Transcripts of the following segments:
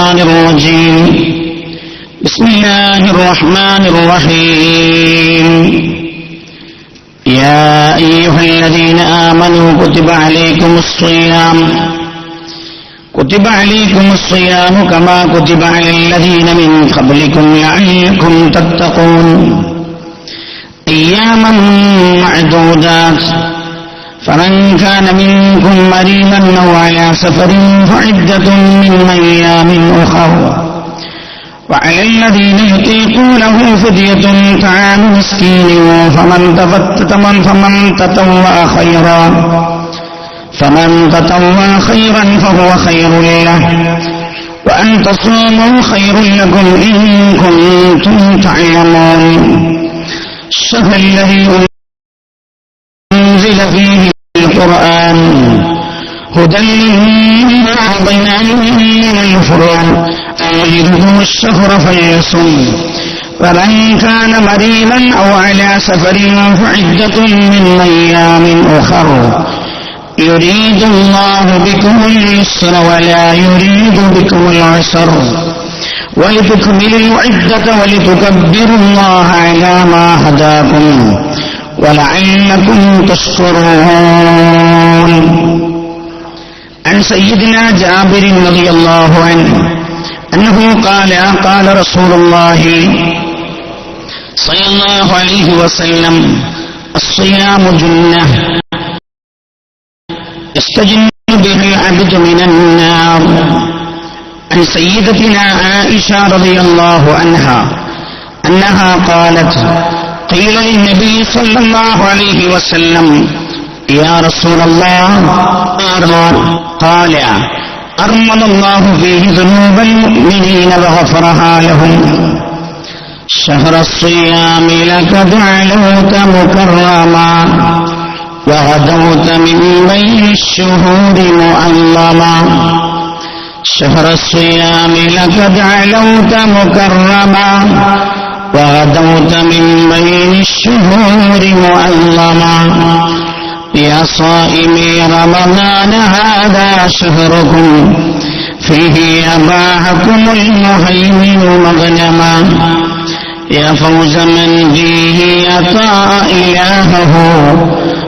الشيطان الرجيم بسم الله الرحمن الرحيم يا أيها الذين آمنوا كتب عليكم الصيام كما كتب على الذين من قبلكم لعلكم تتقون أياما معدودات فمن كان منكم مريضا أو على سفر فعدة من أيام أخر وعلى الذين يطيقونه فدية طعام مسكين فمن تطوع خيرا فهو خير له وأن تصوموا خير لكم إن كنتم تعلمون الشهر الذي أنزل فيه القرآن هدى للناس وبينات من الفرق فمن الشهر فليصم فمن كان مريضا أو على سفر فعدة من أيام أخر يريد الله بكم اليسر ولا يريد بكم العسر ولتكملوا العدة ولتكبروا الله على ما هداكم ولعلكم تشكرون. عن سيدنا جابر رضي الله عنه أنه قال رسول الله صلى الله عليه وسلم الصيام جنة يستجن بها العبد من النار. عن سيدتنا عائشة رضي الله عنها أنها قالت قيل للنبي صلى الله عليه وسلم يا رسول الله قال أرمض الله فيه ذنوب المؤمنين وغفرها لهم شهر الصيام لقد علوت مكرما وغدوت من بين الشهور معلما شهر الصيام لقد علوت مكرما وغدوت من بين الشهور معلما يا صائمي رمضان هذا شهركم فيه أباحكم المهيمن مغنما يا فوز من فيه أطاع إلهه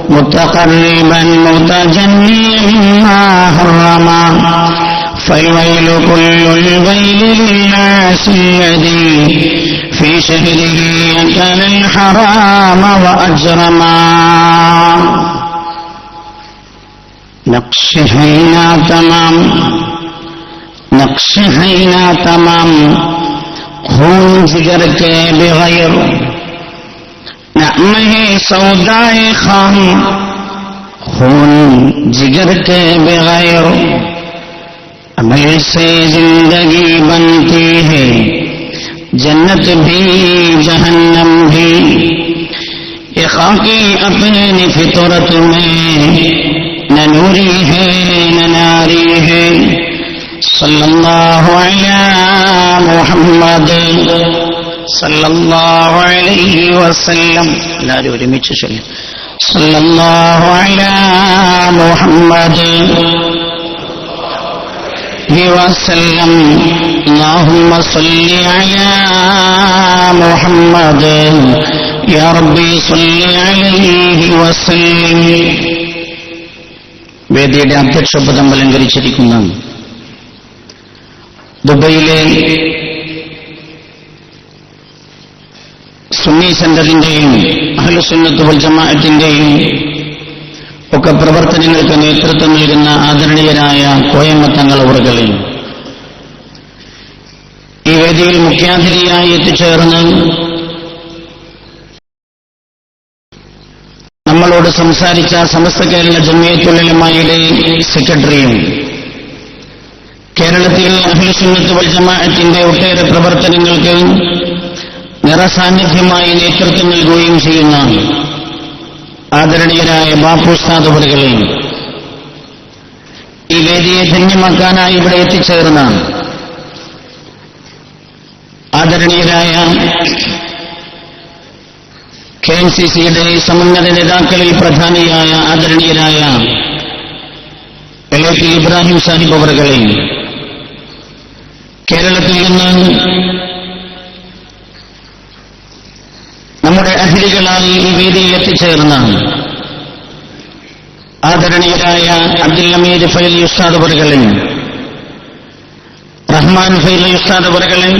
متقربا متجنيا ما حرما فالويل كل الويل للناس الذي في شهره أكل الحرام وأجرما. نقش حینا تمام خون جگر کے بغیر نعمہ سودائے خام خون جگر کے بغیر عمل سے زندگی بنتی ہے جنت بھی جہنم بھی یہ خاکی اپنی فطرت میں نہ نوری ہے نہ ناری ہے صلی اللہ علی മുഹമ്മദ് സല്ലല്ലാഹു അലൈഹി വസല്ലം. എല്ലാവരും ഒരുമിച്ച് ചൊല്ലും സല്ലല്ലാഹു അലാ മുഹമ്മദ് വസല്ലം. അല്ലാഹുമ്മ സല്ലി അലാ മുഹമ്മദ് യാ റബ്ബി സല്ലി അലൈഹി വസല്ലം. വേദിയുടെ അധ്യക്ഷപദം അലങ്കരിച്ചിരിക്കുന്ന ദുബൈയിലെ സുന്നി സെന്ററിന്റെയും അഹ്ലുസുന്നത്ത് വൽ ജമാഅത്തിന്റെയും ഒക്കെ പ്രവർത്തനങ്ങൾക്ക് നേതൃത്വം നൽകുന്ന ആദരണീയരായ കോയമ്മത്തങ്ങൾ അവറുകളെ, ഈ വേദിയിൽ മുഖ്യാതിഥിയായി എത്തിച്ചേർന്ന് നമ്മളോട് സംസാരിച്ച സമസ്ത കേരള ജംഇയ്യത്തുൽ ഉലമായുടെ സെക്രട്ടറിയും കേരളത്തിൽ അഹ്ലുസുന്നത്ത് വൽ ജമാഅത്തിന്റെ ഒട്ടേറെ പ്രവർത്തനങ്ങൾക്ക് നിറസാന്നിധ്യമായി നേതൃത്വം നൽകുകയും ചെയ്യുന്ന ആദരണീയരായ ബാപ്പു ഉസ്താദ് അവറുകളെ, ഈ വേദിയെ ധന്യമാക്കാനായി ഇവിടെ എത്തിച്ചേർന്ന ആദരണീയരായ KMCCയുടെ സമുന്നത നേതാക്കളിൽ പ്രധാനിയായ ആദരണീയരായ LAP ഇബ്രാഹിം സാഹിബ് അവറുകളെ, കേരളത്തിൽ നിന്ന് നമ്മുടെ അതിഥികളായി ഈ വേദിയിൽ എത്തിച്ചേർന്ന ആദരണീയരായ അബ്ദുൽ ഹമീദ് ഫൈലി ഉസ്താദ് അവറുകളെ, റഹ്മാൻ ഫൈലി ഉസ്താദ് അവറുകളെ,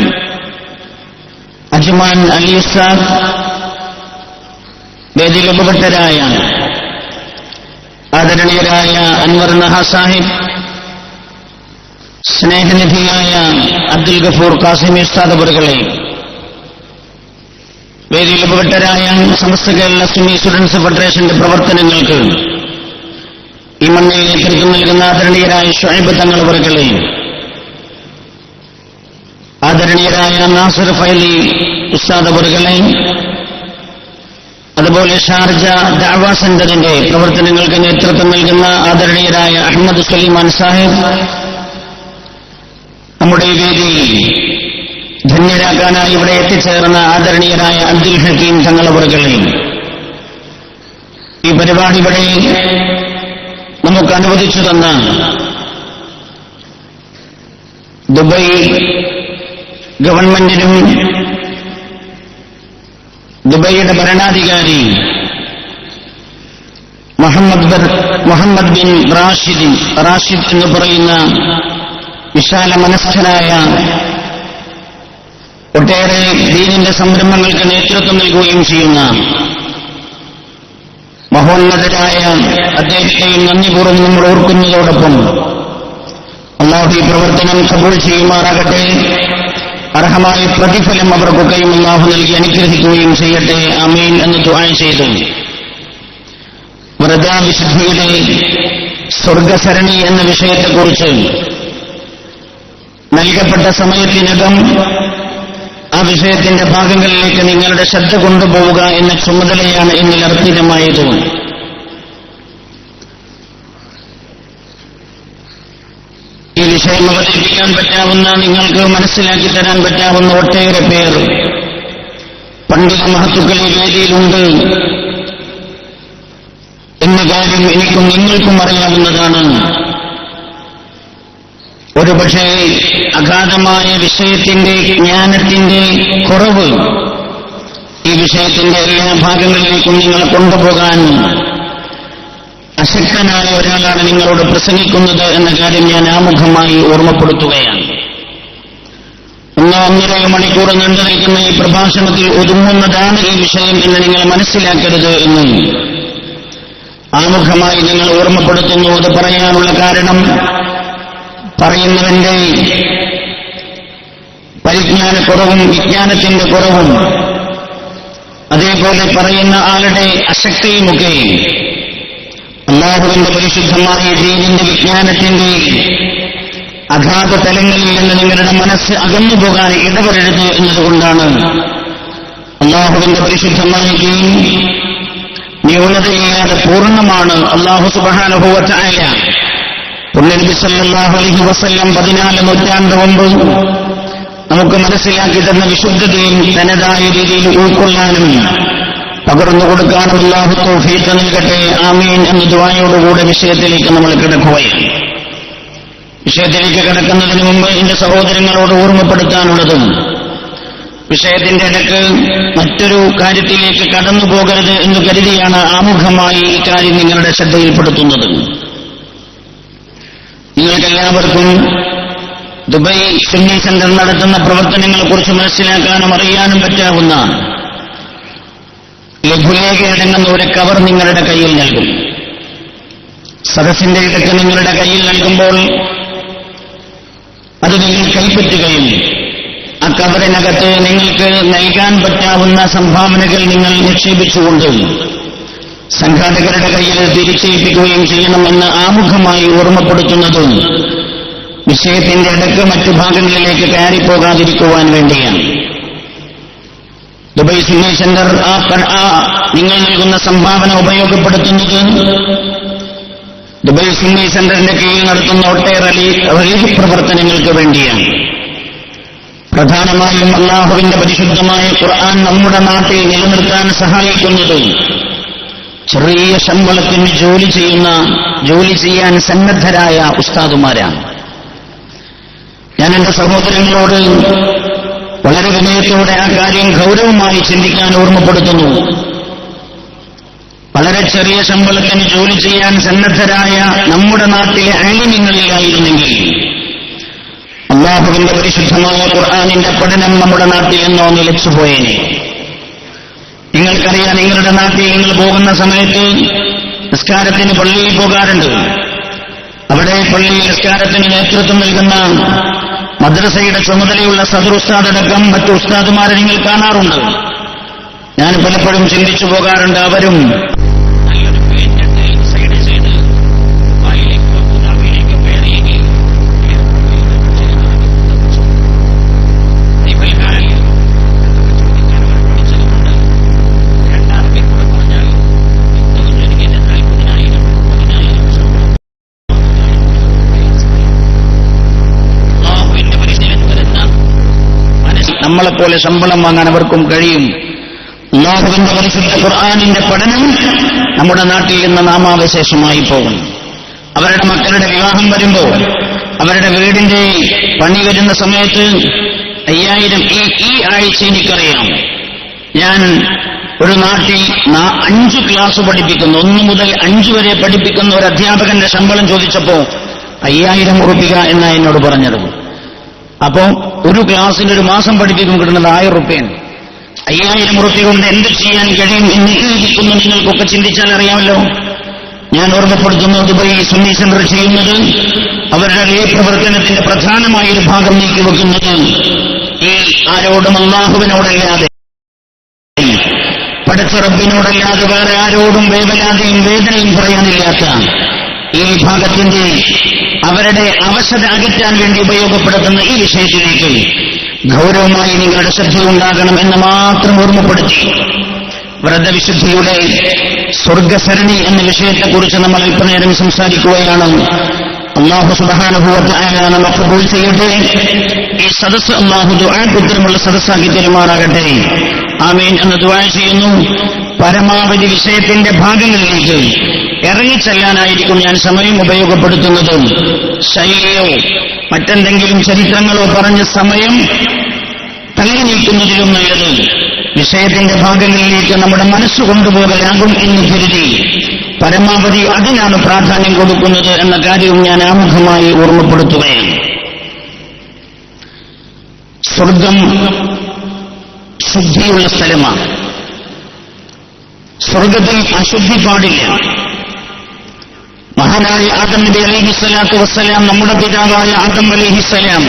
അജ്മാൻ അലി ഉസ്താദ്, വേദിയിൽ ഉപഭക്തരായ ആദരണീയരായ അൻവർ നഹ സാഹിബ്, സ്നേഹനിധിയായ അബ്ദുൽ ഗഫൂർ കാസിമി ഉസ്താദ് അവറുകളെ, വേദിയിൽ ഉപഭക്തരായ സമസ്ത കേരള സുന്നി സ്റ്റുഡൻസ് ഫെഡറേഷന്റെ പ്രവർത്തനങ്ങൾക്ക് ഈ മണ്ണിൽ നേതൃത്വം നൽകുന്ന ആദരണീയരായ ഷുഐബ് തങ്ങൾ അവറുകളെ, ആദരണീയരായ നാസിർ ഫൈലി ഉസ്താദ് അവറുകളെ, അതുപോലെ ഷാർജ ദഅവ സെന്ററിന്റെ പ്രവർത്തനങ്ങൾക്ക് നേതൃത്വം നൽകുന്ന ആദരണീയരായ അഹമ്മദ് സുലൈമാൻ സാഹിബ്, നമ്മുടെ വേദി ധന്യരാക്കാനായി ഇവിടെ എത്തിച്ചേർന്ന ആദരണീയരായ അബ്ദുൽ ഹക്കീം തങ്ങൾ അവറുകളെ, ഈ പരിപാടി ഇവിടെ നമുക്ക് അനുവദിച്ചു തന്ന ദുബായ് ഗവൺമെന്റിനും ദുബൈയുടെ ഭരണാധികാരി മുഹമ്മദ് ബിൻ റാഷിദ് എന്ന് പറയുന്ന വിശാല മനസ്കനായ ഒട്ടേറെ ദീനിന്റെ സംരംഭങ്ങൾക്ക് നേതൃത്വം നൽകുകയും ചെയ്യുന്ന മഹോന്നതരായ അദ്ദേഹത്തെയും നന്ദിപൂർവ്വം നമ്മൾ ഓർക്കുന്നതോടൊപ്പം അല്ലാഹു ഈ പ്രവർത്തനം കബൂൽ ചെയ്യുമാറാകട്ടെ, അർഹമായ പ്രതിഫലം അവർക്കൊക്കെയും അല്ലാഹു നൽകി അനുഗ്രഹിക്കുകയും ചെയ്യട്ടെ, ആമീൻ എന്ന് ദുആ ചെയ്തു വ്രതാവിശുദ്ധിയുടെ സ്വർഗസരണി എന്ന വിഷയത്തെക്കുറിച്ച് നൽകപ്പെട്ട സമയത്തിനകം ആ വിഷയത്തിന്റെ ഭാഗങ്ങളിലേക്ക് നിങ്ങളുടെ ശ്രദ്ധ കൊണ്ടുപോവുക എന്ന ചുമതലയാണ് എന്നിൽ അർപ്പിതമായത്. ഈ വിഷയം അവതരിപ്പിക്കാൻ പറ്റാവുന്ന, നിങ്ങൾക്ക് മനസ്സിലാക്കി തരാൻ പറ്റാവുന്ന ഒട്ടേറെ പേർ പണ്ഡിത മഹത്തുക്കൾ ഈ വേദിയിലുണ്ട് എന്ന കാര്യം എനിക്കും നിങ്ങൾക്കും അറിയാവുന്നതാണ്. ഒരുപക്ഷേ അഗാധമായ വിഷയത്തിന്റെ ജ്ഞാനത്തിന്റെ കുറവ് ഈ വിഷയത്തിന്റെ എല്ലാ ഭാഗങ്ങളിലേക്കും നിങ്ങളെ കൊണ്ടുപോകാൻ അശക്തനായ ഒരാളാണ് നിങ്ങളോട് പ്രസംഗിക്കുന്നത് എന്ന കാര്യം ഞാൻ ആമുഖമായി ഓർമ്മപ്പെടുത്തുകയാണ്. 1.5 മണിക്കൂർ നീണ്ടു നിൽക്കുന്ന ഈ പ്രഭാഷണത്തിൽ ഒതുങ്ങുന്നതാണ് ഈ വിഷയം എന്ന് നിങ്ങൾ മനസ്സിലാക്കരുത് എന്ന് ആമുഖമായി നിങ്ങൾ ഓർമ്മപ്പെടുത്തുന്നു. അത് പറയാനുള്ള കാരണം പറയുന്നവന്റെ പരിജ്ഞാനക്കുറവും വിജ്ഞാനത്തിന്റെ കുറവും അതേപോലെ പറയുന്ന ആളുടെ അശക്തിയുമൊക്കെ അല്ലാഹുവിന്റെ പരിശുദ്ധമായ ദീനിന്റെ വിജ്ഞാനത്തിന്റെ അഗാധ തലങ്ങളിൽ നിന്ന് നിങ്ങളുടെ മനസ്സ് അകന്നുപോകാൻ ഇടവരരുത് എന്നതുകൊണ്ടാണ് അല്ലാഹുവിന്റെ പരിശുദ്ധമായ ദീൻ ന്യൂനതയില്ലാതെ പൂർണ്ണമാണ്. അല്ലാഹു സുബ്ഹാനഹു വ തആല നബി സല്ലല്ലാഹു അലൈഹി വസല്ലം 14 നൂറ്റാണ്ട് മുമ്പ് നമുക്ക് മനസ്സിലാക്കി തന്ന വിശുദ്ധതയും തനതായ രീതിയിൽ ഉൾക്കൊള്ളാനും പകർന്നു കൊടുക്കാനും അല്ലാഹു തൗഫീഖ് നൽകട്ടെ, ആമീൻ എന്ന ദുആയോടുകൂടെ വിഷയത്തിലേക്ക് നമ്മൾ കിടക്കുകയാണ്. വിഷയത്തിലേക്ക് കിടക്കുന്നതിന് മുമ്പ് എന്റെ സഹോദരങ്ങളോട് ഓർമ്മപ്പെടുത്താനുള്ളതും വിഷയത്തിന്റെ ഇടയ്ക്ക് മറ്റൊരു കാര്യത്തിലേക്ക് കടന്നു പോകരുത് എന്ന് കരുതിയാണ് ആമുഖമായി ഇക്കാര്യം നിങ്ങളുടെ ശ്രദ്ധയിൽപ്പെടുത്തുന്നത്. നിങ്ങൾക്കെല്ലാവർക്കും ദുബായ് സുന്നി സെന്റർ നടത്തുന്ന പ്രവർത്തനങ്ങളെക്കുറിച്ച് മനസ്സിലാക്കാനും അറിയാനും പറ്റാവുന്ന ലഘുലേഖയടങ്ങുന്ന ഒരു കവർ നിങ്ങളുടെ കയ്യിൽ നൽകും. സദസ്സിന്റെ ഇടയ്ക്ക് നിങ്ങളുടെ കയ്യിൽ നൽകുമ്പോൾ അത് നിങ്ങൾ കൈപ്പറ്റുകയും ആ കവറിനകത്ത് നിങ്ങൾക്ക് നൽകാൻ പറ്റാവുന്ന സംഭാവനകൾ നിങ്ങൾ നിക്ഷേപിച്ചുകൊണ്ട് സംഘാടകരുടെ കയ്യിൽ തിരിച്ചേൽപ്പിക്കുകയും ചെയ്യണമെന്ന് ആമുഖമായി ഓർമ്മപ്പെടുത്തുന്നതും വിഷയത്തിന്റെ ഇടയ്ക്ക് മറ്റു ഭാഗങ്ങളിലേക്ക് കയറിപ്പോകാതിരിക്കുവാൻ വേണ്ടിയാണ്. ദുബായ് സുന്നി സെന്റർ നിങ്ങൾ നൽകുന്ന സംഭാവന ഉപയോഗപ്പെടുത്തുന്നത് ദുബായ് സുന്നി സെന്ററിന്റെ കീഴിൽ നടത്തുന്ന ഒട്ടേറെ റിലീഫ് പ്രവർത്തനങ്ങൾക്ക് വേണ്ടിയാണ്. പ്രധാനമായും അല്ലാഹുവിന്റെ പരിശുദ്ധമായ ഖുർആൻ നമ്മുടെ നാട്ടിൽ നിലനിർത്താൻ സഹായിക്കുന്നത് ചെറിയ ശമ്പളത്തിന് ജോലി ചെയ്യാൻ സന്നദ്ധരായ ഉസ്താദുമാരാണ്. ഞാൻ എന്റെ സഹോദരങ്ങളോട് വളരെ വിനയത്തോടെ ആ കാര്യം ഗൗരവമായി ചിന്തിക്കാൻ ഓർമ്മപ്പെടുത്തുന്നു. വളരെ ചെറിയ ശമ്പളത്തിന് ജോലി ചെയ്യാൻ സന്നദ്ധരായ നമ്മുടെ നാട്ടിലെ ആലിമീങ്ങളിലായിരുന്നെങ്കിൽ അല്ലാഹുവിന്റെ പരിശുദ്ധമായ ഖുർആനിന്റെ പഠനം നമ്മുടെ നാട്ടിൽ നിന്നോ നിലച്ചുപോയേനെ. നിങ്ങൾക്കറിയാം, നിങ്ങളുടെ നാട്ടിൽ നിങ്ങൾ പോകുന്ന സമയത്ത് നിസ്കാരത്തിന് പള്ളിയിൽ പോകാറുണ്ട്. അവിടെ പള്ളിയിൽ നിസ്കാരത്തിന് നേതൃത്വം നൽകുന്ന മദ്രസയുടെ ചുമതലയുള്ള സദർ ഉസ്താദടക്കം മറ്റു ഉസ്താദുമാരെ നിങ്ങൾ കാണാറുണ്ട്. ഞാൻ പലപ്പോഴും ചിന്തിച്ചു പോകാറുണ്ട്, അവരും നല്ലൊരു സൈഡ് ചെയ്ത് വായിലേക്കോ പുനാവിലേക്കോ പേരെങ്കിൽ ചോദിക്കാൻ അവർ പഠിച്ചതുകൊണ്ട് 2000 കൂടെ പറഞ്ഞാൽ എനിക്ക് 40,000 നമ്മളെപ്പോലെ ശമ്പളം വാങ്ങാൻ അവർക്കും കഴിയും. അല്ലാഹുവിന്റെ പരിശുദ്ധ ഖുർആനിന്റെ പഠനം നമ്മുടെ നാട്ടിൽ നിന്ന് നാമാവശേഷമായി പോകും. അവരുടെ മക്കളുടെ വിവാഹം വരുമ്പോൾ, അവരുടെ വീടിന്റെ പണി വരുന്ന സമയത്ത് 5000 ഈ ആഴ്ച എനിക്കറിയാം. ഞാൻ ഒരു നാട്ടിൽ 5 ക്ലാസ് പഠിപ്പിക്കുന്നു, 1 മുതൽ 5 വരെ പഠിപ്പിക്കുന്ന ഒരു അധ്യാപകന്റെ ശമ്പളം ചോദിച്ചപ്പോ 5000 ഉറുപ്പിക എന്നാ എന്നോട് പറഞ്ഞത്. അപ്പോ ഒരു ക്ലാസ്സിൽ ഒരു മാസം പഠിപ്പിക്കുമ്പോൾ കിട്ടുന്നത് 1000 ഉറുപ്പിയാണ്. 5000 ഉറുപ്പിക കൊണ്ട് എന്ത് ചെയ്യാൻ കഴിയും എന്ന് ഇരിക്കുന്നു നിങ്ങൾക്കൊക്കെ ചിന്തിച്ചാൽ അറിയാമല്ലോ. ഞാൻ ഓർമ്മപ്പെടുത്തുന്നു, ദുബൈ സുന്നി സെന്റർ ചെയ്യുന്നത് അവരുടെ പ്രവർത്തനത്തിന്റെ പ്രധാനമായ ഒരു ഭാഗം നീക്കിവെക്കുന്നത് ഈ ആരോടും അല്ലാഹുവിനോടല്ലാതെ, പടച്ച റബ്ബിനോടല്ലാതെ വേറെ ആരോടും വേവലാതിയും വേദനയും പറയാനില്ലാത്ത ഈ ഭാഗത്തിന്റെ അവരുടെ അവശത അകറ്റാൻ വേണ്ടി ഉപയോഗപ്പെടുത്തുന്ന ഈ വിഷയത്തിലേക്ക് ഗൗരവമായി നിങ്ങളുടെ ശ്രദ്ധയുണ്ടാകണം എന്ന് മാത്രം ഓർമ്മപ്പെടുത്തി വ്രതവിശുദ്ധിയുടെ സ്വർഗസരണി എന്ന വിഷയത്തെക്കുറിച്ച് നമ്മൾ അല്പനേരം സംസാരിക്കുകയാണ്. അല്ലാഹു സുബ്ഹാനഹു വ തആല നമുക്ക് കബൂൽ ചെയ്യട്ടെ. ഈ സദസ്സ് അല്ലാഹു ദുആക്ക് ഉത്തരമുള്ള സദസ്സാക്കി തരുമാറാകട്ടെ. ആമീൻ എന്ന് ദുആ ചെയ്യുന്നു. പരമാവധി വിഷയത്തിന്റെ ഭാഗങ്ങളിലേക്ക് ഇറങ്ങിച്ചെല്ലാനായിരിക്കും ഞാൻ സമയം ഉപയോഗപ്പെടുത്തുന്നത്. ശൈലിയോ മറ്റെന്തെങ്കിലും ചരിത്രങ്ങളോ പറഞ്ഞ സമയം തള്ളി നീക്കുന്നതിലും നല്ലത് വിഷയത്തിന്റെ ഭാഗങ്ങളിലേക്ക് നമ്മുടെ മനസ്സ് കൊണ്ടുപോകലാകും എന്ന് കരുതി പരമാവധി അതിനാണ് പ്രാധാന്യം കൊടുക്കുന്നത് എന്ന കാര്യവും ഞാൻ ആമുഖമായി ഓർമ്മപ്പെടുത്തുകയാണ്. സ്വർഗം ശുദ്ധിയുള്ള സ്ഥലമാണ്. സ്വർഗത്തിൽ അശുദ്ധി പാടില്ല. മഹാനായ ആദം നബി അലൈഹിസ്സലാത്തു വസ്സലാം, നമ്മുടെ പിതാവായ ആദം അലൈഹിസ്സലാം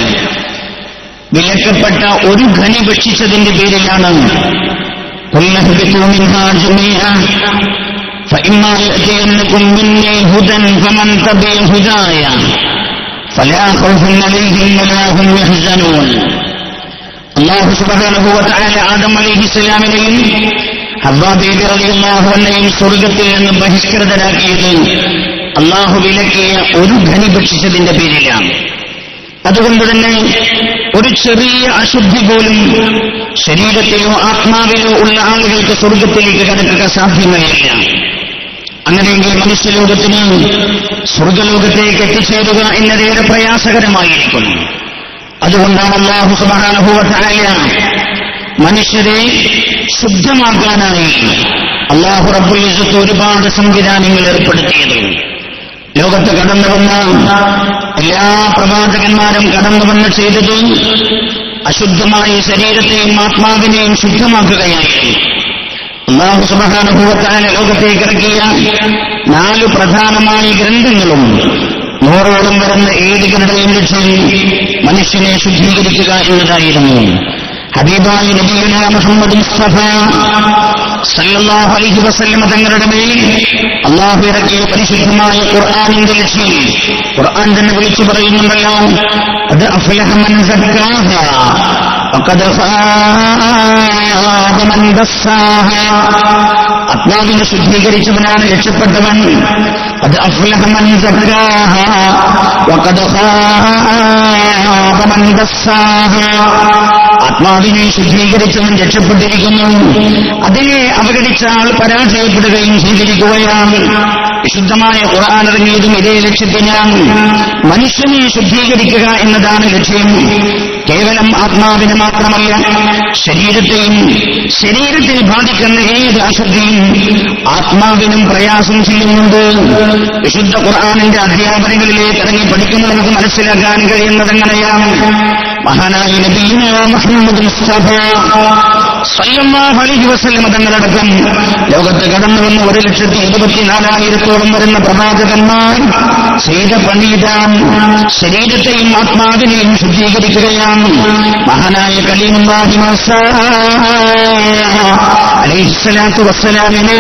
വിലക്കപ്പെട്ട ഒരു ഖനി ഭക്ഷിച്ചതിന്റെ പേരിലാണ് അല്ലാഹു സുബ്ഹാനഹു വ തആല ആദം അലൈഹിസ്സലാമിനെയും ഹവ്വാ ബീബി റളിയല്ലാഹു അൻഹയും സ്വർഗ്ഗത്തിൽ നിന്ന് ബഹിഷ്കൃതരാക്കിയത് അല്ലാഹു വിലക്കിയ ഒരു ഖനി ഭക്ഷിച്ചതിന്റെ പേരിലാണ്. അതുകൊണ്ട് തന്നെ ഒരു ചെറിയ അശുദ്ധി പോലും ശരീരത്തിലോ ആത്മാവിലോ ഉള്ള ആളുകൾക്ക് സ്വർഗത്തിലേക്ക് കടക്കുക സാധ്യമല്ല. അങ്ങനെയെങ്കിൽ മനുഷ്യലോകത്തിന് സ്വർഗലോകത്തേക്ക് എത്തിച്ചേരുക എന്നതേറെ പ്രയാസകരമായിരിക്കുന്നു. അതുകൊണ്ടാണ് അല്ലാഹു സുബ്ഹാനഹു വ തആല മനുഷ്യരെ ശുദ്ധമാക്കാനായി അല്ലാഹു റബ്ബുൽ ഇസ്സത്ത് ഒരുപാട് സംവിധാനങ്ങൾ ഏർപ്പെടുത്തിയത്. ലോകത്ത് കടന്നുവന്ന എല്ലാ പ്രവാചകന്മാരും കടന്നുവന്ന് ചെയ്തത് അശുദ്ധമായ ശരീരത്തെയും ആത്മാവിനെയും ശുദ്ധമാക്കുകയായിരുന്നു. അല്ലാഹു സുബ്ഹാനഹു വ തആല ലോകത്തേക്ക് ഇറക്കിയ 4 പ്രധാനമായ ഗ്രന്ഥങ്ങളും 100ഓളം വരുന്ന ഏടുകളുടെയും ലക്ഷ്യം മനുഷ്യനെ ശുദ്ധീകരിക്കുക എന്നതായിരുന്നു. ഹബീബായ നബിയുന മുഹമ്മദ് മുസ്തഫ സല്ലല്ലാഹു അലൈഹി വസല്ലം തങ്ങളുടെ മേൽ അല്ലാഹു ഇറക്കിയ പരിശുദ്ധമായ ഖുർആനിന്റെ ലക്ഷ്യം ഖുർആൻ തന്നെ വിളിച്ചു പറയുന്നുണ്ടല്ലോ, അത് അഫ്ലഹ മൻ സക്കാഹ വഖദ് ഖാബ മൻ ദസ്സാഹ. ആത്മാവിനെ ശുദ്ധീകരിച്ചവനാണ് രക്ഷപ്പെട്ടവൻ. അത് അഫ്ലഹ മൻ സക്കാഹ വഖദ് ഖാബ മൻ ദസ്സാഹ. ആത്മാവിനെ ശുദ്ധീകരിച്ചവൻ രക്ഷപ്പെട്ടിരിക്കുന്നു. അതിനെ അവഗണിച്ച ആൾ പരാജയപ്പെടുകയും ചെയ്തിരിക്കുകയാണ്. വിശുദ്ധമായ ഖുർആൻ ഇറങ്ങിയതും ഇതേ ലക്ഷ്യത്തിനാണ്. മനുഷ്യനെ ശുദ്ധീകരിക്കുക എന്നതാണ് ലക്ഷ്യം. കേവലം ആത്മാവിനെ മാത്രമല്ല, ശരീരത്തിൽ ബാധിക്കുന്ന ഏത് അശുദ്ധിയും ആത്മാവിനും പ്രയാസം ചെയ്യുന്നുണ്ട്. വിശുദ്ധ ഖുർആനിന്റെ അധ്യാപനങ്ങളിലേക്ക് ഇറങ്ങി പഠിക്കുന്നവർക്ക് മനസ്സിലാക്കാൻ കഴിയുന്നതെങ്ങനെയാണ്? മഹാനായ നബിയുന മുഹമ്മദ് മുസ്തഫ സല്ലല്ലാഹു അലൈഹി വസല്ലം തങ്ങളടക്കം ലോകത്ത് കടന്നു വന്ന 1,24,000 വരുന്ന പ്രവാചകന്മാർ ചെയ്ത പണിയിടാൻ ശരീരത്തെയും ആത്മാവിനെയും ശുദ്ധീകരിക്കുകയാണ്. മഹാനായ കലീമുല്ലാഹി മൂസാ അലൈഹിസ്സലാത്തു വസ്സലാമിനെ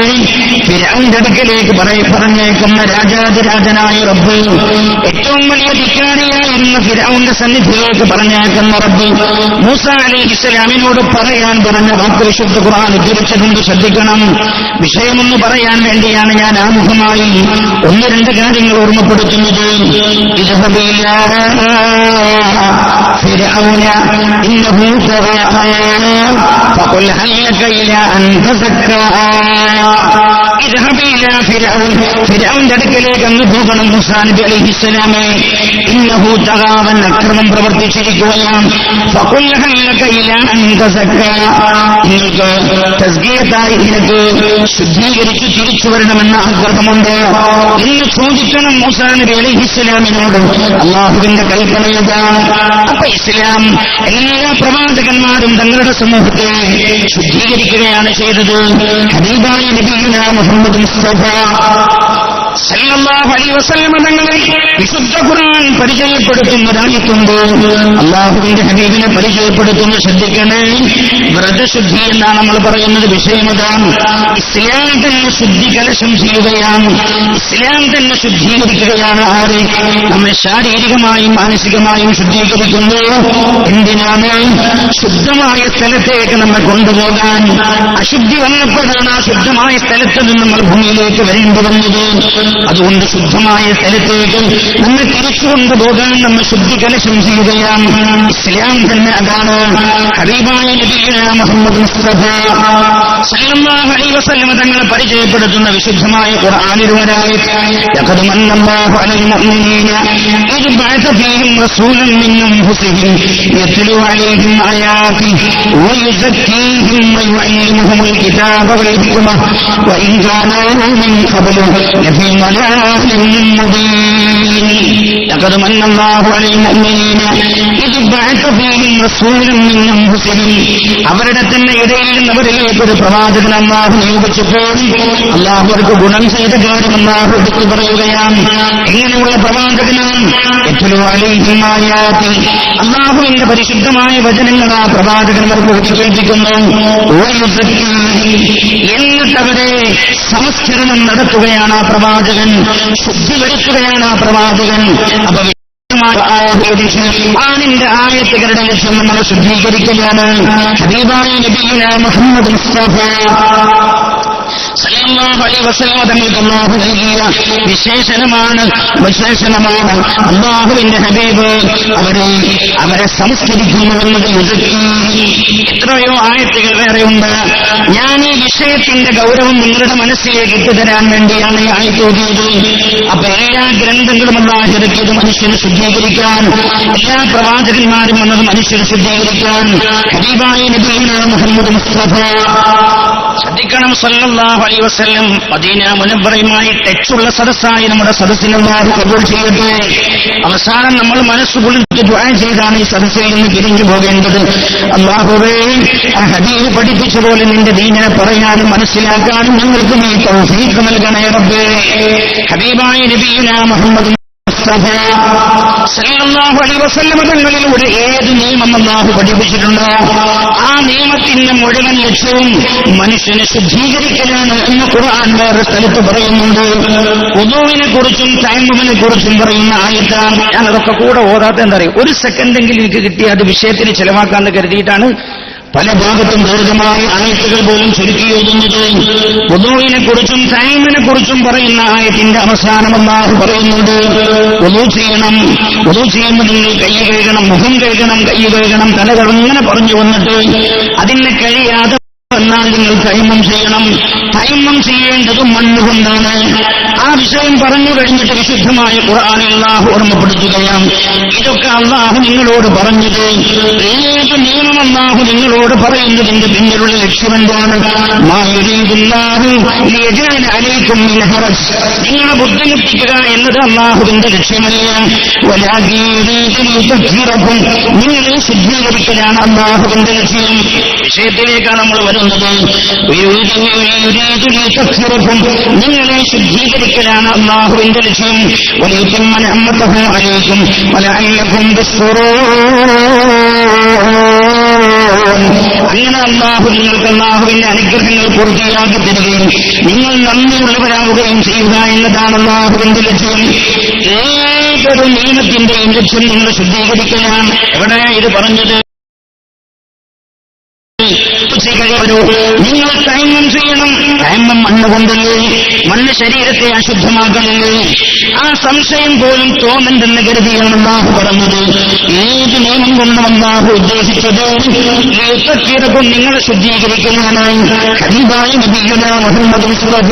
ഫിർഔന്റെ അടുക്കലേക്ക് പറഞ്ഞേക്കുന്ന രാജാതിരാജനായ റബ്ബ്, ഏറ്റവും വലിയ ധിക്കാരിയായിരുന്ന ഫിർഔന്റെ സന്നിധിയിലേക്ക് പറഞ്ഞേക്കുന്ന റബ്ബ് മൂസാ അലൈഹിസ്സലാമിനോട് പറയാൻ പറഞ്ഞ വാക്ക് വിശുദ്ധ ഖുർആൻ ഉദ്ധരിച്ചുകൊണ്ട് ശ്രദ്ധിക്കണം. വിഷയമൊന്ന് പറയാൻ വേണ്ടിയാണ് ഞാൻ ആമുഖമായി 1-2 കാര്യങ്ങൾ ഓർമ്മപ്പെടുത്തുന്നത്. ഫിർഔന ഇന്നഹു തഗാ ഫഖുൽ ഹൽ ലക ഇലാ അൻ തസക്ക. ഫിർഔന്റെ അടുക്കലേക്ക് അങ്ങ് പോകണം മൂസാ നബി അലൈഹിസ്സലാമേ. ഇന്നഹു തഗാ, അവൻ അക്രമം പ്രവർത്തിച്ചിരിക്കുകയാണ്. ഫഖുൽ ഹൽ ലക ഇലാ അൻ തസക്ക, നിങ്ങൾക്ക് തസ്കിയത്തായി നിനക്ക് ശുദ്ധീകരിച്ച് തിരിച്ചു വരണമെന്ന ആഗ്രഹമുണ്ട് എന്ന് ചോദിക്കണം മൂസാ നബി അലൈഹിസ്സലാമിനോട്. അല്ലാഹുവിന്റെ കൽപ്പനയാണ്. അപ്പൊ ഇസ്ലാം എല്ലാ പ്രവാചകന്മാരും തങ്ങളുടെ സമൂഹത്തെ ശുദ്ധീകരിക്കുകയാണ് ചെയ്തത്. ഹബീബായ നബിയുനാ മുഹമ്മദ് മുസ്തഫ സല്ലല്ലാഹു അലൈഹി വസല്ലം തങ്ങളെ വിശുദ്ധ ഖുർആൻ പരിചയപ്പെടുത്തുന്നതായിട്ടുണ്ട്. അല്ലാഹുവിന്റെ ഹബീബിനെ പരിചയപ്പെടുത്തുന്ന ശ്രദ്ധിക്കണേ. വ്രതശുദ്ധി എന്നാണ് നമ്മൾ പറയുന്നത്. വിഷയമതാണ്. ഇസ്ലാം തന്നെ ശുദ്ധി കലശം ചെയ്യുകയാണ്. ഇസ്ലാം തന്നെ ശുദ്ധീകരിക്കുകയാണ്. ആരെ? നമ്മെ ശാരീരികമായും മാനസികമായും ശുദ്ധീകരിക്കുന്നു. എന്തിനാണ്? ശുദ്ധമായ സ്ഥലത്തേക്ക് നമ്മെ കൊണ്ടുപോകാൻ. അശുദ്ധി വന്നപ്പോഴാണ് ആ ശുദ്ധമായ സ്ഥലത്ത് നിന്ന് നമ്മൾ ഭൂമിയിലേക്ക് വരേണ്ടി വന്നത്. അതുകൊണ്ട് ശുദ്ധമായ സ്ഥലത്തേക്ക് നമ്മെ തിരിച്ചു കൊണ്ടുപോകാൻ നമ്മെ ശുദ്ധി കലശം ചെയ്യുകയാണ്. ഇസ്ലാം തന്നെ അതാണ്. ഹബീബായ നബിയുനാ മുഹമ്മദ് മുസ്തഫ സല്ലല്ലാഹു അലൈഹി വസല്ലം തങ്ങളെ പരിചയപ്പെടുത്തുന്ന വിശുദ്ധമായ ഖുർആനിൽ ഒരായത്ത്, ലഖദ് മന്നല്ലാഹു അലൽ മുഅ്മിനീന ഇദ് ബഅസ ഫീഹിം റസൂലൻ മിൻ അൻഫുസിഹിം യത്ലു അലൈഹിം ആയാതിഹി വയുസക്കീഹിം വയുഅല്ലിമുഹുൽ കിതാബ വൽ ഹിക്മ വഇൻ കാനൂ മിൻ ഖബ്ലു ലഫീ ളലാലിൻ മുബീൻ. ലഖദ് മന്നല്ലാഹു അലൽ മുഅ്മിനീന ഇദ് ബഅസ ഫീഹിം റസൂലൻ മിൻ അൻഫുസിഹിം, അവരുടെ തന്നെ ഇടയിൽ നിന്നവരിലേക്ക് ഒരു പ്രവാചകൻ അല്ലാഹു നിയോഗിച്ചപ്പോൾ അല്ലാഹു അവർക്ക് ഗുണം ചെയ്ത കാര്യം അല്ലാഹു എടുത്തു പറയുകയാണ്. എങ്ങനെയുള്ള പ്രവാചകനാണ്? യത്ലു അലൈഹിം ആയാതി, അല്ലാഹുവിന്റെ പരിശുദ്ധമായ വചനങ്ങൾ ആ പ്രവാചകന്മാർക്ക് ഓതിക്കേൽപ്പിക്കുന്നു. എന്നിട്ടവരെ സംസ്കരണം നടത്തുകയാണ് ആ പ്രവാചകൻ, ശുദ്ധി വരുത്തുകയാണ് ആ പ്രവാചകൻ. അപ്പൊ ആനിന്റെ ആയത്തുകളുടെ ലക്ഷ്യം നമ്മളെ ശുദ്ധീകരിക്കലാണ്. ഹബീബായ നബിയുനാ മുഹമ്മദ് മുസ്തഫ സല്ലല്ലാഹു അലൈഹി വസല്ലം തങ്ങൾക്ക് അല്ലാഹു നൽകിയ വിശേഷണമാണ്. അല്ലാഹുവിന്റെ ഹബീബ് അവരെ സംസ്കരിക്കുന്നുവെന്നത്. എത്രയോ ആയത്തുകൾ വേറെയുണ്ട്. ഞാൻ ഈ വിഷയത്തിന്റെ ഗൗരവം നിങ്ങളുടെ മനസ്സിലേക്ക് ഇട്ടുതരാൻ വേണ്ടിയാണ് ഈ ആയത്ത് ഓതിയത്. അപ്പൊ എല്ലാ ഗ്രന്ഥങ്ങളും അല്ലാഹു ഇറക്കിയത് മനുഷ്യനെ ശുദ്ധീകരിക്കാൻ, എല്ലാ പ്രവാചകന്മാരും വന്നത് മനുഷ്യനെ ശുദ്ധീകരിക്കാൻ. ഹബീബായ നബിയുനാ മുഹമ്മദ് മുസ്തഫ ശ്രദ്ധിക്കണം സല്ലല്ലാഹു അലൈഹി വസല്ലം. മദീന മുനവ്വറയുമായി ടച്ചുള്ള സദസ്സായി നമ്മുടെ സദസ്സിനെ അല്ലാഹു കബൂൽ ചെയ്യട്ടെ. അവസാനം നമ്മൾ മനസ്സുകൊള്ളിട്ട് ദുആ ചെയ്താണ് ഈ സദസ്സിൽ നിന്ന് പിരിഞ്ഞു പോകേണ്ടത്. അല്ലാഹുവേ, ആ ഹബീബ് പഠിപ്പിച്ച പോലെ നിന്റെ ദീനിനെ പറയാനും മനസ്സിലാക്കാനും ഞങ്ങൾക്ക് നീ തൗഫീഖ് നൽകണേ റബ്ബേ. ഹബീബായ നബിയുനാ മുഹമ്മദ് മുസ്തഫ സല്ലല്ലാഹു അലൈഹി വസല്ലം തങ്ങളിലൂടെ ഏത് നിയമം അല്ലാഹു പഠിപ്പിച്ചിട്ടുണ്ടോ ആ നിയമത്തിന്റെ മുഴുവൻ ലക്ഷ്യവും മനുഷ്യനെ ശുദ്ധീകരിക്കലാണ് എന്ന് ഖുർആൻ വേറെ സ്ഥലത്ത് പറയുന്നുണ്ട്. വുദൂഇനെ കുറിച്ചും തയമ്മുമിനെ കുറിച്ചും പറയുന്ന ആയത്താണ്. ഞാൻ അതൊക്കെ കൂടെ ഓതാത്ത എന്താ പറയുക, 1 സെക്കൻഡെങ്കിലും എനിക്ക് കിട്ടിയ അത് വിഷയത്തിന് ചെലവാക്കാന്ന് കരുതിയിട്ടാണ് പല ഭാഗത്തും ദീർഘമായ ആയത്തുകൾ പോലും ചുരുക്കി ഓതുന്നത്. വുദൂഇനെ കുറിച്ചും തയമ്മുമിനെ കുറിച്ചും പറയുന്ന ആയത്തിന്റെ അവസാനം അല്ലാഹു പറയുന്നുണ്ട്, വുദൂ ചെയ്യണം, വുദൂ ചെയ്യുമ്പോൾ നിങ്ങൾ കൈ കഴുകണം, മുഖം കഴുകണം, കൈ കഴുകണം, തലകൾ ഇങ്ങനെ പറഞ്ഞു വന്നിട്ട് അതിന് കഴിയാതെ എന്നാൽ നിങ്ങൾ തയമ്മും ചെയ്യണം. തയമ്മം ചെയ്യേണ്ടതും മണ്ണുകൊണ്ടാണ്. ആ വിഷയം പറഞ്ഞു കഴിഞ്ഞിട്ട് വിശുദ്ധമായ ഖുർആനിൽ അല്ലാഹു ഓർമ്മപ്പെടുത്തുകയാണ്, ഇതൊക്കെ അല്ലാഹു നിങ്ങളോട് പറഞ്ഞത്, ഏത് നിയമം അല്ലാഹു നിങ്ങളോട് പറയുന്നതിന്റെ പിന്നിലുള്ള ലക്ഷ്യമെന്താണ്? നിങ്ങളെ ബുദ്ധിമുട്ടിക്കുക എന്നത് അല്ലാഹുവിന്റെ ലക്ഷ്യമല്ല. നിങ്ങളെ ശുദ്ധീകരിക്കലാണ് അല്ലാഹുവിന്റെ ലക്ഷ്യം. വിഷയത്തിലേക്കാണ് നമ്മൾ വരുന്നത്. നിങ്ങളെ ശുദ്ധീകരിക്കലാണ് അല്ലാഹുവിന്റെ ലക്ഷ്യം. അങ്ങനെ അല്ലാഹു നിങ്ങൾക്ക് അല്ലാഹുവിന്റെ അനുഗ്രഹങ്ങൾ പൂർത്തിയാക്കി തരികയും നിങ്ങൾ നന്ദിയുള്ളവരാവുകയും ചെയ്യുക എന്നതാണ് അല്ലാഹുവിന്റെ ലക്ഷ്യം. ഏതൊരു നിയമത്തിന്റെയും ലക്ഷ്യം നിങ്ങൾ ശുദ്ധീകരിക്കലാണ്. എവിടെ ഇത് പറഞ്ഞത്? നിങ്ങൾ തയമ്മം ചെയ്യണം. തയമ്മം മണ്ണുകൊണ്ടല്ലേ? മണ്ണ് ശരീരത്തെ അശുദ്ധമാക്കണല്ലേ? ആ സംശയം പോലും തോന്നണ്ടെന്ന് കരുതിയാണ് അല്ലാഹു പറഞ്ഞത്. ഏത് നിയമം കൊണ്ടും അല്ലാഹു ഉദ്ദേശിച്ചത് യുത്തക്കിറക്കും നിങ്ങളെ ശുദ്ധീകരിക്കുന്നതാണ്. ഹബീബായ നബിയുനാ മുഹമ്മദ് മുസ്തഫ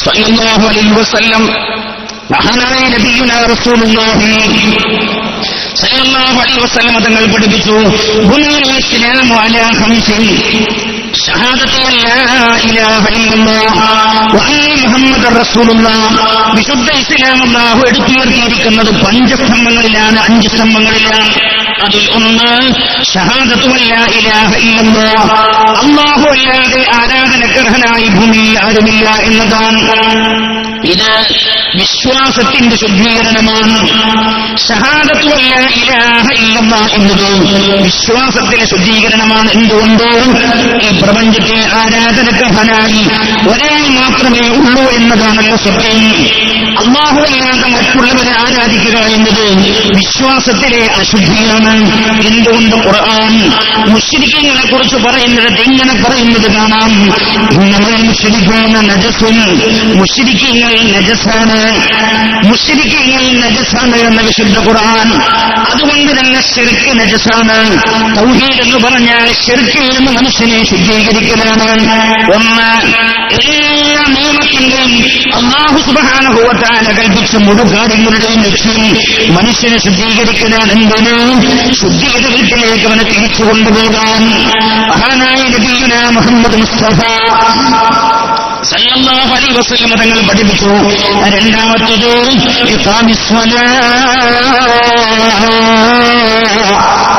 സല്ലല്ലാഹു അലൈഹി വസല്ലം മഹാനായ നബിയുനാ റസൂലുള്ളാഹി സല്ലല്ലാഹു അലൈഹി വസല്ലം തങ്ങൾ പഠിപ്പിച്ചു, ബുനിയൽ ഇസ്ലാമു അലാ ഖംസിൻ ഷഹാദത്തു ലാ ഇലാഹ ഇല്ലല്ലാഹ് വ അന്ന മുഹമ്മദർ റസൂലുള്ളാഹ്. വിശുദ്ധ ഇസ്ലാം അല്ലാഹു എടുത്തുയർത്തിയിരിക്കുന്നത് 5 സ്തംഭങ്ങളിലാണ്, 5 സ്തംഭങ്ങളിലാണ്. അതിൽ ഒന്ന് ഷഹാദത്തു ലാ ഇലാഹ ഇല്ലല്ലാഹ്, അല്ലാഹു അല്ലാതെ ആരാധനക്കർഹനായി ഭൂമിയിൽ ആരുമില്ല എന്നതാണ്. ഇത് വിശ്വാസത്തിന്റെ ശുദ്ധീകരണമാണ്. ഷഹാദത്തു ലാ ഇലാഹ ഇല്ലല്ലാഹ് എന്നത് വിശ്വാസത്തിലെ ശുദ്ധീകരണമാണ്. എന്തുകൊണ്ട്? ഈ പ്രപഞ്ചത്തെ ആരാധനക്കർഹനായി ഒരാൾ മാത്രമേ ഉള്ളൂ എന്നതാണല്ലോ സത്യം. അല്ലാഹു അല്ലാതെ മറ്റുള്ളവരെ ആരാധിക്കുക എന്നത് വിശ്വാസത്തിലെ അശുദ്ധിയാണ്. എന്തുകൊണ്ട്? ഖുർആൻ മുശ്രിക്കുകളെ കുറിച്ച് പറയുന്നിടത്ത് ഇങ്ങനെ പറയുന്നത് കാണാം, ഇന്നമൽ മുശ്രികൂന നജസുൻ, മുശ്രിക്കുകൾ നജസാണ്, മുശ്രിക്കുകൾ നജസാണ് എന്ന വിശുദ്ധ ഖുർആൻ. അതുകൊണ്ട് തന്നെ ശിർക്ക് നജസാണ്. തൗഹീദ് എന്ന് പറഞ്ഞാൽ ശിർക്കിൽ നിന്ന് മനുഷ്യനെ ശുദ്ധീകരിക്കലാണ്. ഒന്ന്, എല്ലാ നിയമത്തിന്റെയും അല്ലാഹു സുബ്ഹാനഹു വ തആല കൽപ്പിച്ച മുഴുവൻ കാര്യങ്ങളുടെയും ലക്ഷ്യം മനുഷ്യനെ ശുദ്ധീകരിക്കലാണ്. എന്തിന്? ശുദ്ധീകരണ വീട്ടിലേക്ക് അവനെ തിരിച്ചു കൊണ്ടുപോകാൻ. മഹാനായ നബിയുനാ മുഹമ്മദ് മുസ്തഫ സല്ലല്ലാഹു അലൈഹി വസല്ലം തങ്ങൾ പഠിപ്പിച്ചു. രണ്ടാമത്തേത്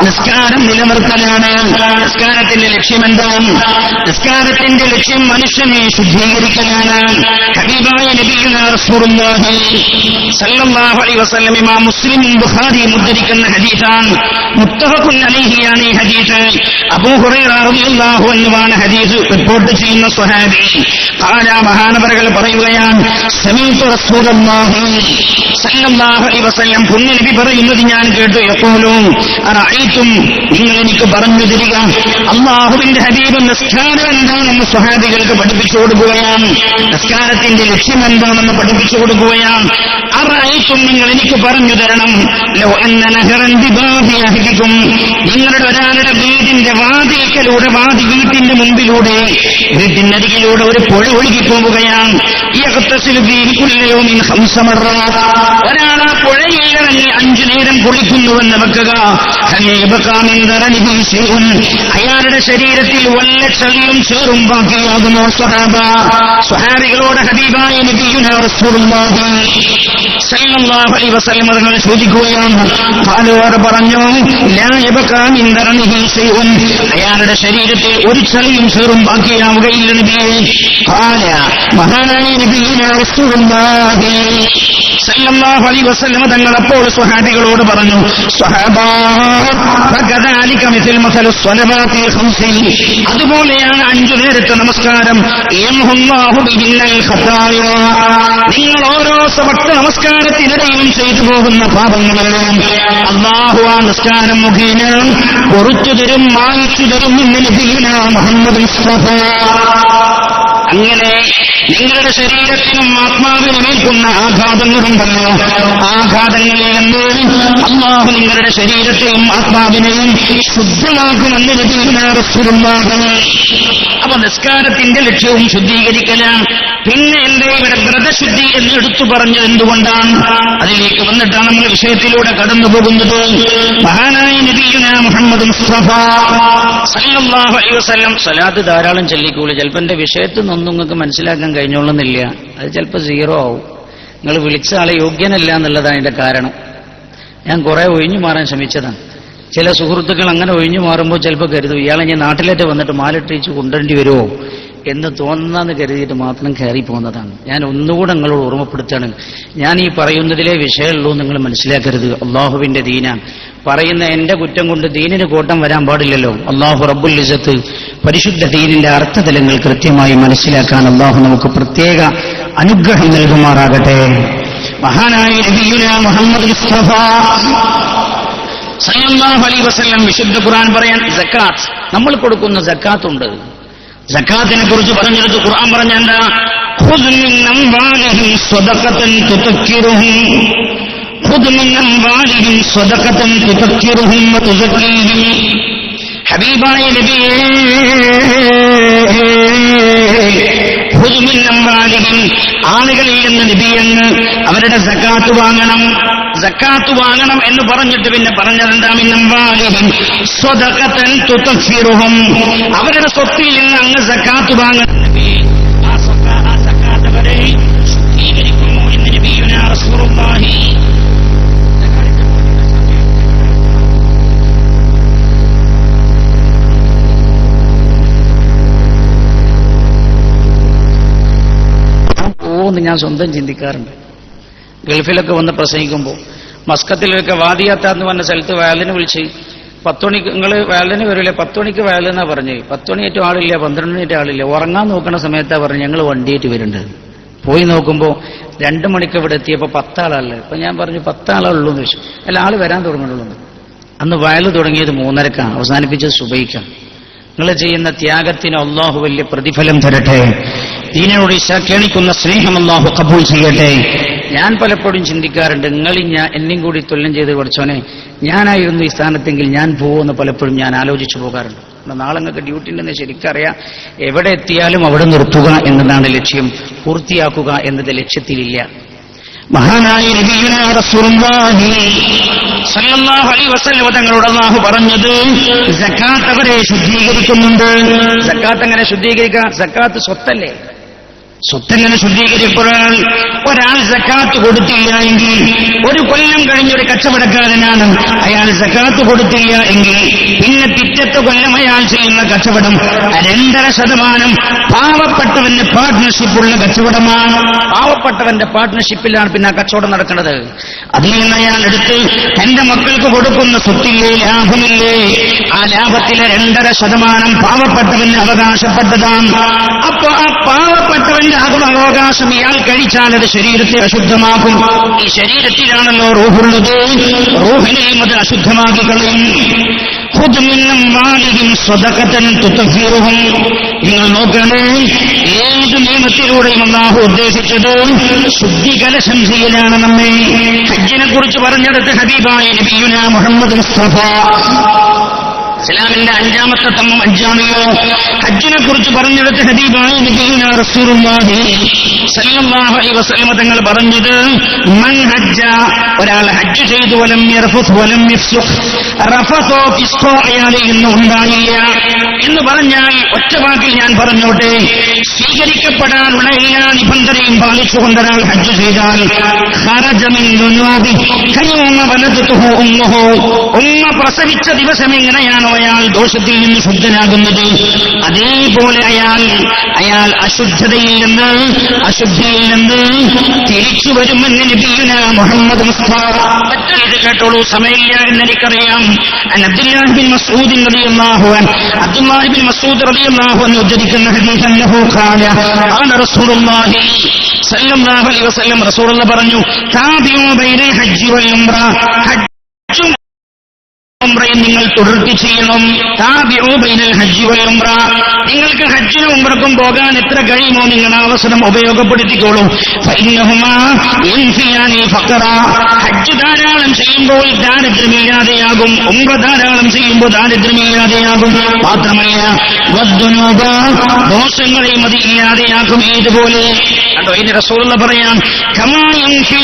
നിസ്കാരം നിലനിർത്തലാണ്. നിസ്കാരത്തിന്റെ ലക്ഷ്യം എന്താണ്? നിസ്കാരത്തിന്റെ ലക്ഷ്യം മനുഷ്യനെ ശുദ്ധീകരിക്കലാണ്. ഹബീബായ നബിയുനാ റസൂലുള്ളാഹി സല്ലല്ലാഹു അലൈഹി വസല്ലം ഇമാം മുസ്ലിമും ബുഖാരിയും ഉദ്ധരിക്കുന്ന ഹദീസാണ്. മുത്തഫഖുൻ അലൈഹിയാണ് ഈ ഹദീസ്. അബൂ ഹുറൈറ റളിയല്ലാഹു അൻഹുവാണ് ഹദീസ് റിപ്പോർട്ട് ചെയ്യുന്ന സ്വഹാബി. മഹാനവറുകൾ പറയുകയാണ്, സമീഅതു റസൂലുള്ളാഹി സല്ലല്ലാഹു അലൈഹി വസല്ലം പുണ്യനബി പറയുന്നത് ഞാൻ കേട്ടു. യഖൂലു അറഅയ്തും, നിങ്ങൾ എനിക്ക് പറഞ്ഞു തരിക, അല്ലാഹുവിന്റെ ഹബീബ് നിസ്കാരം എന്താണെന്ന് സ്വഹാബികൾക്ക് പഠിപ്പിച്ചു കൊടുക്കുകയാണ്. നിസ്കാരത്തിന്റെ ലക്ഷ്യം എന്താണെന്ന് പഠിപ്പിച്ചു കൊടുക്കുകയാണ്. അറഅയ്തും, നിങ്ങൾ എനിക്ക് പറഞ്ഞു തരണം, ലൗ അന്ന നഹറൻ ബിബാബി അഹ്ദികും, നിങ്ങളുടെ ഒരാളുടെ വീടിന്റെ വാതിൽക്കലൂടെ, വീട്ടിന്റെ മുമ്പിലൂടെ, വീട്ടിനരികിലൂടെ ഒരു പുഴ ഒഴുകിപ്പോവുകയാണ്. ഒരാൾ ആ പുഴയിൽ ഇറങ്ങി 5 നേരം കുളിക്കുന്നുവെന്ന് വെക്കുക. അയാളുടെ ശരീരത്തിൽ വല്ല ചളിയും ചേറും ബാക്കിയാകുമോ? സ്വഹാബികളോട് ഹബീബായ നബിയുനാ റസൂലുള്ളാഹി സല്ലല്ലാഹു അലൈഹി വസല്ലം തങ്ങൾ ചോദിക്കുകയാണ്. അവർ പറഞ്ഞു, ലാ യബ്കാ മിൻ ദറനിഹി ശൈഉൻ, അയാളുടെ ശരീരത്തിൽ ഒരു ചളിയും ചേറും ബാക്കിയാവുകയില്ല നബിയേ. മഹാനായ നബിയുനാ റസൂലുള്ളാഹി സല്ലല്ലാഹു അലൈഹി വസല്ലം തങ്ങൾ അപ്പോൾ സ്വഹാബികളോട് പറഞ്ഞു, സ്വഹാബാ ഫകദാലിക മിസ്ൽ മസലു സ്വലവാതി ഖംസിൻ, അതുപോലെയാണ് 5 നേരത്തെ നമസ്കാരം. യംഹുല്ലാഹു ബിഹിൽ ഖതായ, നിങ്ങൾ ഓരോ സമക്ത നമസ്കാരത്തിനിടയിലും ചെയ്തു പോകുന്ന പാപങ്ങളെല്ലാം അല്ലാഹു ആ നിസ്കാരം മുഖേന പൊറുച്ചു തരും, മായ്ച്ചു തരും എന്ന് നബിയുനാ മുഹമ്മദ് മുസ്തഫ. അങ്ങനെ നിങ്ങളുടെ ശരീരത്തിനും ആത്മാവിനും ഏൽക്കുന്ന ആഘാതങ്ങളുണ്ടല്ലോ, ആഘാതങ്ങളിൽ നിന്ന് അല്ലാഹു നിങ്ങളുടെ ശരീരത്തെയും ആത്മാവിനെയും ശുദ്ധമാക്കുമെന്ന് നബിയുനാ റസൂലുള്ളാഹി. അപ്പൊ നിസ്കാരത്തിന്റെ ലക്ഷ്യവും ശുദ്ധീകരിക്കലാണ്. പിന്നെ എന്റെ ഇവിടെ വ്രതശുദ്ധി എന്ന് എടുത്തു പറഞ്ഞത് എന്തുകൊണ്ടാണ്? അതിലേക്ക് വന്നിട്ടാണ് നമ്മൾ വിഷയത്തിലൂടെ കടന്നു പോകുന്നത്. മഹാനായ നബിയുനാ മുഹമ്മദ് മുസ്തഫ സല്ലല്ലാഹു അലൈഹി വസല്ലം സ്വലാത്ത് ധാരാളം ചൊല്ലിക്കൂടി. ചിലപ്പോൾ എന്റെ വിഷയത്തിൽ നിന്നൊന്നും നിങ്ങൾക്ക് മനസ്സിലാക്കാൻ കഴിഞ്ഞോളുന്നില്ല, അത് ചിലപ്പോൾ 0 ആവും. നിങ്ങൾ വിളിച്ച ആളെ യോഗ്യനല്ല എന്നുള്ളതാണ് അതിന്റെ കാരണം. ഞാൻ കുറെ ഒഴിഞ്ഞു മാറാൻ ശ്രമിച്ചതാണ്. ചില സുഹൃത്തുക്കൾ അങ്ങനെ ഒഴിഞ്ഞു മാറുമ്പോൾ ചിലപ്പോൾ കരുതും ഇയാളെ ഞാൻ നാട്ടിലേക്ക് വന്നിട്ട് മാലിട്ടേച്ച് കൊണ്ടുവരേണ്ടി വരുമോ എന്ന് തോന്നുന്നതെന്ന് കരുതിയിട്ട് മാത്രം കയറി പോകുന്നതാണ്. ഞാൻ ഒന്നുകൂടെ നിങ്ങളോട് ഓർമ്മപ്പെടുത്താണ്, ഞാൻ ഈ പറയുന്നതിലേ വിഷയമുള്ളൂ നിങ്ങൾ മനസ്സിലാക്കരുത്. അള്ളാഹുവിന്റെ ദീനാണ് പറയുന്ന. എന്റെ കുറ്റം കൊണ്ട് ദീനിന് കോട്ടം വരാൻ പാടില്ലല്ലോ. അള്ളാഹു റബ്ബുൽ ഇസ്സത്ത് പരിശുദ്ധ ദീനിന്റെ അർത്ഥതലങ്ങൾ കൃത്യമായി മനസ്സിലാക്കാൻ അള്ളാഹു നമുക്ക് പ്രത്യേക അനുഗ്രഹം നൽകുമാറാകട്ടെ. മഹാനായ നബിയുനാ മുഹമ്മദ് മുസ്തഫ സല്ലല്ലാഹു അലൈഹി വസല്ലം വിശുദ്ധ ഖുർആൻ പറയാൻ സക്കാത്ത്, നമ്മൾ കൊടുക്കുന്ന സക്കാത്തുണ്ട്. സക്കാത്തിനെ കുറിച്ച് പറഞ്ഞെടുത്ത് ഖുർആൻ പറഞ്ഞെന്താ? ഖുദ് മിൻ അംവാലിഹിം സ്വദഖതൻ തുതക്കിറുഹും, ഖുദ് മിൻ അംവാലിഹിം സ്വദഖതൻ തുതക്കിറുഹും വതുസക്കീഹിം. ഹബീബായ നബിയേ, ഖുദ് മിൻ അംവാലിഹിം, ആളുകളിൽ നിന്ന് നബിയെന്ന് അവരുടെ സക്കാത്ത് വാങ്ങണം. സക്കാത്ത് വാങ്ങണം എന്ന് പറഞ്ഞിട്ട് പിന്നെ പറഞ്ഞതെന്താ? മിൻ അംവാലിഹിം സ്വദഖതൻ തുതക്കിറുഹും, അവരുടെ സ്വത്തിൽ നിന്ന് അങ്ങ് സക്കാത്ത് വാങ്ങണം. ആ സക്കാത്ത് അവരെ ശുദ്ധീകരിക്കുന്നു എന്ന് നബിയുനാ റസൂലുള്ളാഹി. ഓന്ന് ഞാൻ സ്വന്തം ചിന്തിക്കാറുണ്ട്. ഗൾഫിലൊക്കെ വന്ന് പ്രസംഗിക്കുമ്പോൾ മസ്കത്തിലൊക്കെ വാദിയാത്ത എന്ന് പറഞ്ഞ സ്ഥലത്ത് വയലിന് വിളിച്ച് 10 മണിക്ക് നിങ്ങൾ വയലിന് വരില്ലേ, 10 മണിക്ക് വയലെന്നാ പറഞ്ഞ്. 10 മണിയായിട്ട് ആളില്ല, 12 മണിയായിട്ട് ആളില്ല. ഉറങ്ങാൻ നോക്കുന്ന സമയത്താ പറഞ്ഞ് ഞങ്ങൾ വണ്ടിയായിട്ട് വരുന്നുണ്ട്. പോയി നോക്കുമ്പോൾ 2 മണിക്ക് ഇവിടെ എത്തിയപ്പോൾ 10 ആളല്ലേ. അപ്പൊ ഞാൻ പറഞ്ഞു 10 ആളുള്ളൂ എന്ന് വെച്ചു. അല്ല, ആള് വരാൻ തുടങ്ങുള്ളൂ. അന്ന് വയൽ തുടങ്ങിയത് 3:30, അവസാനിപ്പിച്ചത് സുബഹിക്കാണ്. നിങ്ങൾ ചെയ്യുന്ന ത്യാഗത്തിന് അള്ളാഹു വലിയ പ്രതിഫലം തരട്ടെ. ദീനിനോട് കേണിക്കുന്ന സ്നേഹം അള്ളാഹു കബൂൽ ചെയ്യട്ടെ. ഞാൻ പലപ്പോഴും ചിന്തിക്കാറുണ്ട്, എന്നെയും കൂടി തുല്യം ചെയ്ത് പഠിച്ചോനെ, ഞാനായിരുന്നു ഈ സ്ഥാനത്തെങ്കിൽ ഞാൻ പോകുമെന്ന് പലപ്പോഴും ഞാൻ ആലോചിച്ചു പോകാറുണ്ട്. നാളെ നിങ്ങൾക്ക് ഡ്യൂട്ടി ഉണ്ടെന്ന് ശരിക്കറിയാം. എവിടെ എത്തിയാലും അവിടെ നിർത്തുക എന്നതാണ് ലക്ഷ്യം, പൂർത്തിയാക്കുക എന്നത് ലക്ഷ്യത്തിലില്ല. മഹാനായ നബിയുനാ റസൂലുള്ളാഹി സല്ലല്ലാഹു അലൈഹി വസല്ലം തങ്ങളോട് അല്ലാഹു പറഞ്ഞത് സക്കാത്ത് അവരെ ശുദ്ധീകരിക്കുന്നുണ്ട്. സക്കാത്ത് എങ്ങനെ ശുദ്ധീകരിക്കാം? സക്കാത്ത് സ്വത്തല്ലേ, സ്വത്തെങ്ങനെ ശുദ്ധീകരിക്കപ്പെടാൻ? ഒരാൾ സക്കാത്ത് കൊടുത്തില്ല എങ്കിൽ, 1 കൊല്ലം കഴിഞ്ഞൊരു കച്ചവടക്കാരനാണ്, അയാൾ സക്കാത്ത് കൊടുത്തില്ല എങ്കിൽ പിന്നെ പിറ്റത്തെ കൊല്ലം അയാൾ ചെയ്യുന്ന കച്ചവടം 2.5% പാവപ്പെട്ടവന്റെ പാർട്ട്ണർഷിപ്പുള്ള കച്ചവടമാണ്. പാവപ്പെട്ടവന്റെ പാർട്ട്ണർഷിപ്പിലാണ് പിന്നെ ആ കച്ചവടം നടക്കുന്നത്. അതിൽ നിന്ന് അയാൾ എടുത്ത് തന്റെ മക്കൾക്ക് കൊടുക്കുന്ന സ്വത്തില്ലേ, ലാഭമില്ലേ, ആ ലാഭത്തിലെ 2.5% പാവപ്പെട്ടവന് അവകാശപ്പെട്ടതാണ്. അപ്പൊ ആ പാവപ്പെട്ടവൻ അവകാശം ഇയാൾ കഴിച്ചാൽ അത് ശരീരത്തെ അശുദ്ധമാക്കും. ഈ ശരീരത്തിലാണല്ലോ റൂഹുള്ളത്, റൂഹിനെയും അത് അശുദ്ധമാക്കി കളയും. നിങ്ങൾ നോക്കണേ, ഏത് നിയമത്തിലൂടെയും അല്ലാഹു ഉദ്ദേശിച്ചത് ശുദ്ധികലശം ചെയ്യലാണ് നമ്മെ. ഹജ്ജിനെ കുറിച്ച് പറഞ്ഞെടുത്ത് ഹബീബായ നബിയുനാ മുഹമ്മദ് മുസ്തഫ ഇസ്ലാമിന്റെ 5ാമത്തെ തമ്മം അഞ്ചാമിയോ ഹജ്ജിനെ കുറിച്ച് പറഞ്ഞെടുത്ത് ഹബീബായ നബിയുനാ റസൂലുള്ളാഹി സല്ലല്ലാഹു അലൈഹി വസല്ലം തങ്ങൾ പറഞ്ഞത്, മൻ ഹജ്ജ, ഒരാൾ ഹജ്ജ് ചെയ്തു, വലം യർഫുസ് വലം യഫ്സുഖ്, റഫസോ ഫിസ്ഖോ അയാളിൽ നിന്ന് ഉണ്ടായില്ല എന്ന് പറഞ്ഞാൽ ഒറ്റ വാക്കിൽ ഞാൻ പറഞ്ഞോട്ടെ, സ്വീകരിക്കപ്പെടാനുള്ള എല്ലാ നിബന്ധനയും പാലിച്ചുകൊണ്ട് ഒരാൾ ഹജ്ജ് ചെയ്താൽ ഖറജ മിൻ ദുനൂബി കയൗമ വലദതുഹു ഉമ്മുഹു, ഉമ്മ പ്രസവിച്ച ദിവസം എങ്ങനെയാണോ അയാൾ ദോഷത്തിൽ നിന്ന് ശുദ്ധനാകുന്നത്, അതേപോലെ അയാൾ അശുദ്ധിയിൽ നിന്ന് തിരിച്ചു വരുമെന്ന് നബിയുനാ മുഹമ്മദ് മുസ്തഫ. ഇത് കേട്ടോളൂ, സമയമില്ല എന്നെനിക്കറിയാം. അബ്ദുല്ലാഹി ബിൻ മസ്ഊദ് റളിയല്ലാഹു അൻഹു, അബ്ദുല്ലാഹി ബിൻ മസ്ഊദ് റളിയല്ലാഹു അൻഹു ഉദ്ധരിക്കുന്ന ഹദീസ് അന്നഹു ഖാല ഖാല റസൂലുള്ളാഹി സല്ലല്ലാഹു അലൈഹി വസല്ലം, റസൂലുള്ളാഹി പറഞ്ഞു, താബിഉ ബൈന ഹജ്ജി വൽ ഉംറ, ഹജ്ജും ഉംറയും നിങ്ങൾ തുടർത്തി ചെയ്യണം. താബിഉ ബൈനൽ ഹജ്ജി വൽ ഉംറ, നിങ്ങൾക്ക് ഹജ്ജിനും ഉംറക്കും പോകാൻ എത്ര കഴിയുമോ നിങ്ങൾ അവസരം ഉപയോഗപ്പെടുത്തിക്കോളൂ. ഫഇന്നഹുമാ യൻഫിയാനി ഫഖറ, ഹജ്ജ് ധാരാളം ചെയ്യുമ്പോൾ ദാരിദ്ര്യമില്ലാതെയാകും, ഉംറ ധാരാളം ചെയ്യുമ്പോൾ ദാരിദ്ര്യമില്ലാതെയാകും. മാത്രമല്ല വദ്ദുനൂബ, ദോഷങ്ങളെയും അത് ഇല്ലാതെയാക്കും. ഏതുപോലെ കണ്ടോ, ഇനി റസൂലുള്ളാഹി പറയാം, കമാ യൻഫി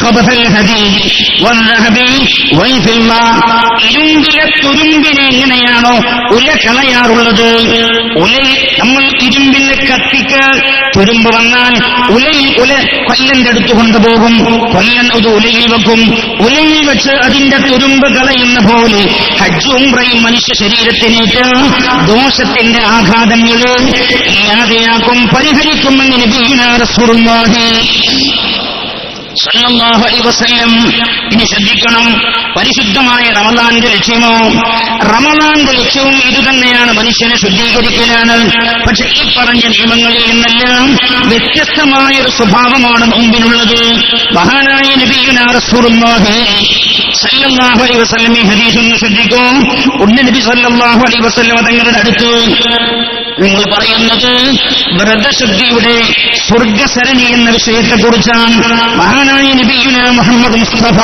ഖബതൽ ഹദീദ് വൽദഹബി വൽഫില്ല, ഇരുമ്പിലെ തുരുമ്പിനെ എങ്ങനെയാണോ ഉല കളയാറുള്ളത്, ഉലയിൽ നമ്മൾ ഇരുമ്പിലെ കത്തിക്ക് തുരുമ്പ് വന്നാൽ ഉല കൊല്ലന്റെ അടുത്ത് കൊണ്ടുപോകും, കൊല്ലൻ അത് ഉലയിൽ വെക്കും, ഉലയിൽ വെച്ച് അതിന്റെ തുരുമ്പ് കളയുന്ന പോലെ ഹജ്ജ് ഉംറയും മനുഷ്യ ശരീരത്തിനേറ്റ് ദോഷത്തിന്റെ ആഘാതങ്ങൾ ഇല്ലാതെയാക്കും, പരിഹരിക്കുമെന്ന് നബിയുനാ റസൂലുള്ളാഹി സല്ലല്ലാഹു അലൈഹി വസല്ലം. ഇനി ശ്രദ്ധിക്കണം, പരിശുദ്ധമായ റമളാന്റെ ലക്ഷ്യമോ, റമളാന്റെ ലക്ഷ്യവും ഇതുതന്നെയാണ്, മനുഷ്യനെ ശുദ്ധീകരിക്കലാണ്. പക്ഷെ ഈ പറഞ്ഞ നിയമങ്ങളിൽ നിന്നെല്ലാം വ്യത്യസ്തമായ ഒരു സ്വഭാവമാണ് മുമ്പിലുള്ളത്. മഹാനായ നബിയുനാ റസൂലുള്ളാഹി സല്ലല്ലാഹു അലൈഹി വസല്ലം ഈ ഹദീസ് ഒന്ന് ശ്രദ്ധിക്കൂ. നബി സല്ലല്ലാഹു അലൈഹി വസല്ലം തങ്ങളുടെ അടുത്ത് നിങ്ങൾ പറയുന്നത് വ്രതശുദ്ധിയുടെ സ്വർഗസരണി എന്ന വിഷയത്തെക്കുറിച്ചാണ്. മഹാനായ നബിയുനാ മുഹമ്മദ് മുസ്തഫ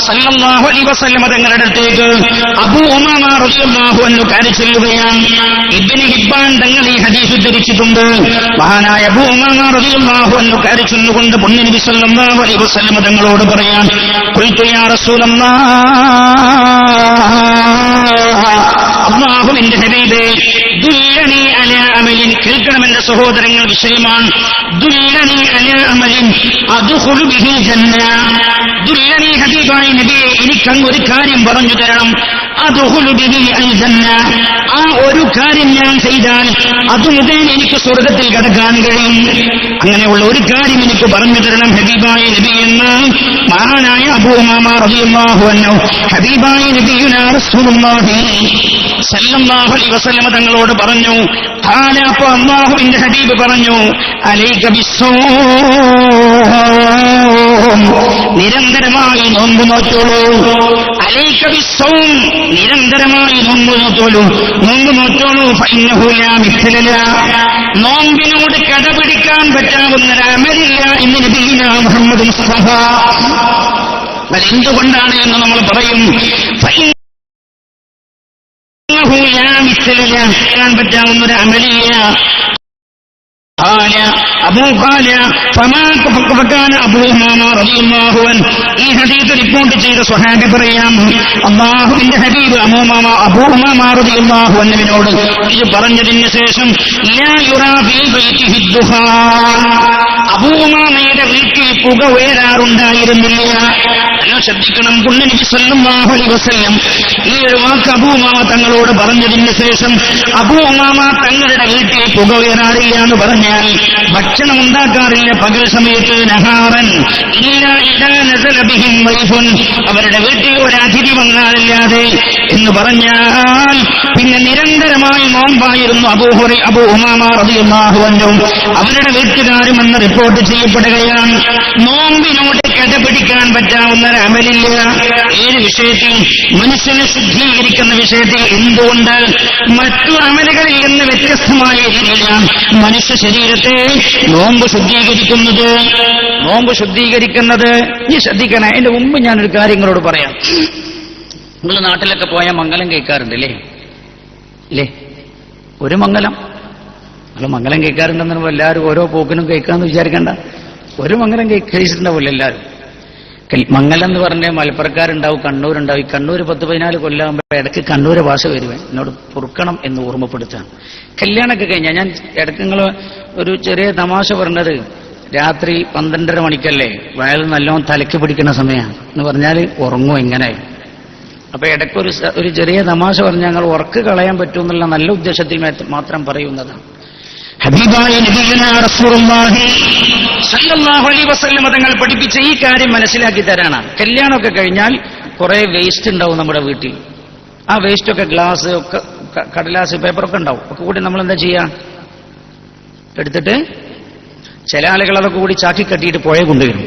സല്ലല്ലാഹു അലൈഹി വസല്ലം തങ്ങളുടെ അടുത്തേക്ക് അബൂ ഉമാമ റളിയല്ലാഹു അൻഹു കയറി ചെല്ലുകയാണ്. ഇബ്നു ഹിബ്ബാൻ തങ്ങൾ ഈ ഹദീസ് ഉദ്ധരിച്ചിട്ടുണ്ട്. മഹാനായ അബൂ ഉമാമ റളിയല്ലാഹു അൻഹു കയറി ചെന്നുകൊണ്ട് നബി സല്ലല്ലാഹു അലൈഹി വസല്ലം തങ്ങളോട് പറയാൻ, ഖുൽതു യാ റസൂലല്ലാഹ്, അല്ലാഹുവിന്റെ ഹബീബേ, ദുല്ലനി അലാ അമലിൻ, കേൾക്കണമെന്റെ സഹോദരങ്ങൾ, വിഷയമാണ്. ദുല്ലനി അലാ അമലിൻ അദ്ഖുലു ബിഹിൽ ജന്ന, ദുല്ലനി ഹബീബായ നബിയെ, എനിക്കങ്ങ് ഒരു കാര്യം പറഞ്ഞു തരണം. അദ്ഖുലു ബിഹി അൽ ജന്ന, ആ ഒരു കാര്യം ഞാൻ ചെയ്താൽ അത് മുഖേന എനിക്ക് സ്വർഗത്തിൽ കടക്കാൻ കഴിയും. അങ്ങനെയുള്ള ഒരു കാര്യം എനിക്ക് പറഞ്ഞു തരണം ഹബീബായ നബി എന്ന് മഹാനായ അബൂ ഉമാമ റളിയല്ലാഹു അൻഹു ഹബീബായ നബിയുനാ റസൂലുള്ളാഹി സല്ലല്ലാഹു അലൈഹി വസല്ലം തങ്ങളോട് പറഞ്ഞു. അപ്പോൾ അല്ലാഹുവിന്റെ ഹബീബ് പറഞ്ഞു, അലൈക ബിസ്സൗം, നിരന്തരമായി നോമ്പ് നോറ്റോളൂ. അലൈക ബിസ്സൗം, നിരന്തരമായി നോമ്പ് നോറ്റോളൂ, നോമ്പ് നോറ്റോളൂ. ഫഇന്നഹു ലാ മിസ്ല ലഹു, നോമ്പിനോട് കടപിടിക്കാൻ പറ്റാവുന്ന അമലില്ല എന്ന് നബിയുനാ മുഹമ്മദ് മുസ്തഫ. എന്തുകൊണ്ടാണ് എന്ന് നമ്മൾ പറയും. ാൻ പറ്റാവുന്ന ഒരു അമലില്ല. ഈ ഹദീസ് റിപ്പോർട്ട് ചെയ്ത സ്വഹാബി പറയാം, അല്ലാഹുവിന്റെ ഹബീബ് അബൂ ഉമാമ റളിയല്ലാഹു അൻഹുവിനോട് ഇത് പറഞ്ഞതിന് ശേഷം ലാ യുറാ ഫീ ബൈതിഹി ദുഖാൻ, അബൂ ഉമാമയുടെ വീട്ടിൽ പുക ഉയരാറുണ്ടായിരുന്നില്ല. ശ്രദ്ധിക്കണം, നബി സല്ലല്ലാഹു അലൈഹി വസല്ലം ഈ ഒരു വാക്ക് അബൂ ഉമാമ തങ്ങളോട് പറഞ്ഞതിന് ശേഷം അബൂ ഉമാമ തങ്ങളുടെ വീട്ടിൽ പുക ഉയരാറില്ല എന്ന് പറഞ്ഞാൽ ഭക്ഷണം ഉണ്ടാക്കാറില്ല പകൽ സമയത്ത്. നഹാറൻ ഇല്ലാ ഇദാ നസല ബിഹിം വൈഫുൻ, അവരുടെ വീട്ടിൽ ഒരു അതിഥി വന്നാലല്ലാതെ എന്ന് പറഞ്ഞാൽ പിന്നെ നിരന്തരമായി നോമ്പായിരുന്നു അബൂ ഉമാമ റളിയല്ലാഹു അൻഹു അവരുടെ വീട്ടുകാരും എന്ന് റിപ്പോർട്ട് ചെയ്യപ്പെടുകയാണ്. നോമ്പിനോട് കടപിടിക്കാൻ പറ്റാവുന്ന ഒരു അമലില്ല. ഏത് വിഷയത്തിൽ? മനുഷ്യനെ ശുദ്ധീകരിക്കുന്ന വിഷയത്തിൽ. എന്തുകൊണ്ട്? മറ്റു അമലുകളിൽ നിന്ന് വ്യത്യസ്തമായ രീതിയിലാണ് മനുഷ്യ ശരീരത്തെ നോമ്പ് ശുദ്ധീകരിക്കുന്നത്. നീ ശ്രദ്ധിക്കണം. അതിന്റെ മുമ്പ് ഞാനൊരു കാര്യങ്ങളോട് പറയാം. നിങ്ങൾ നാട്ടിലൊക്കെ പോയാൽ മംഗലം കേൾക്കാറുണ്ട് ഇല്ലേ? ഒരു മംഗലം മംഗലം കേൾക്കാറുണ്ടെന്ന് എല്ലാവരും ഓരോ പോക്കിനും കേൾക്കാന്ന് വിചാരിക്കണ്ട. ഒരു മംഗലം കഴിച്ചിട്ടുണ്ടാവില്ല എല്ലാവരും. മംഗലം എന്ന് പറഞ്ഞാൽ മലപ്പുറക്കാരുണ്ടാവും, കണ്ണൂരുണ്ടാവും. ഈ കണ്ണൂർ 10-14 കൊല്ലാകുമ്പോൾ ഇടയ്ക്ക് കണ്ണൂര് ഭാഷ വരുവേ, എന്നോട് പൊറുക്കണം എന്ന് ഓർമ്മപ്പെടുത്താൻ. കല്യാണമൊക്കെ കഴിഞ്ഞാൽ ഞാൻ ഇടയ്ക്ക് നിങ്ങൾ ഒരു ചെറിയ തമാശ പറഞ്ഞത്, രാത്രി 12:30 മണിക്കല്ലേ വയൽ നല്ലോണം തലയ്ക്ക് പിടിക്കുന്ന സമയമാണ് എന്ന് പറഞ്ഞാൽ ഉറങ്ങും എങ്ങനെ. അപ്പൊ ഇടയ്ക്ക് ഒരു ചെറിയ തമാശ പറഞ്ഞാൽ ഞങ്ങൾ ഉറക്ക് കളയാൻ പറ്റുമെന്നുള്ള നല്ല ഉദ്ദേശത്തിൽ മാത്രം പറയുന്നതാണ്. ഹബീബായ നബിയുനാ റസൂലുള്ളാഹി സല്ലല്ലാഹു അലൈഹി വസല്ലം തങ്ങൾ പഠിപ്പിച്ച ഈ കാര്യം മനസ്സിലാക്കി തരാനാണ്. കല്യാണമൊക്കെ കഴിഞ്ഞാൽ കുറെ വേസ്റ്റ് ഉണ്ടാവും നമ്മുടെ വീട്ടിൽ. ആ വേസ്റ്റൊക്കെ ഗ്ലാസ് ഒക്കെ കടലാസ് പേപ്പറൊക്കെ ഉണ്ടാവും. ഒക്കെ കൂടി നമ്മൾ എന്താ ചെയ്യാ? എടുത്തിട്ട് ചില ആളുകൾ അതൊക്കെ കൂടി ചാക്കി കെട്ടിയിട്ട് പുഴ കൊണ്ടുവരും.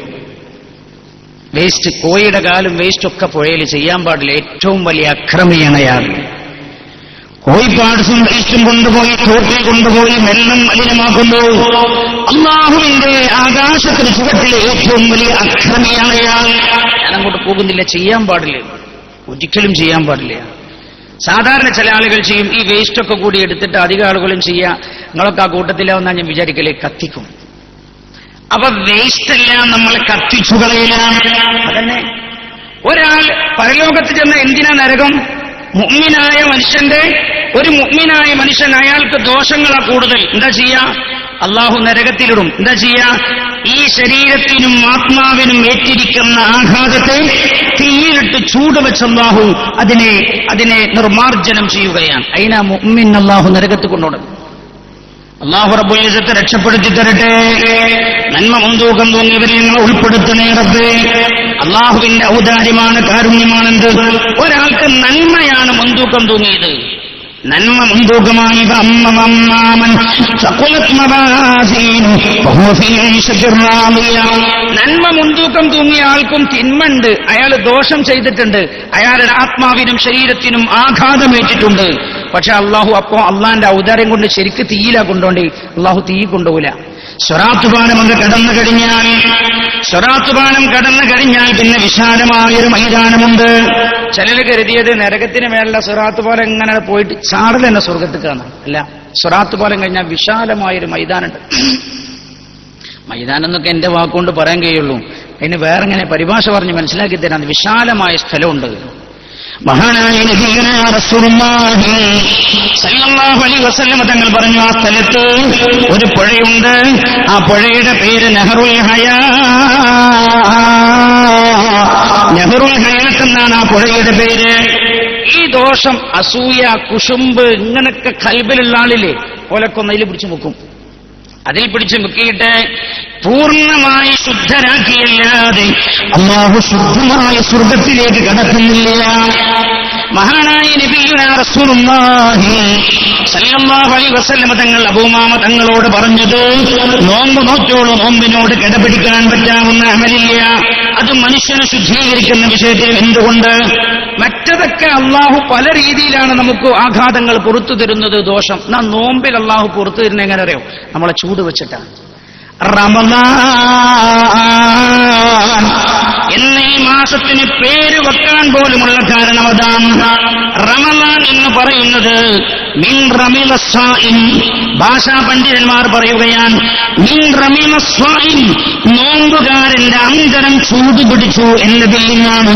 വേസ്റ്റ്, കോഴിയുടെ കാലും വേസ്റ്റൊക്കെ പുഴയിൽ ചെയ്യാൻ പാടില്ല. ഏറ്റവും വലിയ അക്രമിയാണ് അയാൾ. കോഴിപ്പാട്സും വേസ്റ്റും കൊണ്ടുപോയി തോട്ടിൽ കൊണ്ടുപോയി വെള്ളം മലിനമാക്കുന്നു. അല്ലാഹുവിന്റെ ആകാശത്തിന് ചുവട്ടിലെ ഏറ്റവും വലിയ അക്രമിയാണ് അയാൾ. ഞാൻ അങ്ങോട്ട് പോകുന്നില്ല, ചെയ്യാൻ പാടില്ല, ഒരിക്കലും ചെയ്യാൻ പാടില്ല. സാധാരണ ചില ആളുകൾ ചെയ്യും, ഈ വേസ്റ്റൊക്കെ കൂടി എടുത്തിട്ട് അധികം ആളുകളും ചെയ്യുക. നിങ്ങളൊക്കെ ആ കൂട്ടത്തിലാവുന്ന ഞാൻ വിചാരിക്കലേ, കത്തിക്കും. അപ്പൊ വേസ്റ്റെല്ലാം നമ്മൾ കത്തിച്ചു കളയിലാണ്. അതന്നെ ഒരാൾ പരലോകത്ത് ചെന്ന എന്തിനാ നരകം? മുഅ്മിനായ മനുഷ്യന്റെ, ഒരു മുഅ്മിനായ മനുഷ്യൻ, അയാൾക്ക് ദോഷങ്ങളാ കൂടുതൽ. എന്താ ചെയ്യാ? അള്ളാഹു നരകത്തിലിടും. എന്താ ചെയ്യാ? ഈ ശരീരത്തിനും ആത്മാവിനും ഏറ്റിരിക്കുന്ന ആഘാതത്തെ തീയിലിട്ട് ചൂട് വെച്ച് അള്ളാഹു അതിനെ നിർമാർജനം ചെയ്യുകയാണ്. അതിനാ മുഅ്മിൻ അള്ളാഹു നരകത്ത് കൊണ്ടുപോകും. അല്ലാഹു റബ്ബുൽ ഇസ്സത്ത് രക്ഷപ്പെടുത്തി തരട്ടെ. നന്മ മുൻതൂക്കം തോന്നിയവരെ നിങ്ങൾ ഉൾപ്പെടുത്തണേ റബ്ബേ. അള്ളാഹുവിന്റെ ഔദാര്യമാണ്, കാരുണ്യമാണെന്ത്. ഒരാൾക്ക് നന്മയാണ് മുൻതൂക്കം തോന്നിയത്, നന്മ മുൻതൂക്കമായി നന്മ മുൻതൂക്കം തൂങ്ങിയ ആൾക്കും തിന്മണ്ട്, അയാൾ ദോഷം ചെയ്തിട്ടുണ്ട്, അയാളുടെ ആത്മാവിനും ശരീരത്തിനും ആഘാതമേറ്റിട്ടുണ്ട്. പക്ഷെ അള്ളാഹു അപ്പോ അള്ളാന്റെ ഔദാര്യം കൊണ്ട് ശരിക്ക് തീയിലാ കൊണ്ടോണ്ടേ, അള്ളാഹു തീ കൊണ്ടുപോകില്ല. സ്വറാത്തുപാനം അത് കടന്നു കഴിഞ്ഞാൽ പിന്നെ വിശാലമായൊരു മൈതാനമുണ്ട്. ചിലർ കരുതിയത് നരകത്തിന് മേലുള്ള സ്വറാത്ത് പാലം എങ്ങനെ പോയിട്ട് ചാടൽ തന്നെ സ്വർഗത്തിൽ കാണാം. അല്ല, സ്വറാത്ത് പാലം കഴിഞ്ഞാൽ വിശാലമായൊരു മൈതാനുണ്ട്. മൈതാനം എന്നൊക്കെ എന്റെ വാക്കുകൊണ്ട് പറയാൻ കഴിയുള്ളൂ, അതിന് വേറെ എങ്ങനെ പരിഭാഷ പറഞ്ഞ് മനസ്സിലാക്കി തരാൻ. വിശാലമായ സ്ഥലമുണ്ട്. മഹാനായ നബിയുനാ റസൂലുള്ളാഹി സ്വല്ലല്ലാഹു അലൈഹി വസല്ലം തങ്ങൾ പറഞ്ഞു, ആ സ്ഥലത്ത് ഒരു പുഴയുണ്ട്, ആ പുഴയുടെ പേര് നെഹ്റുൽ ഹയാത്ത് എന്നാണ് ആ പുഴയുടെ പേര്. ഈ ദോഷം, അസൂയ, കുശുമ്പ്, ഇങ്ങനൊക്കെ കൽബിലുള്ള ആളില്ലേ, ഓലക്കൊന്നതിൽ പിടിച്ചു മുക്കും. അതിൽ പിടിച്ചു മുക്കിയിട്ട് പൂർണ്ണമായി ശുദ്ധരാക്കിയല്ലാതെ അല്ലാഹു ശുദ്ധമായ സ്വർഗത്തിലേക്ക് കടക്കുന്നില്ല. മഹാനായ നബിയുനാ റസൂലുള്ളാഹി സ്വല്ലല്ലാഹു അലൈഹി വസല്ലം തങ്ങൾ അബൂമാമ തങ്ങളോട് പറഞ്ഞത്, നോമ്പ് നോറ്റോളൂ, നോമ്പിനോട് കിടപിടിക്കാൻ പറ്റാവുന്ന അമലില്ല. അത് മനുഷ്യനെ ശുദ്ധീകരിക്കുന്ന വിഷയത്തിൽ. എന്തുകൊണ്ട്? മറ്റതൊക്കെ അള്ളാഹു പല രീതിയിലാണ് നമുക്ക് ആഘാതങ്ങൾ പുറത്തു തരുന്നത്, ദോഷം. നാം നോമ്പിൽ അള്ളാഹു പുറത്തു തരുന്ന എങ്ങനെ അറിയോ? നമ്മളെ ചൂട് വെച്ചിട്ടാണ്. റമളാൻ എന്ന ഈ മാസത്തിന് പേര് വെക്കാൻ പോലുമുള്ള കാരണം അതാണ്. റമളാൻ എന്ന് പറയുന്നത് മിൻ റമിള സ്വാഇം, ഭാഷാ പണ്ഡിതന്മാർ പറയുകയാണ്, മിൻ റമിള സ്വാഇം, നോമ്പുകാരന്റെ അന്തരം ചൂട് പിടിച്ചു എന്നതിൽ നിന്നാണ്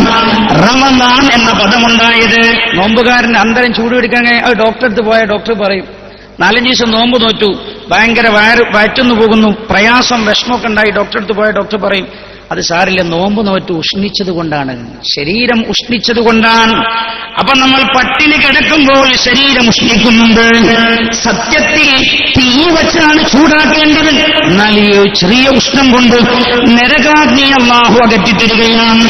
റമളാൻ എന്ന പദമുണ്ടായത്. നോമ്പുകാരന്റെ അന്തരം ചൂട് പിടിക്കാൻ അത് ഡോക്ടറെ അടുത്ത് പോയ ഡോക്ടർ പറയും, 4-5 ദിവസം നോമ്പ് നോറ്റു, ഭയങ്കര വയറ്റുന്നു പോകുന്നു, പ്രയാസം, വിഷമമൊക്കെ ഉണ്ടായി, ഡോക്ടറെ അടുത്ത് പോയ ഡോക്ടർ പറയും, അത് സാരില്ല, നോമ്പ് നോറ്റു ഉഷ്ണിച്ചത് കൊണ്ടാണ്, ശരീരം ഉഷ്ണിച്ചത് കൊണ്ടാണ്. അപ്പൊ നമ്മൾ പട്ടിണി കിടക്കുമ്പോൾ ശരീരം ഉഷ്ണിക്കുന്നുണ്ട്. സത്യത്തിൽ തീ വച്ചാണ് ചൂടാക്കേണ്ടത്. എന്നാൽ ഈ ചെറിയ ഉഷ്ണം കൊണ്ട് നരകാഗ്നി അല്ലാഹു അകറ്റിത്തരികയാണ്.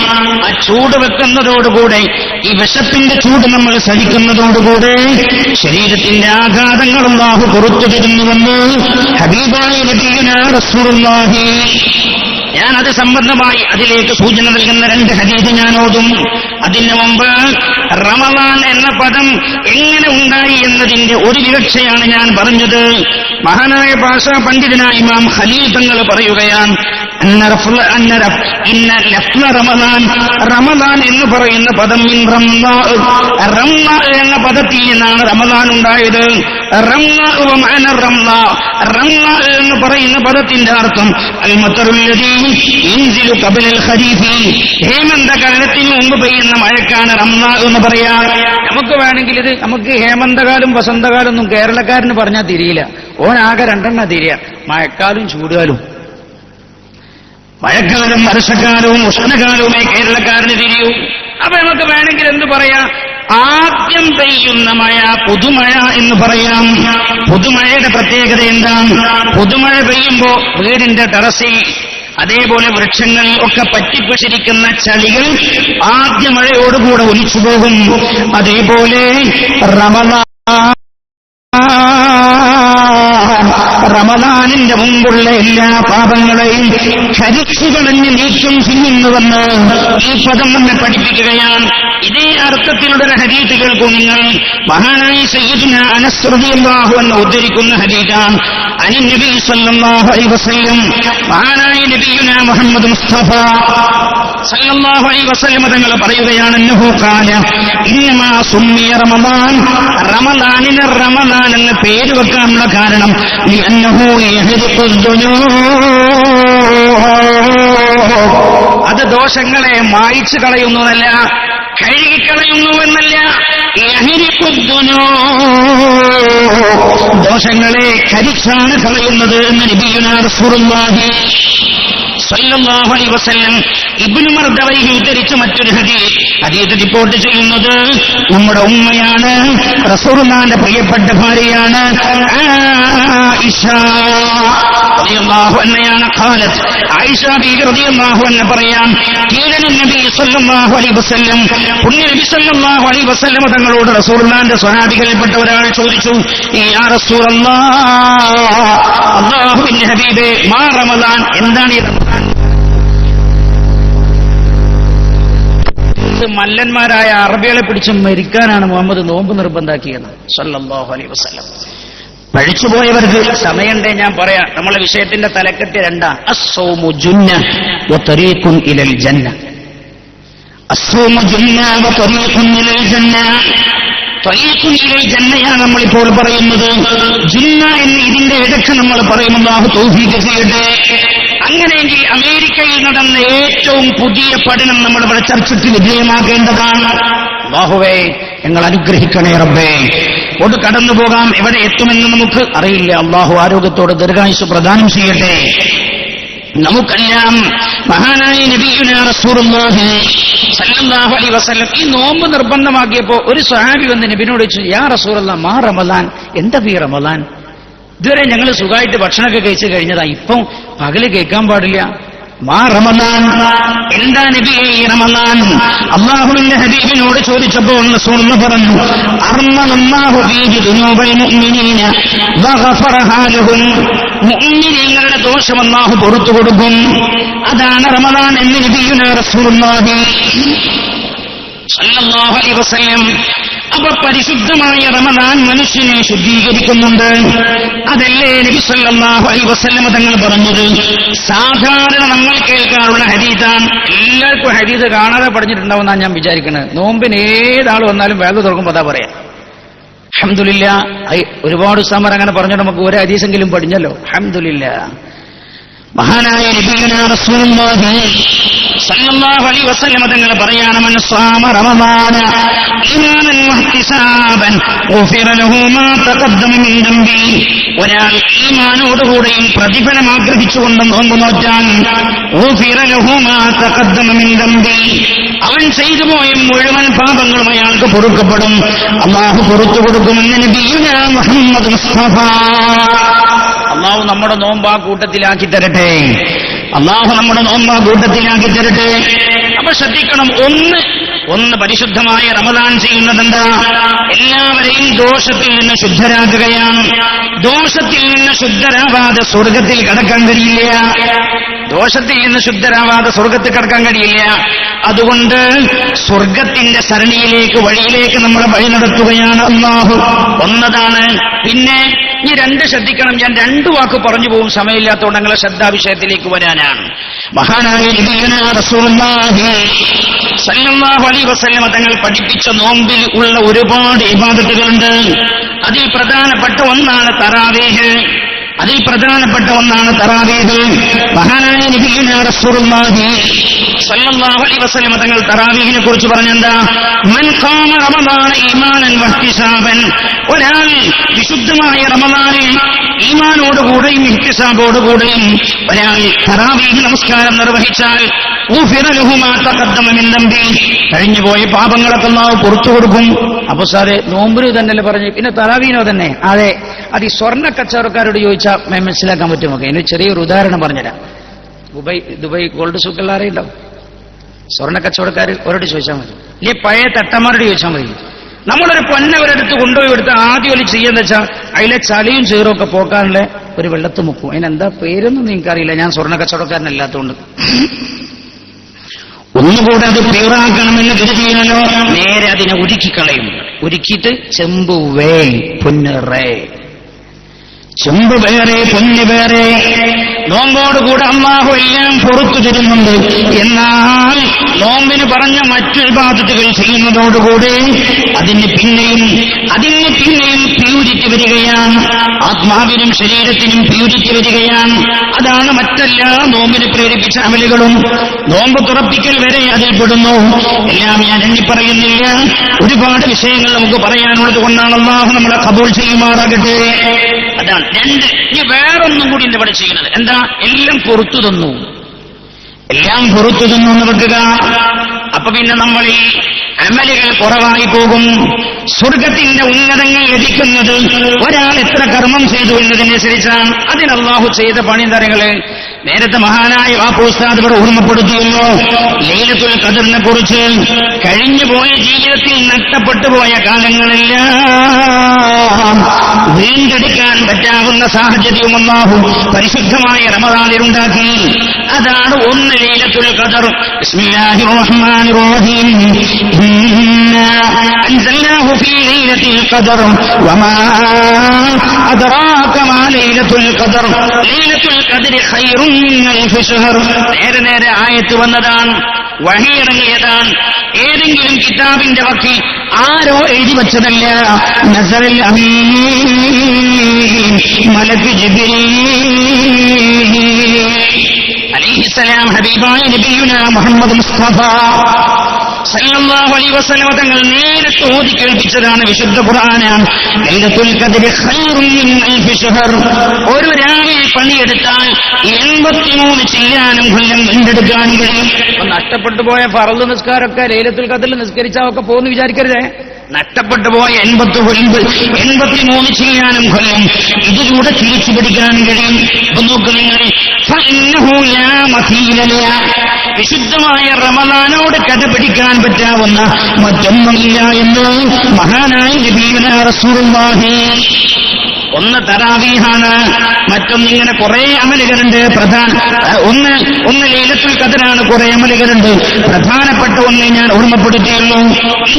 ആ ചൂട് വെക്കുന്നതോടുകൂടെ, ഈ വിശപ്പിന്റെ ചൂട് നമ്മൾ സഹിക്കുന്നതോടുകൂടെ ശരീരത്തിന്റെ ആഘാതങ്ങൾ അല്ലാഹു പുറത്തു തരുന്നുവെന്ന് ഹബീബായ നബിയുനാ റസൂലുള്ളാഹി. ഞാൻ അത് സംബന്ധമായി അതിലേക്ക് സൂചന നൽകുന്ന 2 ഹദീസ് ഞാൻ ഓതും. അതിനു മുമ്പ് റമളാൻ എന്ന പദം എങ്ങനെ ഉണ്ടായി എന്നതിന്റെ ഒരു വിവക്ഷയാണ് ഞാൻ പറഞ്ഞത്. മഹാനായ ഭാഷാ പണ്ഡിതനായ ഇമാം ഖലീൽ തങ്ങൾ പറയുകയാണ്, റമളാൻ എന്ന് പറയുന്ന പദം റംളാ എന്ന പദത്തിൽ നിന്നാണ് റമളാൻ ഉണ്ടായത്. റംളാ എന്ന് പറയുന്ന പദത്തിന്റെ അർത്ഥം ഹേമന്തകാലത്തിന് മുമ്പ് പെയ്യുന്ന മഴക്കാണ് റംളാ എന്ന് പറയാ. നമുക്ക് വേണമെങ്കിൽ ഇത് നമുക്ക് ഹേമന്തകാലം വസന്തകാലം ഒന്നും കേരളക്കാരന് പറഞ്ഞാൽ തിരിയില്ല. ഓനാകെ 2 തിരിയ, മഴക്കാലവും ചൂടുകാലവും. മഴക്കാലം വർഷക്കാലവും ഉഷ്ണകാലവുമേ കേരളക്കാരന് തിരിയൂ. അപ്പൊ നമുക്ക് വേണമെങ്കിൽ എന്ത് പറയാം? ആദ്യം പെയ്യുന്ന മഴ പുതുമഴ എന്ന് പറയാം. പുതുമഴയുടെ പ്രത്യേകത എന്താണ്? പുതുമഴ പെയ്യുമ്പോ വീടിന്റെ ടെറസിൽ, അതേപോലെ വൃക്ഷങ്ങൾ ഒക്കെ പറ്റിപ്പിടിച്ചിരിക്കുന്ന ചളികൾ ആദ്യ മഴയോടുകൂടെ ഒലിച്ചു പോകും. റമദാനിന്റെ മുമ്പുള്ള എല്ലാ പാപങ്ങളെയും കരിച്ചു കളഞ്ഞ് നീക്കം ചെയ്യുന്നുവെന്ന് ഈ പദം നമ്മെ പഠിപ്പിക്കുകയാണ്. ഇതേ അർത്ഥത്തിലുള്ള ഹദീസ് കേൾക്കൂ നിങ്ങൾ. മഹാനായ സയ്യിദുന അനസ് റളിയല്ലാഹു അൻഹു ഉദ്ധരിക്കുന്ന ഹദീസാണ്. അനി നബി സല്ലല്ലാഹു അലൈഹി വസല്ലം, മഹാനായ നബിയുന മുഹമ്മദ് മുസ്തഫ സല്ലല്ലാഹു അലൈഹി വസല്ലം തങ്ങൾ പറയുകയാണ്, അന്നഹു ഖാല ഇന്നമാ സുമ്മിയ റമദാൻ, റമദാനിന് റമദാൻ എന്ന് പേര് വെക്കാനുള്ള കാരണം ലിഅന്നഹു യഹ്രിഖുദ് ദുനൂബ്, അത് ദോഷങ്ങളെ മായ്ച്ചു കളയുന്നതല്ല, കഴുകിക്കളയുന്നുവെന്നല്ല, ദോഷങ്ങളെ കരിച്ചാണ് കളയുന്നത് എന്ന് നബിയുനാ റസൂലുള്ളാഹി സ്വല്ലല്ലാഹു അലൈഹി വസല്ലം ഇബ്നു മർദവൈഹി ഉദ്ധരിച്ച മറ്റൊരു ഹദീസ് റിപ്പോർട്ട് ചെയ്യുന്നത് നമ്മുടെ ഉമ്മയാണ്, റസൂലുള്ളാഹിന്റെ പ്രിയപ്പെട്ട ഭാര്യയാണ് ആയിഷ റളിയല്ലാഹു അൻഹയാണ്. ഖാലത്ത്, ആയിഷ ബീവി റളിയല്ലാഹു അൻഹ പറയാം, ഖീലന നബി സ്വല്ലല്ലാഹു അലൈഹി വസല്ലം, പുണ്യ നബി സ്വല്ലല്ലാഹു അലൈഹി വസല്ലം തങ്ങളോട് റസൂലുള്ളാഹിന്റെ സ്വഹാബികളിൽപ്പെട്ട ഒരാൾ ചോദിച്ചു, യാ റസൂലല്ലാഹ്, അല്ലാഹുവിന്റെ ഹബീബേ, മാ റമദാൻ, എന്താണ് ഈ റമദാൻ? മല്ലന്മാരായ അറബികളെ പിടിച്ച് മരിക്കാനാണ് മുഹമ്മദ് നോമ്പ് നിർബന്ധാക്കിയത് സല്ലല്ലാഹു അലൈഹി വസല്ലം. പഴിച്ചുപോയവർക്ക് സമയണ്ടേ ഞാൻ പറയാം. നമ്മളെ വിഷയത്തിന്റെ തലക്കെട്ട് രണ്ടാ, അസ്സൗമു ജുന്ന വതരീഖുൻ ഇലൽ ജന്ന. അസ്സൗമു ജുന്ന വതരീഖുൻ ഇലൽ ജന്ന. തരീഖുൻ ഇലൽ ജന്നയാണ് നമ്മളിപ്പോൾ പറയുന്നത്. ജുന്ന എന്ന് ഇതിന്റെ ഇടയ്ക്ക് നമ്മൾ പറയും. അല്ലാഹു തൗഫീഖ് ചെയ്യട്ടെ. അങ്ങനെയെങ്കിൽ അമേരിക്കയിൽ നടന്ന ഏറ്റവും പുതിയ പഠനം നമ്മൾ ഇവിടെ ചർച്ചയ്ക്ക് വിധേയമാക്കേണ്ടതാണ്. അല്ലാഹുവേ, ഞങ്ങൾ അനുഗ്രഹിക്കണേ റബ്ബേ. ഒട് കടന്നു പോകാം, എവിടെ എത്തുമെന്ന് നമുക്ക് അറിയില്ല. അല്ലാഹു ആരോഗ്യത്തോടെ ദീർഘായുസ്സ് പ്രദാനം ചെയ്യട്ടെ. നമുക്കെല്ലാം മഹാനായ നബിയുനാ റസൂലുള്ളാഹി സല്ലല്ലാഹു അലൈഹി വസല്ലം ഈ നോമ്പ് നിർബന്ധമാക്കിയപ്പോ ഒരു സ്വഹാബി വന്ന് നബിയോട് ചോദിച്ചു, യാ റസൂലല്ലാഹ്, മാ റമദാൻ, എന്താ ഈ റമദാൻ? ഇതുവരെ ഞങ്ങൾ സുഖമായിട്ട് ഭക്ഷണമൊക്കെ കഴിച്ചു കഴിഞ്ഞതാ, ഇപ്പം പകല് കേൾക്കാൻ പാടില്ല. മാ റമദാൻ, എന്താ നബിയേ ഈ റമദാൻ? അല്ലാഹുവിന്റെ ഹബീബിനോട് ചോദിച്ചപ്പോൾ റസൂലുള്ളാഹി പറഞ്ഞു, അർമലല്ലാഹു ഫീഹി ദുനൂബൽ മുഅ്മിനീന വഗഫറഹാ ലഹും. മുഅ്മിനീങ്ങളുടെ ദോഷം അല്ലാഹു പുറത്തു കൊടുക്കും. അതാണ് റമദാൻ എന്ന് നബിയുനാ റസൂലുള്ളാഹി സല്ലല്ലാഹു അലൈഹി വസല്ലം. അപ്പൊ പരിശുദ്ധമായ റമദാൻ മനുഷ്യനെ ശുദ്ധീകരിക്കുന്നുണ്ട്. അതല്ലേ നബി സല്ലല്ലാഹു അലൈഹി വസല്ലം തങ്ങൾ പറഞ്ഞത്? സാധാരണ നമ്മൾ കേൾക്കാറുള്ള ഹദീസാണ്. എല്ലാവർക്കും ഹദീസ് കാണാതെ പഠിച്ചിട്ടുണ്ടാവുമെന്നാണ് ഞാൻ വിചാരിക്കുന്നത്. നോമ്പിന് ഏതാൾ വന്നാലും വേഗം തുറക്കുമ്പോൾ അതാ പറയാം. അൽഹംദുലില്ലാഹ്, ഒരുപാട് ഉസ്താദുമാർ അങ്ങനെ പറഞ്ഞു, നമുക്ക് ഒരു ഹദീസെങ്കിലും പഠിഞ്ഞല്ലോ. അൽഹംദുലില്ലാഹ്. മഹാനായ നബിയുനാ റസൂലുള്ളാഹി സല്ലല്ലാഹു അലൈഹി വസല്ലം തങ്ങൾ പറയാണ്, മൻ സാമ റമദാന ഈമാനൻ വഹ്തിസാബൻ ഗുഫിറ ലഹു മാ തഖദ്ദമ മിൻ ദംബി. ഒരാൾ ഈമാനോടുകൂടെയും പ്രതിഫലം ആഗ്രഹിച്ചുകൊണ്ട് നോമ്പ് നോറ്റാൽ ഗുഫിറ ലഹു മാ തഖദ്ദമ മിൻ ദംബി, അവൻ ചെയ്തു പോയ മുഴുവൻ പാപങ്ങളും അയാൾക്ക് പൊറുക്കപ്പെടും. അല്ലാഹു പുറത്തു കൊടുക്കുമെന്ന് നബിയുനാ മുഹമ്മദ് മുസ്തഫ. അല്ലാഹു നമ്മുടെ നോമ്പ് ആ കൂട്ടത്തിലാക്കി തരട്ടെ. അല്ലാഹു നമ്മുടെ നോമ്പ് ആ കൂട്ടത്തിലാക്കി തരട്ടെ. അപ്പൊ ശ്രദ്ധിക്കണം, ഒന്ന് പരിശുദ്ധമായ റമദാൻ ചെയ്യുന്നതെന്താ? എല്ലാവരെയും ദോഷത്തിൽ നിന്ന് ശുദ്ധരാക്കുകയാണ്. ദോഷത്തിൽ നിന്ന് ശുദ്ധരാവാതെ സ്വർഗത്തിൽ കടക്കാൻ കഴിയില്ല. ദോഷത്തിൽ നിന്ന് ശുദ്ധരാവാതെ സ്വർഗത്തിൽ കടക്കാൻ കഴിയില്ല. അതുകൊണ്ട് സ്വർഗത്തിന്റെ സരണിയിലേക്ക്, വഴിയിലേക്ക് നമ്മളെ വഴി നടത്തുകയാണ് അല്ലാഹു. ഒന്നതാണ്. പിന്നെ ഈ രണ്ട് ശ്രദ്ധിക്കണം. ഞാൻ രണ്ടു വാക്ക് പറഞ്ഞു പോകും, സമയമില്ലാത്തതുകൊണ്ട് ഞങ്ങളെ ശ്രദ്ധാവിഷയത്തിലേക്ക് വരാനാണ്. മഹാനായ നബിയുനാ റസൂലുള്ളാഹി സല്ലല്ലാഹു അലൈഹി വസല്ലം തങ്ങൾ പഠിപ്പിച്ച നോമ്പിൽ ഉള്ള ഒരുപാട് ഇബാദത്തുകളുണ്ട്. അതിൽ പ്രധാനപ്പെട്ട ഒന്നാണ് തറാവീഹ്. മഹാനായ നബിയുനാ റസൂലുള്ളാഹി സല്ലല്ലാഹു അലൈഹി വസല്ലം തങ്ങൾ തറാവീഹിനെ കുറിച്ച് പറഞ്ഞെന്താ? മൻ ഖാമ റമദാന ഈമാനൻ വഹ്തിസാബൻ, ഒരാൾ വിശുദ്ധമായ റമദാനിൽ ഈമാനോടുകൂടെയും ഇഹ്തിസാബോടുകൂടെയും ഒരാൾ തറാവീഹ് നമസ്കാരം നിർവഹിച്ചാൽ ഗുഫിറ ലഹു മാ തഖദ്ദമ മിൻ ദംബി, കഴിഞ്ഞുപോയ പാപങ്ങളൊക്കെ അല്ലാഹു പുറത്തു കൊടുക്കും. അപ്പൊ സാറേ, നോമ്പിന് തന്നെയല്ലേ പറഞ്ഞു, പിന്നെ തറാവീനോ തന്നെ? അതെ. അത് ഈ സ്വർണ്ണ കച്ചവടക്കാരോട് ചോദിച്ചാൽ മനസ്സിലാക്കാൻ പറ്റുമോ? അതിന് ചെറിയൊരു ഉദാഹരണം പറഞ്ഞുതരാം. ദുബായ് ഗോൾഡ് സൂക്കുള്ള ആരെയുണ്ടാവും? സ്വർണ്ണ കച്ചവടക്കാർ അവരോട് ചോദിച്ചാൽ മതി, ഇല്ലേ പഴയ തട്ടന്മാരോട് ചോദിച്ചാൽ മതി. നമ്മളൊരു പൊന്ന ഒരിടത്ത് കൊണ്ടുപോയി എടുത്ത് ആദ്യം ഒരു ചെയ്യാന്ന് വെച്ചാൽ അതിലെ ചളിയും ചീറും ഒക്കെ പോക്കാനുള്ള ഒരു വെള്ളത്ത് മുക്കും. അതിനെന്താ പേരൊന്നും നിങ്ങൾക്കറിയില്ല, ഞാൻ സ്വർണ്ണ കച്ചവടക്കാരനല്ലാത്തതുകൊണ്ട്. ഒന്നുകൂടെ അത് പ്യൂറാക്കണമെന്ന് കരുതിയാലോ നേരെ അതിനെ ഉരുക്കിക്കളയും. ഉരുക്കിയിട്ട് ചെമ്പ് വേ പൊന്നറേ, ചെമ്പ് വേറെ പൊന്ന് വേറെ. നോമ്പോടുകൂടെ അല്ലാഹു എല്ലാം പുറത്തു തരുന്നുണ്ട്. എന്നാൽ നോമ്പിന് പറഞ്ഞ മറ്റു ഇബാദത്തുകൾ ചെയ്യുന്നതോടുകൂടി അതിന് പിന്നെയും പ്യൂരിറ്റി വരികയാണ്. ആത്മാവിനും ശരീരത്തിനും പ്യൂരിറ്റി വരികയാണ്. അതാണ് മറ്റെല്ലാ നോമ്പിന് പ്രേരിപ്പിച്ച അമലുകളും. നോമ്പ് തുറപ്പിക്കൽ വരെ അതിൽപ്പെടുന്നു. എല്ലാം ഞാൻ എണ്ണി പറയുന്നില്ല, ഒരുപാട് വിഷയങ്ങൾ നമുക്ക് പറയാനുള്ളത് കൊണ്ടാണ് അല്ലാഹു നമ്മളെ ഖബൂൽ ചെയ്യുമാറാകട്ടെ. അതാണ് രണ്ട്. ഇനി വേറൊന്നും കൂടി ഇവിടെ ചെയ്യുന്നത് എന്താ? എല്ലാം പുറത്തു തന്നു, എല്ലാം പുറത്തു തന്നു എന്ന് വെക്കുക. അപ്പൊ പിന്നെ നമ്മൾ ഈ അമലുകൾ കുറവായി പോകും. സ്വർഗത്തിന്റെ ഉന്നതങ്ങൾ ലഭിക്കുന്നത് ഒരാൾ എത്ര കർമ്മം ചെയ്തു എന്നതിനനുസരിച്ചാണ്. അതിന് അല്ലാഹു ചെയ്ത പണിതരകള് നേരത്തെ മഹാനായ വാപ്പുസ്താദ് ഇവിടെ ഓർമ്മപ്പെടുത്തിയല്ലോ. ലൈലത്തുൽ ഖദറിനെ കുറിച്ച് കഴിഞ്ഞുപോയ ജീവിതത്തിൽ നഷ്ടപ്പെട്ടു പോയ കാലങ്ങളെല്ലാം വീണ്ടെടുക്കാൻ പറ്റാവുന്ന സാഹചര്യവും അല്ലാഹു പരിശുദ്ധമായ റമദാനിൽ ഉണ്ടാക്കി. അതാണ് ഒന്ന് ലൈലത്തുൽ ഖദർ. ബിസ്മില്ലാഹിർ റഹ്മാനിർ റഹീം. ഇന്നാ അൻസൽനാഹു ഫീ ലൈലത്തിൽ ഖദർ വമാ അദ്റാക മാ ലൈലത്തുൽ ഖദർ. ലൈലത്തുൽ ഖദർ ഖൈറുൻ മിൻ അൽഫി ശഹർ. നേരെ ആയത്ത് വന്നതാണ്, വഹി ഇറങ്ങിയതാണ്. ഏതെങ്കിലും കിതാബിന്റെ വക്കി ആരോ എഴുതി വച്ചതല്ല. നസറൽ അമീൻ മലക്ക് ജിബ്രീൽ അലൈഹിസ്സലാം ഹബീബായ നബിയുനാ മുഹമ്മദ് മുസ്തഫ സല്ലല്ലാഹു അലൈഹി വസല്ലം തങ്ങൾ നേരിട്ട് ഓതി കേൾപ്പിച്ചതാണ് വിശുദ്ധ ഖുർആനാണ്. ലൈലത്തുൽ ഖദ്രി ഖൈറുൻ മിൻ അൽഫി ശഹർ. ഒരു രാവിലെ പണിയെടുത്താൽ 83 ചില്ലാനും കൊല്ലം വീണ്ടെടുക്കാൻ കഴിയും. നഷ്ടപ്പെട്ടു പോയ ഫർള് നിസ്കാരമൊക്കെ ലൈലത്തുൽ ഖദ്റിൽ നിസ്കരിച്ചാൽ ഒക്കെ പോകുന്നു വിചാരിക്കരുതേ. നഷ്ടപ്പെട്ടു പോയ 83 ചില്ലാനും കൊല്ലം ഇതിലൂടെ തിരിച്ചു പിടിക്കാൻ കഴിയും. വിശുദ്ധമായ റമദാനോട് കഥ പിടിക്കാൻ പറ്റാവുന്ന മറ്റൊന്നുമില്ല എന്ന് മഹാനായ നബിയുനാ റസൂലുള്ളാഹി. ഒന്ന് തറാവീഹാണ്, മറ്റൊന്നിങ്ങനെ കുറെ അമലുകളുണ്ട്. ഒന്ന് ലൈലത്തുൽ ഖദറാണ്, കുറെ അമലുകളുണ്ട്. പ്രധാനപ്പെട്ട ഒന്ന് ഞാൻ ഓർമ്മപ്പെടുത്തിയുള്ളൂ.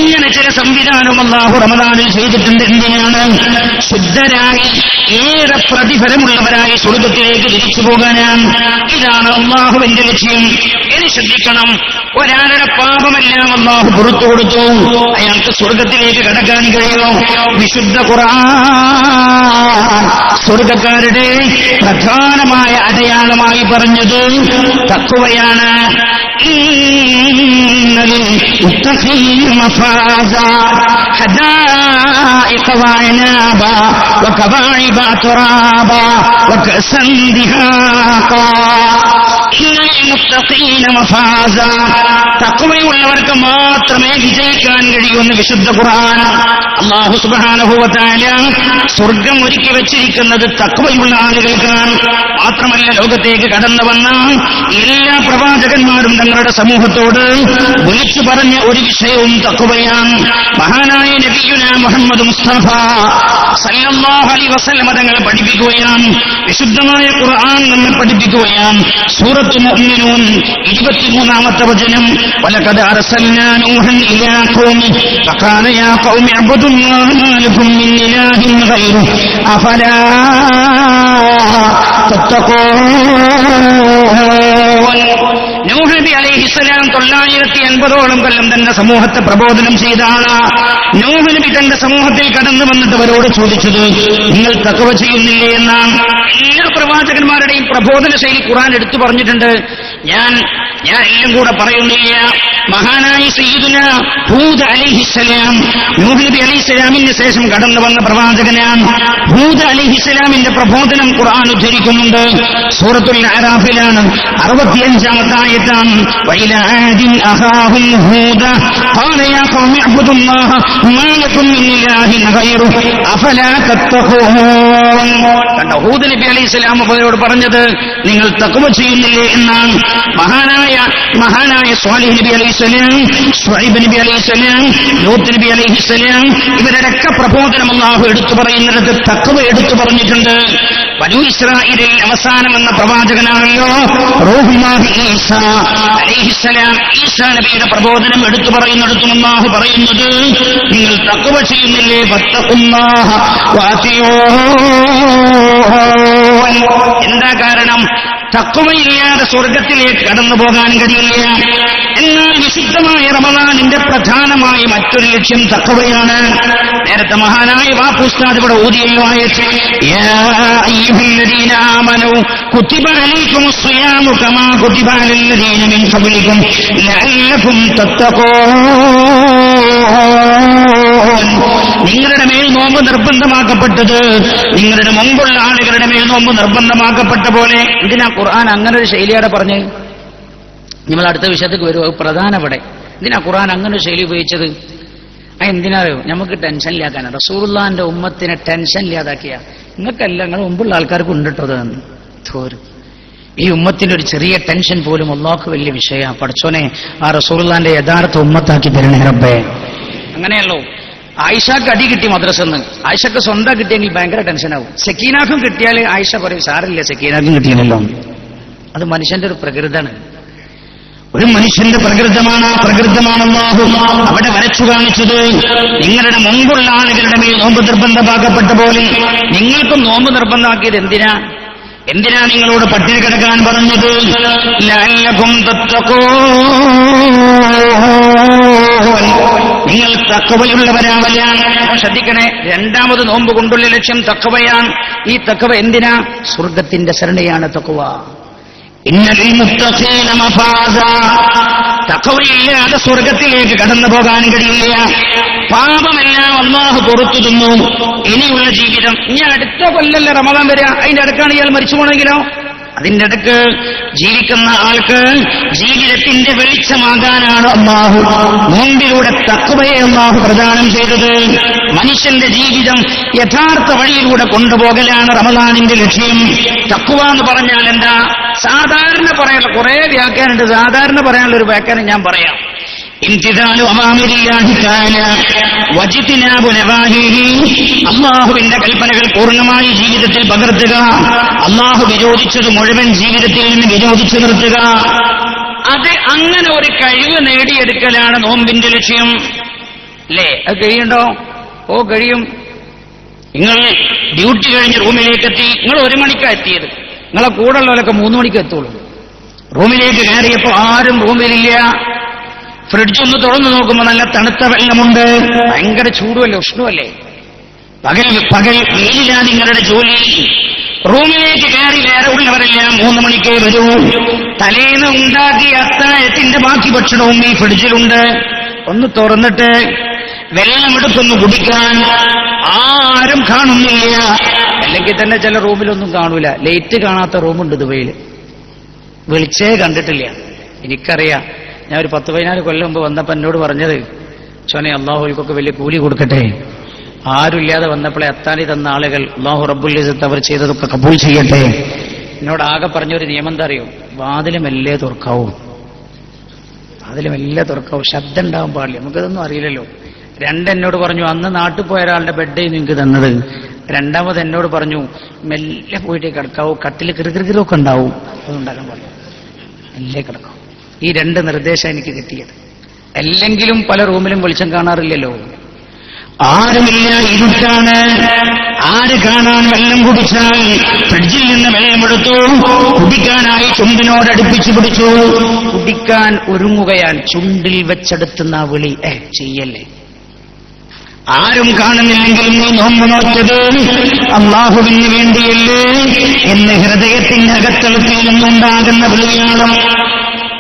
ഇങ്ങനെ ചില സംവിധാനം അല്ലാഹു റമദാനിൽ ചെയ്തിട്ടുണ്ട്. എന്തിനാണ്? ശുദ്ധരായി ഏറെ പ്രതിഫലമുള്ളവരായി സ്വർഗത്തിലേക്ക് തിരിച്ചു പോകാനാണ്. ഇതാണ് അല്ലാഹുവിന്റെ ലക്ഷ്യം. ഇനി ശ്രദ്ധിക്കണം, ഒരാളുടെ പാപമെല്ലാം അല്ലാഹു പുറത്തു കൊടുത്തു, അയാൾക്ക് സ്വർഗത്തിലേക്ക് കടക്കാൻ കഴിയുമോ? വിശുദ്ധ ഖുർആൻ സ്വർഗക്കാരുടെ പ്രധാനമായ അടയാളമായി പറഞ്ഞത് തഖ്വയാണ്. ഇന്നലിൽ മുത്തഖീന മഫാസ ഹദായിഖ വഅനാബ വകവാഇബ തുറാബ വകഅസൻ ദിഹാഖ. ഇന്നലിൽ മുത്തഖീന മഫാസ. തഖ്വയുള്ളവർക്ക് മാത്രമേ വിജയിക്കാൻ കഴിയൂന്ന് വിശുദ്ധ ഖുർആൻ. അല്ലാഹു സുബ്ഹാനഹു വ തആല സ്വർഗം ഒരുക്കി വെച്ചിരിക്കുന്നത് തഖ്വയുള്ള ആളുകൾക്കാണ്. മാത്രമല്ല, ലോകത്തേക്ക് കടന്നു വന്ന എല്ലാ പ്രവാചകന്മാരും തങ്ങളുടെ സമൂഹത്തോട് വിളിച്ചു പറഞ്ഞ ഒരു വിഷയവും തഖ്വയാണ്. മഹാനായ നബിയുനാ മുഹമ്മദ് മുസ്തഫ സല്ലല്ലാഹു അലൈഹി വസല്ലം തങ്ങൾ പഠിപ്പിക്കുകയാണ്. വിശുദ്ധമായ ഖുർആൻ നമ്മെ പഠിപ്പിക്കുകയാണ്. സൂറത്തുൽ മുഅ്മിനൂൻ 23-ാമത്തെ വചനം. വലഖദ് അർസൽനാ നൂഹൻ ഇലാ ഖൗമി ഫഖാല യാ ഖൗമി അബ്ദുല്ലാഹ മാ ലക്കും മിൻ ഇലാഹിൻ ഗൈറു അഫലാ തത്തഖൂൻ. നൂഹ് നബി അലൈഹിസ്സലാം 980ഓളം കൊല്ലം തന്റെ സമൂഹത്തെ പ്രബോധനം ചെയ്ത ആളാ. നൂഹ് നബി തന്റെ സമൂഹത്തിൽ കടന്നു വന്നിട്ട് അവരോട് ചോദിച്ചത്, നിങ്ങൾ തഖ്വ ചെയ്യുന്നില്ലേ എന്നാണ്. എല്ലാ പ്രവാചകന്മാരുടെയും പ്രബോധന ശൈലി ഖുർആൻ എടുത്തു പറഞ്ഞിട്ടുണ്ട്. ഞാൻ എല്ലാം കൂടെ പറയുന്നില്ല. മഹാനായ സയ്യിദുനാ ഹൂദ് അലൈഹിസ്സലാം, നൂഹ് നബി അലൈഹിസ്സലാമിന് ശേഷം കടന്നു വന്ന പ്രവാചകനാണ്. ഹൂദ് അലൈഹിസ്സലാമിന്റെ പ്രബോധനം ഖുർആൻ ഉദ്ധരിക്കുന്നുണ്ട്. സൂറത്തുൽ അറാഫിലാണ് 65-ാമത്തെ ആയത്താണ്. വഇലാ ആദിൻ അഖാഹും ഹൂദ ഖാല യാ ഖൗമി അബ്ദുല്ലാഹ മാ ലക്കും മിൻ ഇലാഹിൻ ഗൈറുഹു അഫലാ തത്തഖൂൻ. കണ്ടോ, ഹൂദ് നബി അലൈഹിസ്സലാം അവരോട് പറഞ്ഞത് നിങ്ങൾ തഖ്വ ചെയ്യുന്നില്ലേ എന്നാണ്. മഹാനായ സ്വാലിഹ് നബി അലൈഹിസ്സലാം, ശുഐബ് നബി അലൈഹിസ്സലാം, ലൂത്ത് നബി അലൈഹിസ്സലാം ഇവരുടെയൊക്കെ പ്രബോധനം അല്ലാഹു എടുത്തു പറയുന്നിടത്ത് തഖ്വ എടുത്തു പറഞ്ഞിട്ടുണ്ട്. ബനൂ ഇസ്രായേലിൽ അവസാനം എന്ന പ്രവാചകനാണല്ലോ റൂഹുല്ലാഹി ഈസാ അലൈഹിസ്സലാം. ഈസാ നബിയുടെ പ്രബോധനം എടുത്തു പറയുന്നിടത്തും അല്ലാഹു പറയുന്നത് നിങ്ങൾ തഖ്വ ചെയ്യുന്നില്ലേ, ഫത്തഖുല്ലാഹ വഅതിഊൻ. എന്താ കാരണം? തഖ്വയില്ലാതെ സ്വർഗത്തിലേക്ക് കടന്നു പോകാൻ കഴിയില്ല. എന്നാൽ വിശുദ്ധമായ റമളാനിന്റെ പ്രധാനമായ മറ്റൊരു ലക്ഷ്യം തഖ്വയാണ്. നേരത്തെ മഹാനായ വാപ്പു ഉസ്താദ് ഇവിടെ ഓതിയല്ലോ ആയത്ത്, യാ അയ്യുഹല്ലദീന ആമനൂ കുതിബ അലൈക്കുമുസ് സിയാമു കമാ കുതിബ അലല്ലദീന മിൻ ഖബ്ലിക്കും ലഅല്ലകും തത്തഖൂൻ. നിങ്ങളുടെ മേൽ നോമ്പ് നിർബന്ധമാക്കപ്പെട്ടത് നിങ്ങളുടെ മുമ്പുള്ള ആളുകളുടെ മേൽ നോമ്പ് നിർബന്ധമാക്കപ്പെട്ട പോലെ. എന്തിനാ ഖുർആൻ അങ്ങനെ ഒരു ശൈലിയോടെ പറഞ്ഞ്? നമ്മൾ അടുത്ത വിഷയത്തേക്ക് വരും. അത് പ്രധാനപ്പെടെ എന്തിനാ ഖുർആൻ അങ്ങനെ ഒരു ശൈലി ഉപയോഗിച്ചത്? എന്തിനായോ? നമുക്ക് ടെൻഷൻ ഇല്ലാക്കാനാണ്. റസൂലുള്ളാഹിന്റെ ഉമ്മത്തിനെ ടെൻഷൻ ഇല്ലാതാക്കിയ നിങ്ങൾക്കല്ല, നിങ്ങൾ മുമ്പുള്ള ആൾക്കാർക്ക് ഉണ്ടിട്ടത് തോരും. ഈ ഉമ്മത്തിന്റെ ഒരു ചെറിയ ടെൻഷൻ പോലും അല്ലാഹുക്ക് വലിയ വിഷയമാണ്. പഠിച്ചോനെ, ആ റസൂലുള്ളാഹിന്റെ യഥാർത്ഥ ഉമ്മത്താക്കി തരണേ റബ്ബേ. അങ്ങനെയല്ലോ ആയിഷക്ക് അടി കിട്ടി മദ്രസന്ന്. ആയിഷക്ക് സ്വന്തം കിട്ടിയെങ്കിൽ ഭയങ്കര ടെൻഷനാവും. സക്കീനാക്കും കിട്ടിയാൽ ആയിഷ പറയും സാറില്ല സക്കീനാക്കും കിട്ടിയല്ലോ. അത് മനുഷ്യന്റെ ഒരു പ്രകൃതമാണ്. ഒരു മനുഷ്യന്റെ പ്രകൃതമാണ്. ആ പ്രകൃതമാണ് അല്ലാഹു അവിടെ വരച്ചു കാണിച്ചത്. നിങ്ങളുടെ മുമ്പുള്ള ആളുകളുടെ മേൽ നോമ്പ് നിർബന്ധമാക്കപ്പെട്ട പോലെ നിങ്ങൾക്കും നോമ്പ് നിർബന്ധമാക്കിയത് എന്തിനാ? നിങ്ങളോട് പട്ടിണി കിടക്കാൻ പറഞ്ഞത്? ലഅല്ലകും തത്തഖൂൻ, നിങ്ങൾ തഖ്വയുള്ളവരാവലാണ്. ശ്രദ്ധിക്കണേ, രണ്ടാമത് നോമ്പ് കൊണ്ടുള്ള ലക്ഷ്യം തഖ്വയാണ്. ഈ തഖ്വ എന്തിനാ? സ്വർഗത്തിന്റെ ശരണയാണ് തഖ്വ. ഇന്നൽ മുത്തഖീന മഫാസാ. തഖ്വയില്ലാതെ സ്വർഗത്തിലേക്ക് കടന്നു പോകാൻ കഴിയില്ല. പാപമെല്ലാം അല്ലാഹു പുറത്തു തന്നു. ഇനിയുള്ള ജീവിതം, ഇനി അടുത്ത കൊല്ലല്ല റമദാൻ വരിക, അതിന്റെ അടുക്കാണ് ഇയാൾ മരിച്ചു പോണെങ്കിലോ? അതിന്റെ അടുക്ക് ജീവിക്കുന്ന ആൾക്ക് ജീവിതത്തിന്റെ വെളിച്ചമാകാനാണ് അല്ലാഹു നോമ്പിലൂടെ തഖ്വയെ അല്ലാഹു പ്രദാനം ചെയ്തത്. മനുഷ്യന്റെ ജീവിതം യഥാർത്ഥ വഴിയിലൂടെ കൊണ്ടുപോകലാണ് റമദാനിന്റെ ലക്ഷ്യം. തഖ്വ എന്ന് പറഞ്ഞാൽ എന്താ? സാധാരണ പറയാനുള്ള കുറെ വ്യാഖ്യാനമുണ്ട്. സാധാരണ പറയാനുള്ള ഒരു വ്യാഖ്യാനം ഞാൻ പറയാം. ഇംതിസാലു അവാമിരില്ലാഹി തആല വജ്തിനാബു നവാഹിഹി. അല്ലാഹുവിന്റെ കൽപ്പനകൾ പൂർണ്ണമായി ജീവിതത്തിൽ പകർത്തുക. അല്ലാഹു വിരോധിച്ചത് മുഴുവൻ ജീവിതത്തിൽ നിന്ന് വിരോധിച്ചു നിർത്തുക. അത് അങ്ങനെ ഒരു കഴിവ് നേടിയെടുക്കലാണ് നോമ്പിന്റെ ലക്ഷ്യം. അല്ലേ? അത് കഴിയുണ്ടോ? ഓ കഴിയും. നിങ്ങൾ ഡ്യൂട്ടി കഴിഞ്ഞ് റൂമിലേക്ക് എത്തി. നിങ്ങൾ 1 മണിക്കാണ് എത്തിയത്. നിങ്ങളെ കൂടെ ഉള്ളവരൊക്കെ 3 മണിക്ക് എത്തുള്ളൂ. റൂമിലേക്ക് കയറിയപ്പോ ആരും റൂമിലില്ല. ഫ്രിഡ്ജൊന്ന് തുറന്നു നോക്കുമ്പോൾ നല്ല തണുത്ത വെള്ളമുണ്ട്. ഭയങ്കര ചൂടുമല്ലേ, ഉഷ്ണമല്ലേ? പകൽ വെയിലില്ല നിങ്ങളുടെ ജോലി. റൂമിലേക്ക് കയറി വേറെ ഉള്ളവരെല്ലാം 3 മണിക്കേ വരൂ. തലേന്ന് ഉണ്ടാക്കിയ അത്താഴത്തിന്റെ ബാക്കി ഭക്ഷണവും ഈ ഫ്രിഡ്ജിലുണ്ട്. ഒന്ന് തുറന്നിട്ട് വെള്ളമെടുത്തൊന്ന് കുടിക്കാൻ ആരും കാണുന്നില്ല. അല്ലെങ്കിൽ തന്നെ ചില റൂമിലൊന്നും കാണൂല. ലൈറ്റ് കാണാത്ത റൂമുണ്ട് ദുബൈയില്. വെളിച്ചേ കണ്ടിട്ടില്ല. എനിക്കറിയാം. ഞാൻ ഒരു 10-14 കൊല്ലം മുമ്പ് വന്നപ്പോ എന്നോട് പറഞ്ഞത്, ചോനെ അള്ളാഹുൽക്കൊക്കെ വലിയ കൂലി കൊടുക്കട്ടെ, ആരുമില്ലാതെ വന്നപ്പോഴേ അത്താണി തന്ന ആളുകൾ അള്ളാഹു റബ്ബുൽ ഇസ്സത്ത് അവർ ചെയ്തതൊക്കെ കബൂൽ ചെയ്യട്ടെ. എന്നോട് ആകെ പറഞ്ഞൊരു നിയമം എന്താ അറിയോ? വാതില് മെല്ലെ തുറക്കാവൂ. ശബ്ദം ഉണ്ടാവാൻ പാടില്ല. നമുക്കതൊന്നും അറിയില്ലല്ലോ. 2 എന്നോട് പറഞ്ഞു, അന്ന് നാട്ടിൽ പോയ ഒരാളുടെ ബെഡ് നിങ്ങൾക്ക് തന്നത്. 2ാമത് എന്നോട് പറഞ്ഞു, മെല്ലെ പോയിട്ട് കിടക്കാവൂ, കട്ടിൽ കിറുകിറുകിറൊക്കെ ഉണ്ടാവും, അതുണ്ടാക്കാൻ പാടില്ല, മെല്ലെ കിടക്കാവൂ. ഈ 2 നിർദ്ദേശം എനിക്ക് കിട്ടിയത്. അല്ലെങ്കിലും പല റൂമിലും വെളിച്ചം കാണാറില്ലല്ലോ. ആരുമില്ല, ഇരുട്ടാണ്. ആര് കാണാൻ? വെള്ളം കുടിച്ചാൽ ഫ്രിഡ്ജിൽ നിന്ന് വെള്ളമെടുത്തു കുടിക്കാനായി ചുണ്ടിനോട് അടുപ്പിച്ചു പിടിച്ചു. കുടിക്കാൻ ഒരുങ്ങുകയാൽ ചുണ്ടിൽ വെച്ചെടുത്തുന്ന വിളി ചെയ്യല്ലേ. ആരും കാണുന്നില്ലെങ്കിലും നീ നോമ്പ് നോറ്റത് അള്ളാഹുവിന് വേണ്ടിയല്ലേ എന്ന് ഹൃദയത്തിന്റെ അകത്തളത്തിൽ നിന്നുണ്ടാകുന്ന വിളിയാണ്.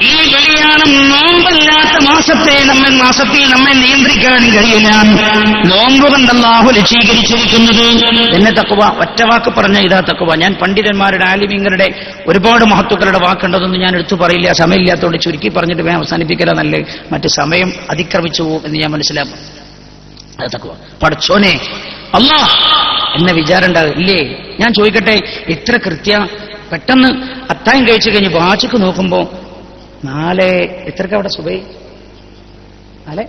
ഈ വിളിയാണ് കാരണം നോമ്പല്ലാത്ത മാസത്തിൽ നമ്മെ നിയന്ത്രിക്കാൻ കഴിയില്ല. നോമ്പ് കൊണ്ട് അല്ലാഹു ലക്ഷീകരിച്ചിരിക്കുന്നത് എന്നെ തഖ്വ. ഒറ്റ വാക്ക് പറഞ്ഞ ഇതാ തഖ്വ. ഞാൻ പണ്ഡിതന്മാരുടെ ആലിമീങ്ങളുടെ ഒരുപാട് മഹത്തുക്കളുടെ വാക്കുണ്ടതൊന്നും ഞാൻ എടുത്തു പറയില്ല, സമയമില്ലാത്തതുകൊണ്ട് ചുരുക്കി പറഞ്ഞിട്ട് വേണം അവസാനിപ്പിക്കല നല്ലേ, മറ്റ് സമയം അതിക്രമിച്ചു പോകും എന്ന് ഞാൻ മനസ്സിലാക്കും. അത് തഖ്വ. പടച്ചോനെ അല്ലാഹ് എന്നെ വിചാരം ഉണ്ടാകും ഇല്ലേ? ഞാൻ ചോദിക്കട്ടെ, ഇത്ര പെട്ടെന്ന് അത്തായം കഴിച്ചു കഴിഞ്ഞ് വാച്ചിക്ക് നോക്കുമ്പോ 4 എത്രക്ക് അവിടെ സുബൈ 4:10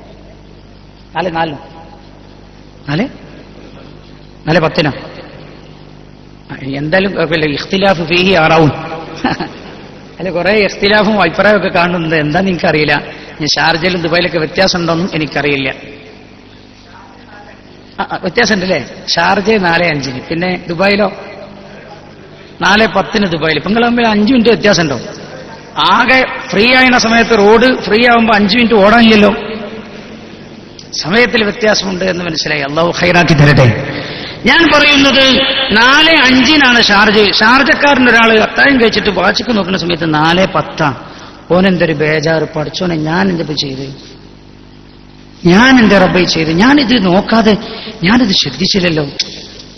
എന്തായാലും കുഴപ്പമില്ല. ഇഖ്തിലാഫ് ഫീഹി ആറാവും അല്ലെ, കുറെ ഇഖ്തിലാഫും അഭിപ്രായമൊക്കെ കാണുന്നുണ്ട്. എന്താന്ന് എനിക്കറിയില്ല. ഞാൻ ഷാർജയിലും ദുബായിലൊക്കെ വ്യത്യാസം ഉണ്ടോന്നും എനിക്കറിയില്ല. വ്യത്യാസം ഉണ്ടല്ലേ? ഷാർജ 4:05, പിന്നെ ദുബായിലോ 4:10 ദുബായിൽ. ഇപ്പൊ നിങ്ങൾ തമ്മിൽ 5 മിനിറ്റ് വ്യത്യാസം ഉണ്ടോ? ആകെ ഫ്രീ ആയിരുന്ന സമയത്ത് റോഡ് ഫ്രീ ആവുമ്പോ 5 മിനിറ്റ് ഓടാനില്ലല്ലോ. സമയത്തിൽ വ്യത്യാസമുണ്ട് എന്ന് മനസ്സിലായി. അള്ളാഹു ഖൈറാക്കി തരട്ടെ. ഞാൻ പറയുന്നത് 4:05 ഷാർജക്കാരൻ്റെ ഒരാൾ അത്തായം കഴിച്ചിട്ട് വാച്ചിക്ക് നോക്കുന്ന സമയത്ത് 4:10. ഓനെന്തൊരു ബേജാറ്. പഠിച്ചോനെ ഞാൻ എന്തിപ്പോ ചെയ്ത്, ഞാൻ എന്റെ റബ്ബൈ ചെയ്ത്, ഞാനിത് നോക്കാതെ ഞാനിത് ശ്രദ്ധിച്ചില്ലല്ലോ,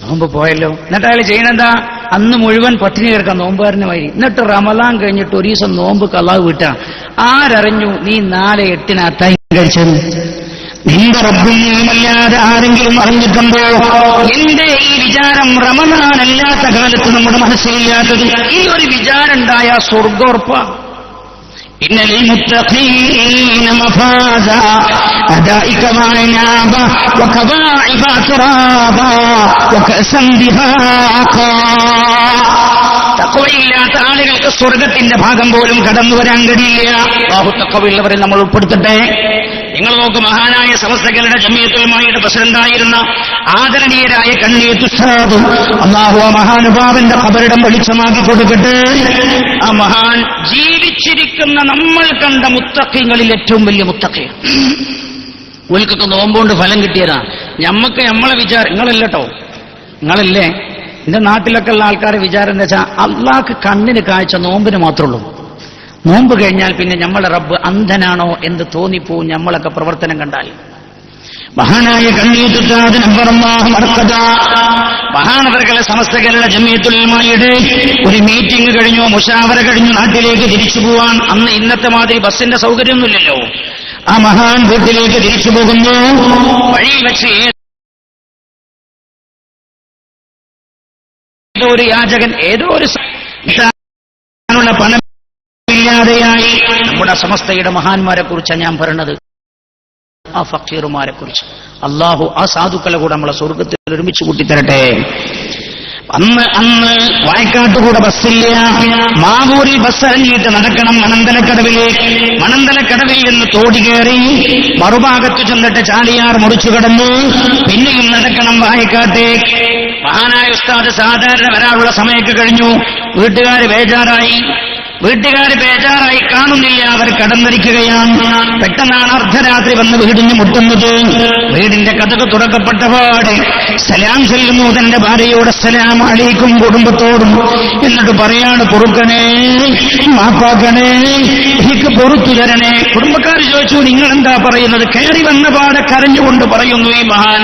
നോമ്പ് പോയല്ലോ. എന്നിട്ട് അയാൾ ചെയ്യണെന്താ? അന്ന് മുഴുവൻ പട്ടിണി കിടക്കാൻ നോമ്പുകാരനുമായി. എന്നിട്ട് റമദാൻ കഴിഞ്ഞിട്ട് ഒരു ദിവസം നോമ്പ് കളാവ് വിട്ടാ. ആരറിഞ്ഞു നീ 4:08 അത്തായം കഴിച്ചത്? നിന്റെ റബ്ബും നീയുമല്ലാതെ ആരെങ്കിലും അറിഞ്ഞിട്ടുണ്ടോ? എന്റെ ഈ വിചാരം റമദാൻ അല്ലാത്ത കാലത്ത് നമ്മുടെ മനസ്സിലില്ലാത്തത്. ഈ ഒരു വിചാരം ഉണ്ടായ സ്വർഗോർപ്പ. إن للمتقين مفازا أدائك وعنابا وكواعب أترابا وكأسا دهاقا. തഖ്വയില്ലാത്ത ആളുകൾക്ക് സ്വർഗത്തിന്റെ ഭാഗം പോലും കടന്നു വരാൻ കഴിയില്ല. അല്ലാഹു തഖ്വയുള്ളവരെ നമ്മൾ ഉൾപ്പെടുത്തട്ടെ. നിങ്ങൾ നോക്ക്, മഹാനായ സമസ്തകളുടെ ജമിയത്തുൽ ഉലമായുടെ പ്രസിഡന്റായിരുന്ന ആദരണീയരായ കണ്ണീത്ത് ഉസ്താദ്, അല്ലാഹു ആ മഹാനുഭാവന്റെ ഖബറിടം വെളിച്ചമാക്കി കൊടുക്കട്ടെ. ആ മഹാൻ ജീവിച്ചിരിക്കുന്ന നമ്മൾ കണ്ട മുത്തഖീങ്ങളിൽ ഏറ്റവും വലിയ മുത്തഖി. ഓൽക്കൊക്കെ നോമ്പുകൊണ്ട് ഫലം കിട്ടിയതാ. ഞമ്മക്ക് നമ്മളെ വിചാരം, നിങ്ങളല്ലോ നിങ്ങളല്ലേ എന്റെ നാട്ടിലൊക്കെ ഉള്ള ആൾക്കാരെ വിചാരം എന്താ വെച്ചാൽ അള്ളാഹ്ക്ക് കണ്ണിന് കാഴ്ച നോമ്പിന് മാത്രമേ ഉള്ളൂ. നോമ്പ് കഴിഞ്ഞാൽ പിന്നെ നമ്മളെ റബ്ബ് അന്ധനാണോ എന്ന് തോന്നിപ്പോവും നമ്മളൊക്കെ പ്രവർത്തനം കണ്ടാൽ. മഹാനായ മഹാനവർകളെ സമസ്തകളുടെ ജമിയത്തുൽ ഉലമായുടെ ഒരു മീറ്റിംഗ് കഴിഞ്ഞു, മുശാവറ കഴിഞ്ഞു, നാട്ടിലേക്ക് തിരിച്ചു പോവാൻ. അന്ന് ഇന്നത്തെ മാതിരി ബസ്സിന്റെ സൗകര്യമൊന്നുമില്ലല്ലോ. ആ മഹാൻ വീട്ടിലേക്ക് തിരിച്ചു പോകുന്നു. വഴിയിൽ വെച്ച് ഏതോ ഒരു യാചകൻ ഏതോ ഒരു പണമില്ലാതെയായി. നമ്മുടെ സമസ്തയുടെ മഹാന്മാരെ കുറിച്ചാണ് ഞാൻ പറയുന്നത്, ആ ഫക്കീറുമാരെ കുറിച്ച്. അള്ളാഹു ആ സാധുക്കളെ കൂടെ നമ്മളെ സ്വർഗത്തിൽ ഒരുമിച്ച് കൂട്ടിത്തരട്ടെ. അന്ന് വായക്കാട്ടുകൂടെ ബസ്സില്ല. മാവൂരിൽ ബസ് ഇറങ്ങിയിട്ട് നടക്കണം മണന്തലക്കടവിലേക്ക്. മണന്തലക്കടവിൽ നിന്ന് തോടി കയറി മറുഭാഗത്ത് ചെന്നിട്ട് ചാലിയാർ മുറിച്ചു കടന്നു. പിന്നെയും നടക്കണം വായക്കാട്ടേക്ക്. മഹാനായ ഉസ്താദ് സാധാരണ വരാനുള്ള സമയമൊക്കെ കഴിഞ്ഞു. വീട്ടുകാര് ബേജാറായി കാണുന്നില്ല. അവർ കടന്നിരിക്കുകയാണ്. പെട്ടെന്നാണ് അർദ്ധരാത്രി വന്ന് വീടിന് മുട്ടുന്നത്. വീടിന്റെ കതക് തുറക്കപ്പെട്ടപാട് സലാം ചെല്ലുന്നു തന്റെ ഭാര്യയോട്, അസ്സലാമു അലൈക്കും, കുടുംബത്തോടും. എന്നിട്ട് പറയാണ്, പൊറുക്കണേ, മാപ്പാക്കണേ, എനിക്ക് പൊറുത്തു തരണേ. കുടുംബക്കാർ ചോദിച്ചു, നിങ്ങൾ എന്താ പറയുന്നത്? കയറി വന്ന പാടെ കരഞ്ഞുകൊണ്ട് പറയുന്നു ഈ മഹാൻ,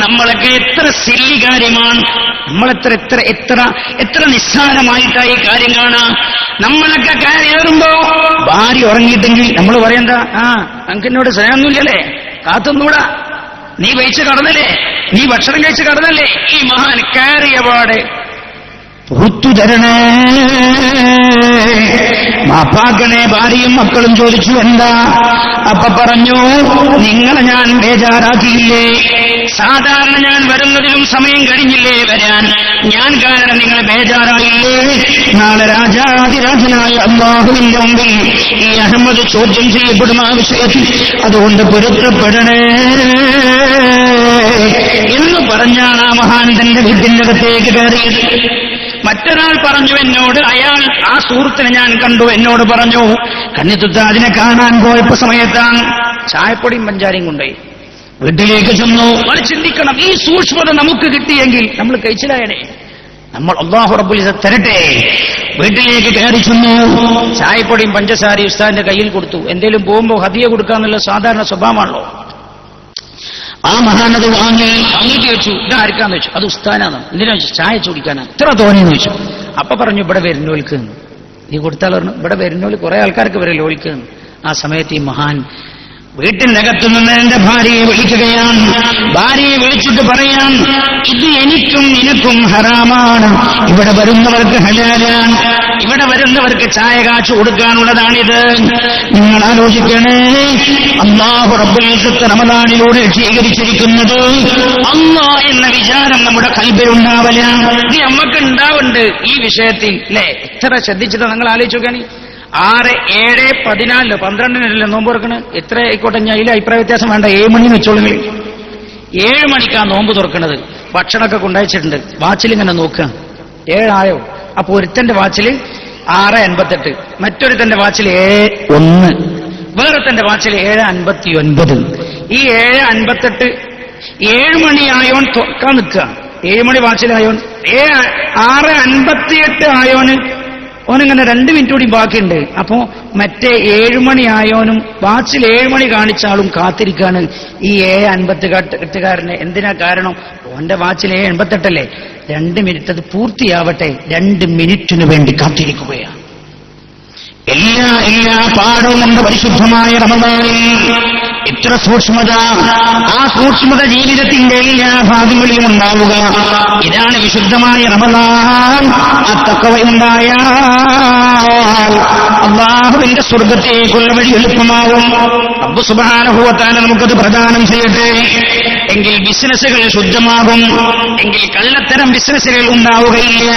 നമ്മളൊക്കെ എത്ര സില്ലി കാര്യമാണ്, നമ്മളെത്ര നിസ്സാരമായിട്ടായി കാര്യം കാണാം. നമ്മളൊക്കെ കയറിയേറുമ്പോ ഭാര്യ ഉറങ്ങിയിട്ടെങ്കിൽ നമ്മൾ പറയണ്ട, നമുക്ക് എന്നോട് സ്നേഹമൊന്നുമില്ലല്ലേ, കാത്തൊന്നൂടാ, നീ വെയിച്ച് കടന്നല്ലേ, നീ ഭക്ഷണം കഴിച്ച് കടന്നല്ലേ. ഈ മഹാൻ കയറിയ പാടെ പുറത്തു തരണേ, മാപ്പാക്കണേ. ഭാര്യയും മക്കളും ചോദിച്ചു, എന്താ? അപ്പൊ പറഞ്ഞു, നിങ്ങളെ ഞാൻ ബേജാറാക്കിയില്ലേ? സാധാരണ ഞാൻ വരുന്നതിലും സമയം കഴിഞ്ഞില്ലേ വരാൻ? ഞാൻ കാരണം നിങ്ങളെ ബേജാറായില്ലേ? നാളെ രാജാതിരാജനായ അല്ലാഹുവിന്റെ മുമ്പിൽ ഈ അഹമ്മദ് ചോദ്യം ചെയ്യപ്പെടും ആ വിഷയത്തിൽ. അതുകൊണ്ട് പൊരുത്തപ്പെടണേ എന്ന് പറഞ്ഞാണ് ആ മഹാൻ തന്റെ വീട്ടിന്റെ അകത്തേക്ക് കയറിയത്. മറ്റൊരാൾ പറഞ്ഞു എന്നോട്, ആ സുഹൃത്തിനെ ഞാൻ കണ്ടു, എന്നോട് പറഞ്ഞു, കണ്ണിത്തുത്താദിനെ കാണാൻ പോയപ്പോ സമയത്താണ് ചായപ്പൊടിയും പഞ്ചാരയും കൊണ്ടുപോയി വീട്ടിലേക്ക് ചെന്നു. നമ്മൾ ചിന്തിക്കണം, ഈ സൂക്ഷ്മത നമുക്ക് കിട്ടിയെങ്കിൽ നമ്മൾ കഴിച്ചിലായനെ. നമ്മൾ അല്ലാഹു റബ്ബുൽ ഇസ്സത്ത് തരട്ടെ. വീട്ടിലേക്ക് കയറി ചെന്നു. ചായപ്പൊടിയും പഞ്ചസാരയും ഉസ്താദിന്റെ കയ്യിൽ കൊടുത്തു. എന്തേലും പോകുമ്പോ ഹദിയ കൊടുക്കാന്നുള്ള സാധാരണ സ്വഭാവമാണല്ലോ. ആ മഹാനത് വാങ്ങിയിട്ട് വെച്ചു. ഇതാർക്കാന്ന് വെച്ചു. അത് ഉസ്താനാണ്. എന്തിനാ വെച്ചു? ചായ ചോദിക്കാനാണ്. ഇത്ര തോന്നിയെന്ന് വെച്ചു. അപ്പൊ പറഞ്ഞു ഇവിടെ വരുന്നോൽക്ക് നീ കൊടുത്താൽ പറഞ്ഞു ഇവിടെ വരുന്നോല് കുറെ ആൾക്കാർക്ക് വരെ ലോലിക്കുന്നു. ആ സമയത്ത് ഈ മഹാൻ വീട്ടിനകത്തു നിന്ന് എന്റെ ഭാര്യയെ വിളിക്കുകയാണ്. ഭാര്യയെ വിളിച്ചിട്ട് പറയാൻ, ഇത് എനിക്കും നിനക്കും ഹറാമാണ്, ഇവിടെ വരുന്നവർക്ക് ഹലാലാണ്, ഇവിടെ വരുന്നവർക്ക് ചായ കാച്ചു കൊടുക്കാനുള്ളതാണിത്. നിങ്ങൾ ആലോചിക്കണേ, അല്ലാഹു റബ്ബുൽ ഇസ്സത്ത് റമദാനിലൂടെ സ്വീകരിച്ചിരിക്കുന്നത് അല്ലാഹ് എന്ന വിചാരം നമ്മുടെ ഖൽബിലുണ്ടാവല. ഇത് നമുക്ക് ഉണ്ടാവുന്നുണ്ട് ഈ വിഷയത്തിൽ അല്ലേ? എത്ര ശ്രദ്ധിച്ചിട്ട് നിങ്ങൾ ആലോചിച്ച് നോക്കുകയാണ്. 6, 7, 14, 12 നോമ്പ് തുറക്കണ്. എത്ര ആയിക്കോട്ടെ, ഞാൻ ഇതിൽ അഭിപ്രായ വ്യത്യാസം വേണ്ട. 7 മണിന്ന് വെച്ചോളെങ്കിൽ 7 മണിക്കാണ് നോമ്പ് തുറക്കണത്. ഭക്ഷണമൊക്കെ കൊണ്ടുവച്ചിട്ടുണ്ട്. വാച്ചിലിങ്ങനെ നോക്കുക 7 ആയോ. അപ്പൊ ഒരുത്തന്റെ വാച്ചിൽ 6:58, മറ്റൊരുത്തന്റെ വാച്ചിൽ 7:01, വേറൊരുത്തന്റെ വാച്ചിൽ 7:59. ഈ 7:58 7 മണിയായോൻ തുറക്കാൻ നിൽക്കുക. 7 മണി വാച്ചിലായോൻ 6:58 ആയോന് ഓനിങ്ങനെ 2 മിനിറ്റ് കൂടി ബാക്കിയുണ്ട്. അപ്പോ മറ്റേ 7 മണി ആയോനും വാച്ചിൽ 7 മണി കാണിച്ച ആളും കാത്തിരിക്കാണ് ഈ 7:58കാരനെ. എന്തിനാ കാരണം? ഓന്റെ വാച്ചിൽ 7:88 2 മിനിറ്റ് അത് പൂർത്തിയാവട്ടെ, 2 മിനിറ്റിനു വേണ്ടി കാത്തിരിക്കുകയാണ്. എല്ലാ പാഠവും നമ്മുടെ പരിശുദ്ധമായ റമദാനിൽ ഇത്ര സൂക്ഷ്മത, ആ സൂക്ഷ്മത ജീവിതത്തിന്റെ എല്ലാ ഭാഗങ്ങളിലും ഉണ്ടാവുക. ഇതാണ് വിശുദ്ധമായ റമദാൻ. ആ തഖ്വയുണ്ടായാൽ അല്ലാഹുവിന്റെ സ്വർഗ്ഗത്തേക്കുള്ള വഴി എളുപ്പമാകും. റബ്ബ് സുബ്ഹാനഹു വ തആല നമുക്കത് പ്രദാനം ചെയ്യട്ടെ. എങ്കിൽ ബിസിനസ്സുകൾ ശുദ്ധമാകും, എങ്കിൽ കള്ളത്തരം ബിസിനസ്സുകൾ ഉണ്ടാവുകയില്ല,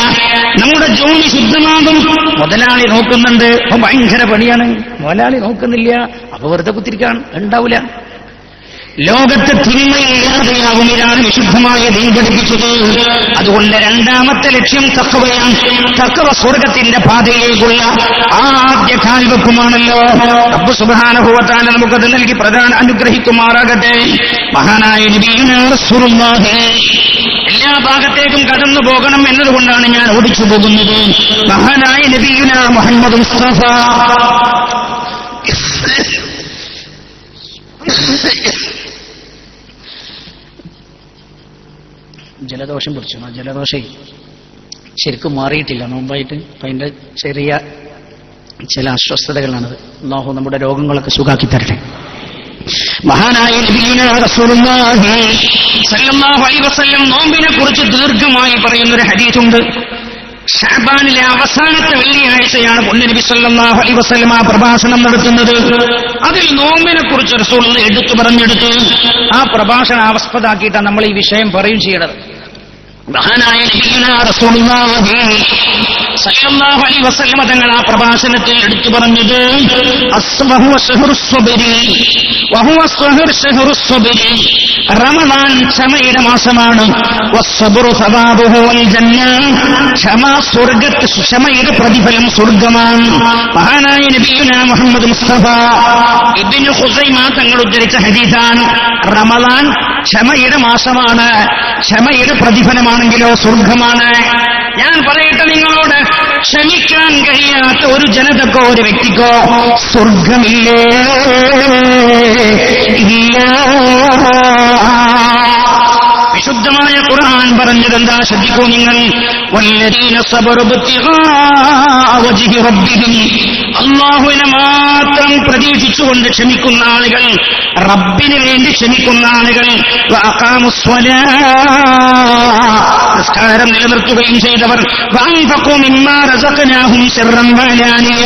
നമ്മുടെ ജോലി ശുദ്ധമാകും. മുതലാളി നോക്കുന്നുണ്ട്, അപ്പൊ ഭയങ്കര പണിയാണ്. മുതലാളി നോക്കുന്നില്ല, അപ്പൊ വെറുതെ കുത്തിരിക്കാൻ ഉണ്ടാവില്ല. ലോകത്ത് തിന്മയില്ലാതെയാകും. ഇതാണ് വിശുദ്ധമായ ദീൻ പഠിപ്പിച്ചത്. അതുകൊണ്ട് 2ാമത്തെ ലക്ഷ്യം തഖ്വയാണ്. തഖ്വ സ്വർഗത്തിന്റെ പാതയിലേക്കുള്ള ആദ്യ കാൽവെപ്പുമാണല്ലോ. റബ്ബ് സുബ്ഹാനഹു വ തആല നമുക്കത് നൽകി പ്രധാന അനുഗ്രഹിക്കുമാറാകട്ടെ. മഹാനായ നബിയുനാ റസൂലുള്ളാഹി എല്ലാ ഭാഗത്തേക്കും കടന്നു പോകണം എന്നതുകൊണ്ടാണ് ഞാൻ ഓടിച്ചു പോകുന്നത്. മഹാനായ നബിയുനാ മുഹമ്മദ് മുസ്തഫ ജലദോഷം പിടിച്ചു. ആ ജലദോഷം ശരിക്കും മാറിയിട്ടില്ല നോമ്പായിട്ട്. അപ്പം അതിൻ്റെ ചെറിയ ചില അസ്വസ്ഥതകളാണത്. അല്ലാഹു നമ്മുടെ രോഗങ്ങളൊക്കെ സുഖാക്കി തരട്ടെ. മഹാനായ നബിയുനാ റസൂലുള്ളാഹി സ്വല്ലല്ലാഹു അലൈഹി വസല്ലം നോമ്പിനെ കുറിച്ച് ദീർഘമായി പറയുന്നൊരു ഹദീസുണ്ട്. ശഅബാനിലെ അവസാനത്തെ വെള്ളിയാഴ്ചയാണ് പുണ്യനബി സ്വല്ലല്ലാഹു അലൈഹി വസല്ലം ആ പ്രഭാഷണം നടത്തുന്നത്. അതിൽ നോമ്പിനെ കുറിച്ച് റസൂൽ എടുത്തു പറഞ്ഞെടുത്ത് ആ പ്രഭാഷണം ആസ്പദമാക്കിയിട്ടാണ് നമ്മൾ ഈ വിഷയം പറയും ചെയ്യണത്. മഹാനായ നബിയുനാ റസൂലുള്ളാഹി സ്വല്ലല്ലാഹു അലൈഹി വസല്ലം തങ്ങൾ ആ പ്രഭാഷണത്തിൽ എടുത്തു പറഞ്ഞത് റമദാൻ ക്ഷമയുടെ മാസമാണ്. ക്ഷമയുടെ പ്രതിഫലം സ്വർഗമാണ്. മഹാനായ നബിയുനാ മുഹമ്മദ് മുസ്തഫ ഇബ്നു ഖുസൈമ തങ്ങൾ ഉദ്ധരിച്ച ഹദീസാണ്. റമദാൻ ക്ഷമയുടെ മാസമാണ്, ക്ഷമയുടെ പ്രതിഫലമാണെങ്കിലോ സ്വർഗമാണ്. ഞാൻ പറയട്ടെ നിങ്ങളോട്, ക്ഷമിക്കാൻ കഴിയാത്ത ഒരു ജനതക്കോ ഒരു വ്യക്തിക്കോ സ്വർഗമില്ലേ? ഇല്ല. വിശുദ്ധമായ ഖുർആൻ പറഞ്ഞതെന്താ? ശ്രദ്ധിക്കൂ നിങ്ങൾ. വല്ലദീന സബറു ഇബ്തിഗാഅ വജ്ഹി റബ്ബിഹിം, അല്ലാഹുവിനെ മാത്രം പ്രതീക്ഷിച്ചുകൊണ്ട് ക്ഷമിക്കുന്ന ആളുകൾ, റബ്ബിന് വേണ്ടി ക്ഷമിക്കുന്ന ആളുകൾ, വഅഖാമുസ്സലാ, നിസ്കാരം നിലനിർത്തുകയും ചെയ്തവർ, വഅൻഫഖൂ മിമ്മാ റസഖനാഹും സിർറൻ വഅലാനിയ,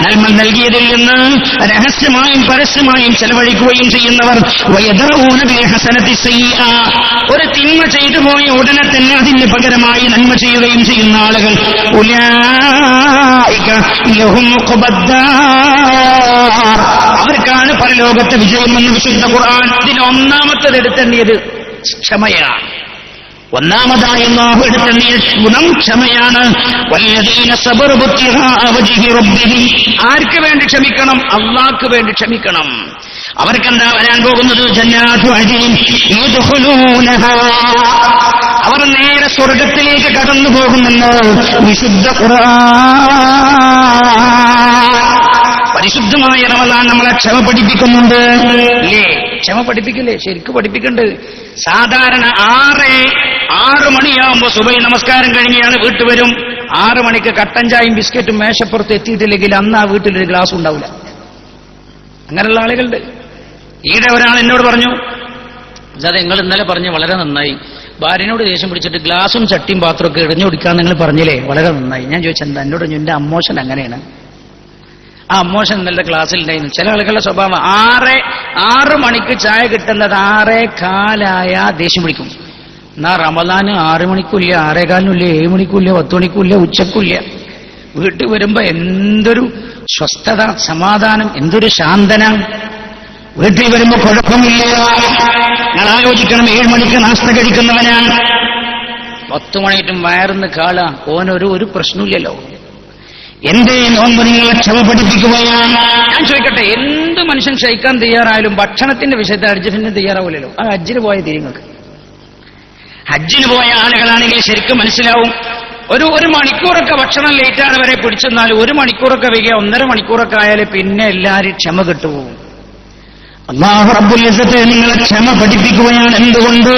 നന്മ നൽകിയതിൽ നിന്ന് രഹസ്യമായും പരസ്യമായും ചെലവഴിക്കുകയും ചെയ്യുന്നവർ, വയദറൂന ബിൽ ഹസനത്തി സയ്യിഅ, ഒരു തിന്മ ചെയ്തു പോയ ഉടനെ തന്നെ അതിന് പകരമായി നന്മ ചെയ്യുകയും ചെയ്യുന്ന ആളുകൾ, ഉലൈക ലഹും ഉഖ്ബദ്ദാർ, അവർക്കാണ് പരലോകത്തെ വിജയമെന്ന് വിശുദ്ധ ഖുർആൻ. ഇതിൽ ഒന്നാമത്തേത് എടുത്തേണ്ടിയത് ക്ഷമയാണ്. ഒന്നാമതായി അല്ലാഹു എടുത്തേണ്ടിയ ഗുണം ക്ഷമയാണ്. വല്ലദീന സബറു ഇബ്തിഗാഅ വജ്ഹി റബ്ബിഹിം, ആർക്ക് വേണ്ടി ക്ഷമിക്കണം? അല്ലാഹുക്ക് വേണ്ടി ക്ഷമിക്കണം. അവർക്കെന്താ വരാൻ പോകുന്നത്? ജന്നാത്തു അദീൻ യദ്ഖുലൂനഹാ, അവർ നേരെ സ്വർഗത്തിലേക്ക് കടന്നു പോകുമെന്ന് വിശുദ്ധ ഖുർആൻ. പരിശുദ്ധമായ റമദാൻ നമ്മളെ ക്ഷമ പഠിപ്പിക്കുന്നുണ്ട് അല്ലേ? ക്ഷമ പഠിപ്പിക്കില്ലേ? ശരിക്കും പഠിപ്പിക്കുന്നുണ്ട്. സാധാരണ 6 മണിയാകുമ്പോ സുബഹി നമസ്കാരം കഴിഞ്ഞാണ് വീട്ടിൽ വരും. 6 മണിക്ക് കട്ടൻ ചായയും ബിസ്ക്കറ്റും മേശപ്പുറത്ത് എത്തിയിട്ടില്ലെങ്കിൽ അന്ന് ആ വീട്ടിലൊരു ഗ്ലാസ് ഉണ്ടാവില്ല. അങ്ങനെയുള്ള ആളുകളുണ്ട്. ഈടെ ഒരാൾ എന്നോട് പറഞ്ഞു, അതെ നിങ്ങൾ ഇന്നലെ പറഞ്ഞ് വളരെ നന്നായി, ഭാര്യനോട് ദേഷ്യം പിടിച്ചിട്ട് ഗ്ലാസും ചട്ടിയും പാത്രമൊക്കെ എറിഞ്ഞു കൊടുക്കാൻ നിങ്ങൾ പറഞ്ഞില്ലേ, വളരെ നന്നായി. ഞാൻ ചോദിച്ചെന്താ? എന്നോട് എന്റെ അമ്മോഷൻ അങ്ങനെയാണ്. ആ അമ്മോഷൻ ഇന്നലെ ക്ലാസ്സിലുണ്ടായിരുന്നു. ചില ആളുകളുടെ സ്വഭാവം 6 മണിക്ക് ചായ കിട്ടുന്നത് 6:15 ദേഷ്യം പിടിക്കും. എന്നാ റമദാന് 6 മണിക്കൂല്ല, 6:15 7 മണിക്കൂല്ല, 10 മണിക്കൂല്ല, ഉച്ചക്കൂല്ല. വീട്ടിൽ വരുമ്പോ എന്തൊരു സ്വസ്ഥത, സമാധാനം, എന്തൊരു ശാന്തന. വീട്ടിൽ വരുമ്പോ കുഴപ്പമില്ല. ഞാൻ ആലോചിക്കണം, 7 മണിക്ക് നാസ്ത കഴിക്കുന്നവനാണ്, 10 മണിയിട്ടും വയറിന്ന് കാളാ, ഓനൊരു പ്രശ്നമില്ലല്ലോ. എന്റെ നോമ്പ് നിങ്ങളെ ക്ഷമ പഠിപ്പിക്കുകയാണ്. ഞാൻ ചോദിക്കട്ടെ, എന്ത് മനുഷ്യൻ ക്ഷയിക്കാൻ തയ്യാറായാലും ഭക്ഷണത്തിന്റെ വിഷയത്തിൽ ഹജ്ജിന് തയ്യാറാവില്ലല്ലോ. ആ ഹജ്ജിന് പോയ തീരുങ്ങൾക്ക്, ഹജ്ജിന് പോയ ആളുകളാണെങ്കിൽ ശരിക്കും മനസ്സിലാവും. ഒരു മണിക്കൂറൊക്കെ ഭക്ഷണം ലേറ്റാണ് വരെ പിടിച്ചെന്നാൽ 1 മണിക്കൂറൊക്കെ വൈകിയ 1.5 മണിക്കൂറൊക്കെ ആയാലും പിന്നെ എല്ലാവരും ക്ഷമ കിട്ടുപോകും. അല്ലാഹു റബ്ബുൽ ഇസ്സത്ത് നിങ്ങളെ ക്ഷമ പഠിപ്പിക്കുകയാണ്. എന്തുകൊണ്ട്?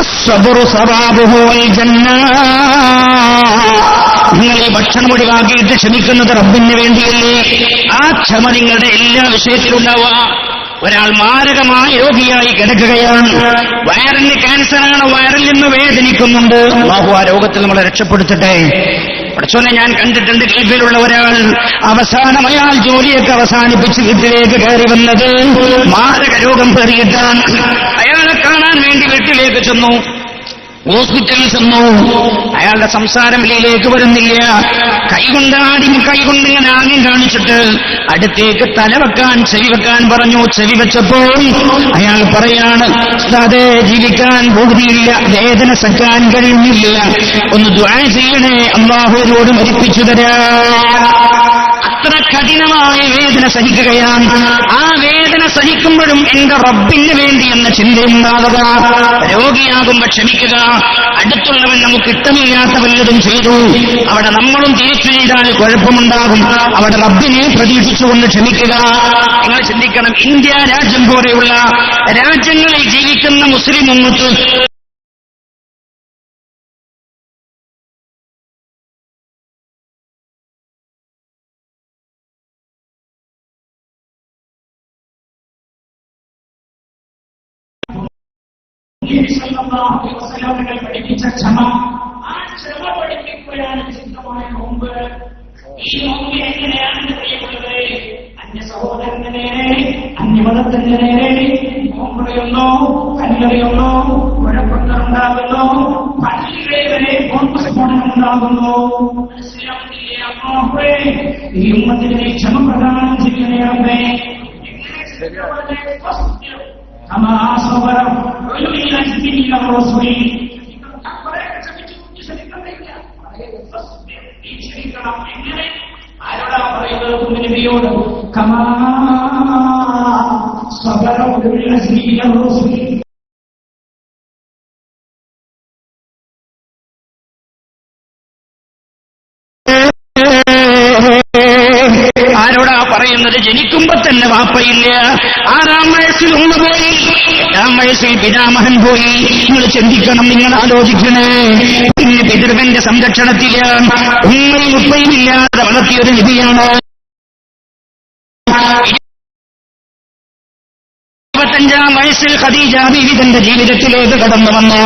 അസ്സബ്റു സവാബുഹു വൽ ജന്ന. നിങ്ങൾ ഈ ഭക്ഷണം ഒഴിവാക്കിയിട്ട് ക്ഷമിക്കുന്നത് റബ്ബിന് വേണ്ടിയല്ലേ? ആ ക്ഷമ നിങ്ങളുടെ എല്ലാ വിഷയത്തിലുണ്ടാവുക. ഒരാൾ മാരകമായ രോഗിയായി കിടക്കുകയാണ്, വയറിന് ക്യാൻസറാണ്, വയറിൽ നിന്ന് വേദനിക്കുന്നുണ്ട്. അല്ലാഹു ആ രോഗത്തിൽ നമ്മളെ രക്ഷപ്പെടുത്തട്ടെ. പഠിച്ചോനെ, ഞാൻ കണ്ടിട്ടുണ്ട് ഗൾഫിലുള്ള ഒരാൾ അവസാനം അയാൾ ജോലിയൊക്കെ അവസാനിപ്പിച്ച് വീട്ടിലേക്ക് കയറി വന്നത് മാരക രോഗം പേറിയിട്ടാണ്. അയാളെ കാണാൻ വേണ്ടി വീട്ടിലേക്ക് ചെന്നു, ഹോസ്പിറ്റലിൽ ചെന്നു. അയാളുടെ സംസാരം വെളിയിലേക്ക് വരുന്നില്ല. കൈകൊണ്ടിങ്ങനെ ആംഗ്യം കാണിച്ചിട്ട് അടുത്തേക്ക് തലവെക്കാൻ, ചെവി വെക്കാൻ പറഞ്ഞു. ചെവി വെച്ചപ്പോൾ അയാൾ പറയാണ്, അതെ ജീവിക്കാൻ ഭൂതിയില്ല, വേദന സഹിക്കാൻ കഴിയുന്നില്ല, ഒന്ന് ദുആ ചെയ്യണേ, അല്ലാഹുവിനോട് മരിപ്പിച്ചു തരാൻ. അത്ര കഠിനമായ വേദന സഹിക്കുകയാണ്. ആ വേദന സഹിക്കുമ്പോഴും എന്റെ റബ്ബിന് വേണ്ടി എന്ന ചിന്തയുണ്ടാവുക. രോഗിയാകുമ്പോ ക്ഷമിക്കുക. അടുത്തുള്ളവൻ നമുക്ക് ഇഷ്ടമില്ലാത്ത വല്ലതും ചെയ്തു, അവിടെ നമ്മളും തിരിച്ചു ചെയ്താൽ കുഴപ്പമുണ്ടാകും. അവിടെ റബ്ബിനെ പ്രതീക്ഷിച്ചുകൊണ്ട് ക്ഷമിക്കുക. നിങ്ങൾ ചിന്തിക്കണം, ഇന്ത്യ രാജ്യം പോലെയുള്ള രാജ്യങ്ങളിൽ ജീവിക്കുന്ന മുസ്ലിം ഉമ്മത്ത് പഠിപ്പിച്ച ക്ഷമ, ആ ക്ഷമ പഠിപ്പിക്കുകയാണ് ചിന്തമായ നോമ്പ്. ഈ നോമ്പ് എങ്ങനെയാണ് പ്രിയമുള്ളത്? അന്യ സഹോദരന്റെ നേരെ, അന്യമതത്തിന്റെ നേരെ നോമ്പുറയുന്നോ, കല്ലെറിയുന്നോ, കുഴപ്പങ്ങളുണ്ടാകുന്നോ, പള്ളികളെ വരെ ബോംബുസ്ഫോടനമുണ്ടാകുന്നു. മനസ്സിലാവുന്നില്ലേ? അല്ലാഹുവേ, ഈ ഉമ്മത്തിനെ ക്ഷമ പ്രദാനം ചെയ്യണേ റബ്ബേ. كما صبر علو العزم من الرسل. ആരോടാ പറയുന്നത്? നബിയോട്. كما صبر علو العزم من الرسل. ആരോടാ പറയുന്നത്? ജനിക്കുമ്പോ തന്നെ വാപ്പയില്ല, 6-ാം വയസ്സിൽ ഉമ്മ പോയി, 8-ാം വയസ്സിൽ പിതാമഹൻ പോയി. നിങ്ങൾ ചിന്തിക്കണം, നിങ്ങൾ ആലോചിക്കണേ. പിന്നെ പിതൃവന്റെ സംരക്ഷണത്തിലാണ് ഉമ്മയും ഉപ്പയും ഇല്ലാതെ വളർത്തിയൊരു നബിയാണ്. 25-ാം വയസ്സിൽ ഖദീജ ബീവി തന്റെ ജീവിതത്തിലേക്ക് കടന്നു വന്നു.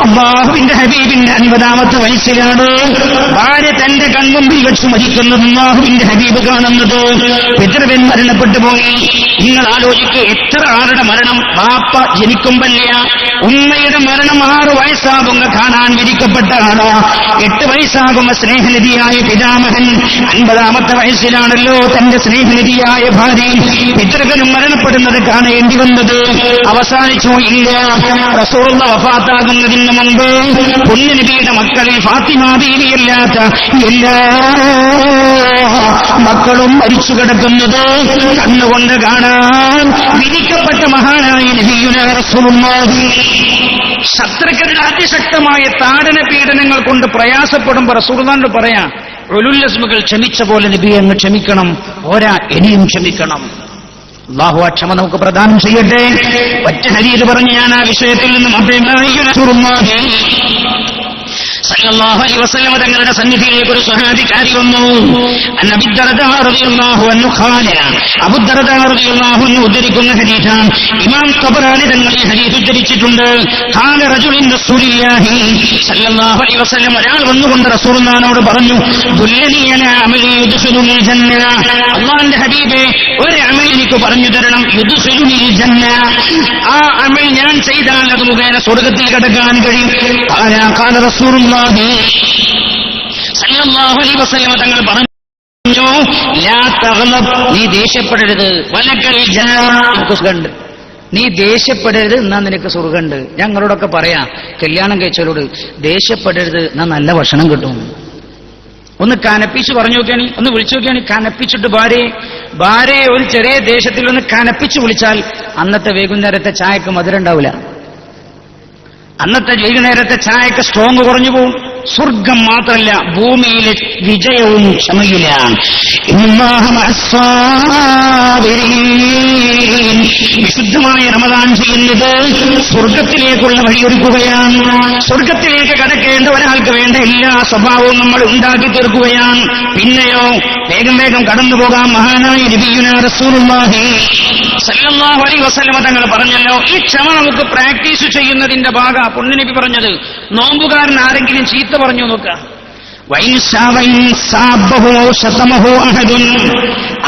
അല്ലാഹുവിന്റെ ഹബീബിന്റെ 50-ാമത്തെ വയസ്സിലാണ് ഭാര്യ തന്റെ കൺമുമ്പിൽ വെച്ച് മരിക്കുന്നത് അല്ലാഹുവിന്റെ ഹബീബ് കാണുന്നത്. പിതൃവൻ മരണപ്പെട്ടു പോയി. നിങ്ങൾ ആലോചിക്കുക, എത്ര ആളുടെ മരണം ബാപ്പ ജനിക്കുമ്പല്ല. ഉമ്മയുടെ മരണം 6 വയസ്സാകുമ്പോ കാണാൻ വിധിക്കപ്പെട്ടാണ്. 8 വയസ്സാകുമ്പോ സ്നേഹനിധിയായ പിതാമഹൻ, 50-ാമത്തെ വയസ്സിലാണല്ലോ തന്റെ സ്നേഹനിധിയായ ഭാര്യ പിതൃവനും മരണപ്പെടുന്നത് കാണേണ്ടി വന്നത്. അവസാനിച്ചോ? ഇല്ല. റസൂലുള്ളാഹി വഫാത്താകുന്നതിന് മുമ്പ് പുണ്യനബിയുടെ മക്കളിൽ ഫാത്തിമ ബീവിയല്ലാത്ത എല്ലാ മക്കളും മരിച്ചു കിടക്കുന്നത് കണ്ണുകൊണ്ട് കാണാൻ വിധിക്കപ്പെട്ട മഹാനായ നബിയുനാ റസൂലുള്ളാഹി ശത്രുക്കളുടെ അതിശക്തമായ താടന പീഡനങ്ങൾ കൊണ്ട് പ്രയാസപ്പെടുമ്പോ റസൂലുള്ളാഹിനോട് പറയാ ഉലുൽ അസ്മുകൾ ക്ഷമിച്ച പോലെ നബിയെ അങ്ങ് ക്ഷമിക്കണം, പോരാ ഇനിയും ക്ഷമിക്കണം. അല്ലാഹു ആ ക്ഷമ നമുക്ക് പ്രദാനം ചെയ്യട്ടെ. ഒറ്റ ഹദീസ് പറഞ്ഞ് ഞാൻ ആ വിഷയത്തിൽ നിന്നും സല്ലല്ലാഹു അലൈഹി വസല്ലം തങ്ങളുടെ സന്നിധിയിലേക്ക് ഒരു സ്വഹാബിക്കാരി വന്നു. അബൂ ദർദാ റളിയല്ലാഹു അൻഹു ഖാല, അബൂ ദർദാ റളിയല്ലാഹു അൻഹു ഉദ്ധരിക്കുന്ന ഹദീസാണ്. ഇമാം ഖബറാനി തങ്ങൾ ഈ ഹദീസ് ഉദ്ധരിച്ചിട്ടുണ്ട്. ഖാല റജുലുൻ റസൂലില്ലാഹി സല്ലല്ലാഹു അലൈഹി വസല്ലം, ഒരാൾ വന്നുകൊണ്ട് റസൂലുള്ളാഹിനോട് പറഞ്ഞു, ദുല്ലനി അലാ അമലി യുദ്ഖിലുനിൽ ജന്ന, അല്ലാഹുവിന്റെ ഹബീബേ ഒരു അമൽ എനിക്ക് പറഞ്ഞു തരണം, യുദ്ഖിലുനിൽ ജന്ന, ആ അമൽ ഞാൻ ചെയ്താൽ അത് മുഖേന സ്വർഗ്ഗത്തിൽ കടക്കാൻ കഴിയും. ഖാല റസൂലുള്ളാഹി സല്ലല്ലാഹു അലൈഹി വസല്ലം തങ്ങൾ പറഞ്ഞു, ലാ തഗ്ളബ്, നീ ദേഷ്യപ്പെടരുത്, വലക്കൽ ജന്ന, നീ ദേഷ്യപ്പെടരുത്, എന്നാ നിനക്ക് സ്വർഗ്ഗമുണ്ട്. ഞങ്ങളോടൊക്കെ പറയാം, കല്യാണം കഴിച്ചവരോട് ദേഷ്യപ്പെടരുത്, എന്നാ നല്ല ഭക്ഷണം കിട്ടും. ഒന്ന് കനപ്പിച്ച് പറഞ്ഞു നോക്കിയാണ്, ഒന്ന് വിളിച്ചു നോക്കിയാണ്. കനപ്പിച്ചിട്ട് ഭാര്യയെ ഒരു ചെറിയ ദേശത്തിൽ ഒന്ന് കനപ്പിച്ച് വിളിച്ചാൽ അന്നത്തെ വൈകുന്നേരത്തെ ചായക്ക് മധുരം ഉണ്ടാവില്ല, അന്നത്തെ വൈകുന്നേരത്തെ ചായക്ക് സ്ട്രോങ് കുറഞ്ഞു പോവും. സ്വർഗം മാത്രമല്ല, ഭൂമിയിലെ വിജയവും ക്ഷമയിലാണ്. വിശുദ്ധമായ റമദാൻ ചെയ്യുന്നത് സ്വർഗത്തിലേക്കുള്ള വഴിയൊരുക്കുകയാണ്. സ്വർഗത്തിലേക്ക് കടക്കേണ്ട ഒരാൾക്ക് വേണ്ട എല്ലാ സ്വഭാവവും നമ്മൾ ഉണ്ടാക്കി തീർക്കുകയാണ്. പിന്നെയോ വേഗം വേഗം കടന്നു പോകാം. മഹാനായ നബിയുനാ റസൂലുള്ളാഹി സല്ലല്ലാഹു അലൈഹി വസല്ലം തങ്ങൾ പറഞ്ഞല്ലോ, ഈ ക്ഷമ നമുക്ക് പ്രാക്ടീസ് ചെയ്യുന്നതിന്റെ ഭാഗം പുണ്യനബി പറഞ്ഞത്, നോമ്പുകാരൻ ആരെങ്കിലും ചീത്ത പറഞ്ഞു നോക്കുക,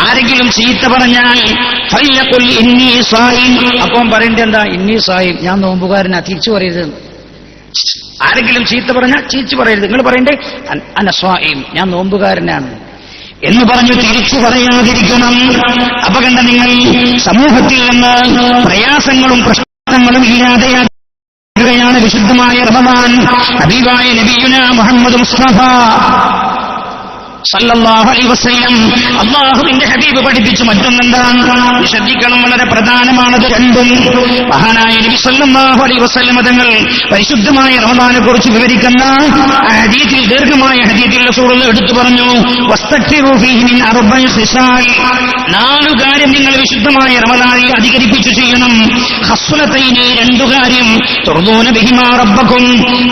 ആരെങ്കിലും ചീത്ത പറഞ്ഞാൽ അപ്പം പറയേണ്ട എന്താ, ഇന്നി സായിം, ഞാൻ നോമ്പുകാരനാ, തിരിച്ചു പറയരുത്. ആരെങ്കിലും ചീത്ത പറഞ്ഞാൽ തിരിച്ചു പറയരുത്, നിങ്ങൾ പറയണ്ടേ അന സ്വായിം, ഞാൻ നോമ്പുകാരനാണ് എന്ന് പറഞ്ഞു തിരിച്ചു പറയാതിരിക്കണം. അപ്പൊ കണ്ട നിങ്ങൾ സമൂഹത്തിൽ നിന്ന് പ്രയാസങ്ങളും പ്രശ്നങ്ങളും ഇല്ലാതെയാണ് വിശുദ്ധമായ റമദാൻ. ഹബീബായ നബിയുനാ മുഹമ്മദ് മുസ്തഫ സല്ലല്ലാഹു അലൈഹി വസല്ലം അല്ലാഹുവിന്റെ ഹബീബ് പഠിപ്പിച്ചു മറ്റൊന്നെന്താണ്, ശ്രദ്ധിക്കണം, വളരെ പ്രധാനമാണത് രണ്ടും. മഹാനായ നബി സല്ലല്ലാഹു അലൈഹി വസല്ലം തങ്ങൾ പരിശുദ്ധമായ റമദാനെ കുറിച്ച് വിവരിക്കുന്ന ഹദീസിൽ, ദീർഘമായ ഹദീസിൽ റസൂലുള്ളാഹി എടുത്തു പറഞ്ഞു, വസ്തക്തിറു ഫീഹി മിൻ അർബഇ ഖിസാൽ, 4 കാര്യം നിങ്ങൾ വിശുദ്ധമായ റമദാനിൽ അധികരിപ്പിച്ചു ചെയ്യണം. ഖസ്ലതൈനി, 2 കാര്യം, തുർദൂന ബിഹിമാ റബ്ബക്കും,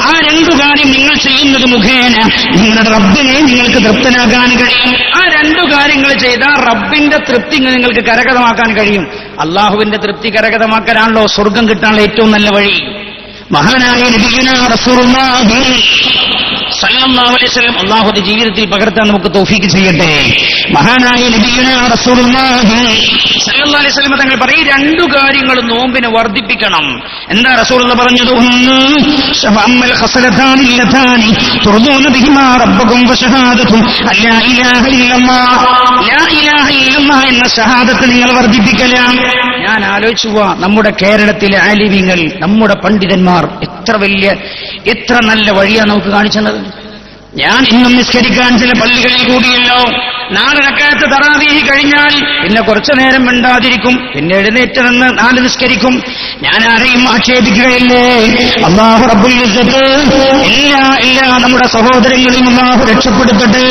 ആ 2 കാര്യം നിങ്ങൾ ചെയ്യുന്നത് മുഖേന നിങ്ങളുടെ റബ്ബിനെ നിങ്ങൾക്ക് തൃപ്തനാക്കാൻ കഴിയും. ആ 2 കാര്യങ്ങൾ ചെയ്താൽ റബ്ബിന്റെ തൃപ്തി നിങ്ങൾക്ക് കരഗതമാക്കാൻ കഴിയും. അള്ളാഹുവിന്റെ തൃപ്തി കരഗതമാക്കാനാണല്ലോ സ്വർഗം കിട്ടാനുള്ള ഏറ്റവും നല്ല വഴി. മഹാനായ നബിയുനാ റസൂലുള്ളാഹി സല്ലല്ലാഹു അലൈഹി വസല്ലം അല്ലാഹുവിന്റെ ജീവിതത്തിൽ പകർത്താൻ നമുക്ക് തൗഫീഖ് ചെയ്യട്ടെ. മഹാനായ നബിയുനാ റസൂലുള്ളാഹി സല്ലല്ലാഹു അലൈഹി വസല്ലം തങ്ങൾ പറയും, 2 കാര്യങ്ങൾ നോമ്പിനെ വർദ്ധിപ്പിക്കണം. എന്താ റസൂലുള്ളാഹി പറഞ്ഞത്? അമ്മൽ ഖസലതാനി ലതാനി തുർദൂന ബിഹിമാ റബ്ബകും വശഹാദതു അല്ലാ ഇലാഹ ഇല്ലല്ലാഹ്, ലാ ഇലാഹ ഇല്ലല്ലാഹ് എന്ന ഷഹാദത്ത് നിങ്ങൾ വർദ്ധിപ്പിക്കലാണ്. ഞാൻ ആലോചിച്ചു പോവാ, നമ്മുടെ കേരളത്തിലെ ആലിമീങ്ങൾ, നമ്മുടെ പണ്ഡിതന്മാർ എത്ര നല്ല വഴിയാണ് നമുക്ക് കാണിച്ചത്. ഞാൻ ഇന്നും നിസ്കരിക്കാൻ ചില പള്ളികളിൽ കൂടിയല്ലോ, 4 റക്അത്ത് തറാവീഹ് കഴിഞ്ഞാൽ പിന്നെ കുറച്ചു നേരം മിണ്ടാതിരിക്കും, പിന്നെ എഴുന്നേറ്റ് നിന്ന് 4 നിസ്കരിക്കും. ഞാൻ ആരെയും ആക്ഷേപിക്കുകയില്ലേ. അല്ലാഹു റബ്ബുൽ ഇസ്സത്ത് എല്ലാ നമ്മുടെ സഹോദരങ്ങളെയും അല്ലാഹു രക്ഷപ്പെടുത്തട്ടെ.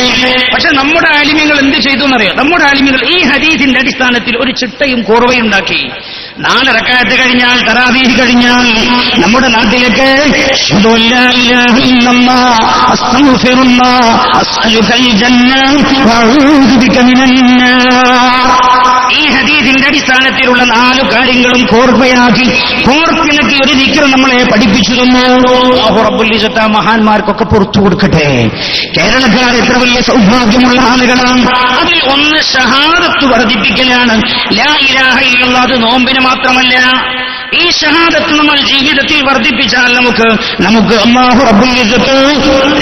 പക്ഷെ നമ്മുടെ ആലിമ്യങ്ങൾ എന്ത് ചെയ്തു എന്നറിയാം? നമ്മുടെ ആലിമ്യങ്ങൾ ഈ ഹദീസിന്റെ അടിസ്ഥാനത്തിൽ ഒരു ചിട്ടയും കോർവയും ഉണ്ടാക്കി. 4 റക്അത്ത് കഴിഞ്ഞാൽ, തറാവീഹ് കഴിഞ്ഞാൽ നമ്മുടെ നാട്ടിലേക്ക് ഈ ഹദീസിന്റെ അടിസ്ഥാനത്തിലുള്ള 4 കാര്യങ്ങളും കോർപ്പിണക്കി ഒരു ദിക്ർ നമ്മളെ പഠിപ്പിച്ചു തന്നു. അല്ലാഹു റബ്ബുൽ ഇസ്സത്ത് മഹാന്മാർക്കൊക്കെ പുറത്തു കൊടുക്കട്ടെ. കേരളക്കാർ എത്ര വലിയ സൗഭാഗ്യമുള്ള ആളുകളാണ്. അതിൽ ഒന്ന് ഷഹാദത്ത് വർദ്ധിപ്പിക്കലാണ്. ലാ ഇലാഹ ഇല്ലല്ലാഹ്. അത് നോമ്പിന് മാത്രമല്ല, ഈ ഷഹാദത്ത് നമ്മൾ ജീവിതത്തിൽ വർദ്ധിപ്പിച്ചാൽ നമുക്ക് അല്ലാഹു റബ്ബുൽ ഇസ്സത്ത്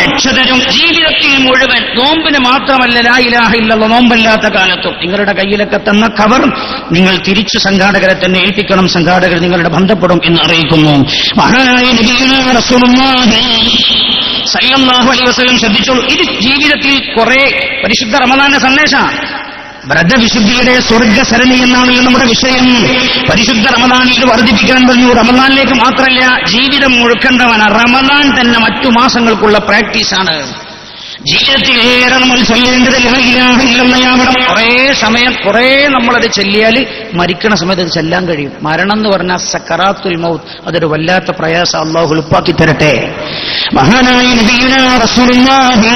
രക്ഷ തരും. ജീവിതത്തിൽ മുഴുവൻ, നോമ്പിന് മാത്രമല്ല, ലാ ഇലാഹ ഇല്ലല്ലാഹ് നോമ്പല്ലാത്ത കാലത്തും നിങ്ങളുടെ കയ്യിലൊക്കെ തന്ന കവർ നിങ്ങൾ തിരിച്ചു സംഘാടകരെ തന്നെ ഏൽപ്പിക്കണം. സംഘാടകർ നിങ്ങളുടെ ബന്ധപ്പെടും എന്ന് അറിയിക്കുന്നു. മഹാനായ നബിയുനാ റസൂലുള്ളാഹി സല്ലല്ലാഹു അലൈഹി വസല്ലം ശ്രദ്ധിച്ചോളൂ, ഇത് ജീവിതത്തിൽ കുറെ പരിശുദ്ധ റമദാന്റെ സന്ദേശമാണ്. വ്രതവിശുദ്ധിയുടെ സ്വർഗസരണി എന്നാണല്ലോ നമ്മുടെ വിഷയം. പരിശുദ്ധ റമദാനിൽ ഇത് വർദ്ധിപ്പിക്കാൻ പറഞ്ഞു. റമദാനിലേക്ക് മാത്രമല്ല, ജീവിതം മുഴുക്കേണ്ടവനാണ്. റമദാൻ തന്നെ മറ്റു മാസങ്ങൾക്കുള്ള പ്രാക്ടീസാണ്. ജീവിതത്തിലേറെ നമ്മൾ ചൊല്ലേണ്ടത് ലാ ഇലാഹ ഇല്ലല്ലാഹ്. കുറേ നമ്മളത് ചൊല്ലിയാൽ മരിക്കണ സമയത്ത് അത് ചെല്ലാൻ കഴിയും. മരണം എന്ന് പറഞ്ഞാൽ സക്കറാത്തുൽ മൗത്ത്, അതൊരു വല്ലാത്ത പ്രയാസം. അല്ലാഹു എളുപ്പാക്കി തരട്ടെ. മഹാനായ നബിയുനാ റസൂലുള്ളാഹി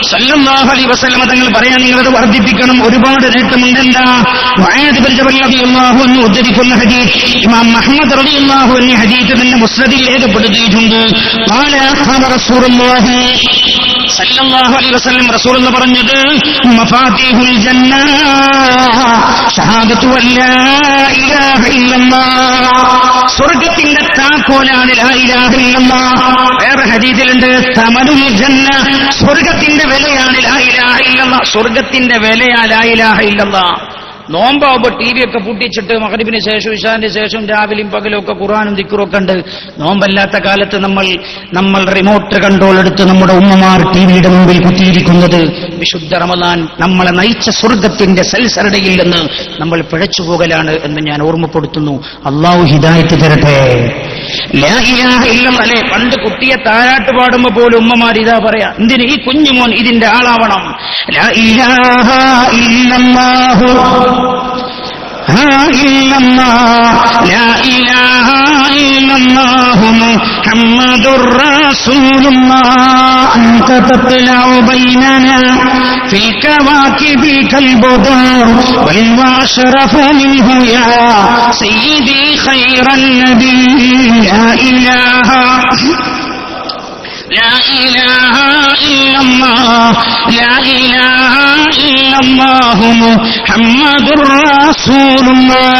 സ്വല്ലല്ലാഹു അലൈഹി വസല്ലം തങ്ങൾ പറയാൻ, നിങ്ങളത് വർദ്ധിപ്പിക്കണം, ഒരുപാട് നേട്ടമുണ്ട്. എന്താ? മുആദ് ബിൻ ജബൽ റളിയല്ലാഹു അൻഹു ഉദ്ധരിക്കുന്ന ഹദീസ് ഇമാം അഹ്മദ് റളിയല്ലാഹു അൻഹു ഹദീസ് തന്നെ മുസ്നദിൽ രേഖപ്പെടുത്തിയിട്ടുണ്ട്. ഖാല റസൂലുള്ളാഹി സല്ലല്ലാഹു അലൈഹി വസല്ലം റസൂലുള്ളാഹി പറഞ്ഞത്, മഫാത്തിഹുൽ ജന്ന ഷഹാദത്തു അല്ലാ ഇലാഹ ഇല്ലല്ലാഹ്. സ്വർഗ്ഗത്തിന്റെ താക്കോലാണ് ലാ ഇലാഹ ഇല്ലല്ലാഹ്. വേറെ ഹദീസിലുണ്ട് തമനുൽ ജന്ന, സ്വർഗ്ഗത്തിന്റെ വിലയാണ് ലാ ഇലാഹ ഇല്ലല്ലാഹ്. സ്വർഗ്ഗത്തിന്റെ വിലയാ ലാ ഇലാഹ ഇല്ലല്ലാഹ്. നോമ്പാവുമ്പോൾ ടി വി ഒക്കെ പൂട്ടിച്ചിട്ട് മഗ്രിബിന് ശേഷം ഇശാന്റെ ശേഷം രാവിലെയും പകലും ഒക്കെ ഖുർആനും ദിക്റും ഒക്കെ ഉണ്ട്. നോമ്പല്ലാത്ത കാലത്ത് നമ്മൾ റിമോട്ട് കൺട്രോൾ എടുത്ത് നമ്മുടെ ഉമ്മമാർ ടി വിയുടെ മുമ്പിൽ കുത്തിയിരിക്കുന്നത് വിശുദ്ധ റമദാൻ നമ്മളെ നയിച്ച സ്വർഗത്തിന്റെ സൽസരണയിൽ നിന്ന് നമ്മൾ പിഴച്ചു പോകലാണ് എന്ന് ഞാൻ ഓർമ്മപ്പെടുത്തുന്നു. അള്ളാഹു ഹിദായത്ത് തരട്ടെ. ലാ ഇലാഹ ഇല്ലല്ലാഹ്. പണ്ട് കുട്ടിയെ താരാട്ട് പാടുമ്പോ പോലും ഉമ്മമാർ ഇതാ പറയാ, എന്തിന് ഈ കുഞ്ഞുമോൻ ഇതിന്റെ ആളാവണം. ലാ ഇലാഹ ഇല്ലല്ലാഹു ലാ ഇലാഹ ഇല്ലല്ലാഹു മുഹമ്മദുർ റസൂലുള്ളാഹ് അൻത തത്ലഉ ബൈനനാ ഫീ കവാകിബികൽ ബുദൂർ വൽ വഅശ്റഫു മിൻഹു യാ സയ്യിദി ഖൈറൻ നബി. ലാ ഇലാഹ لا إله إلا الله لا إله إلا الله محمد رسول الله.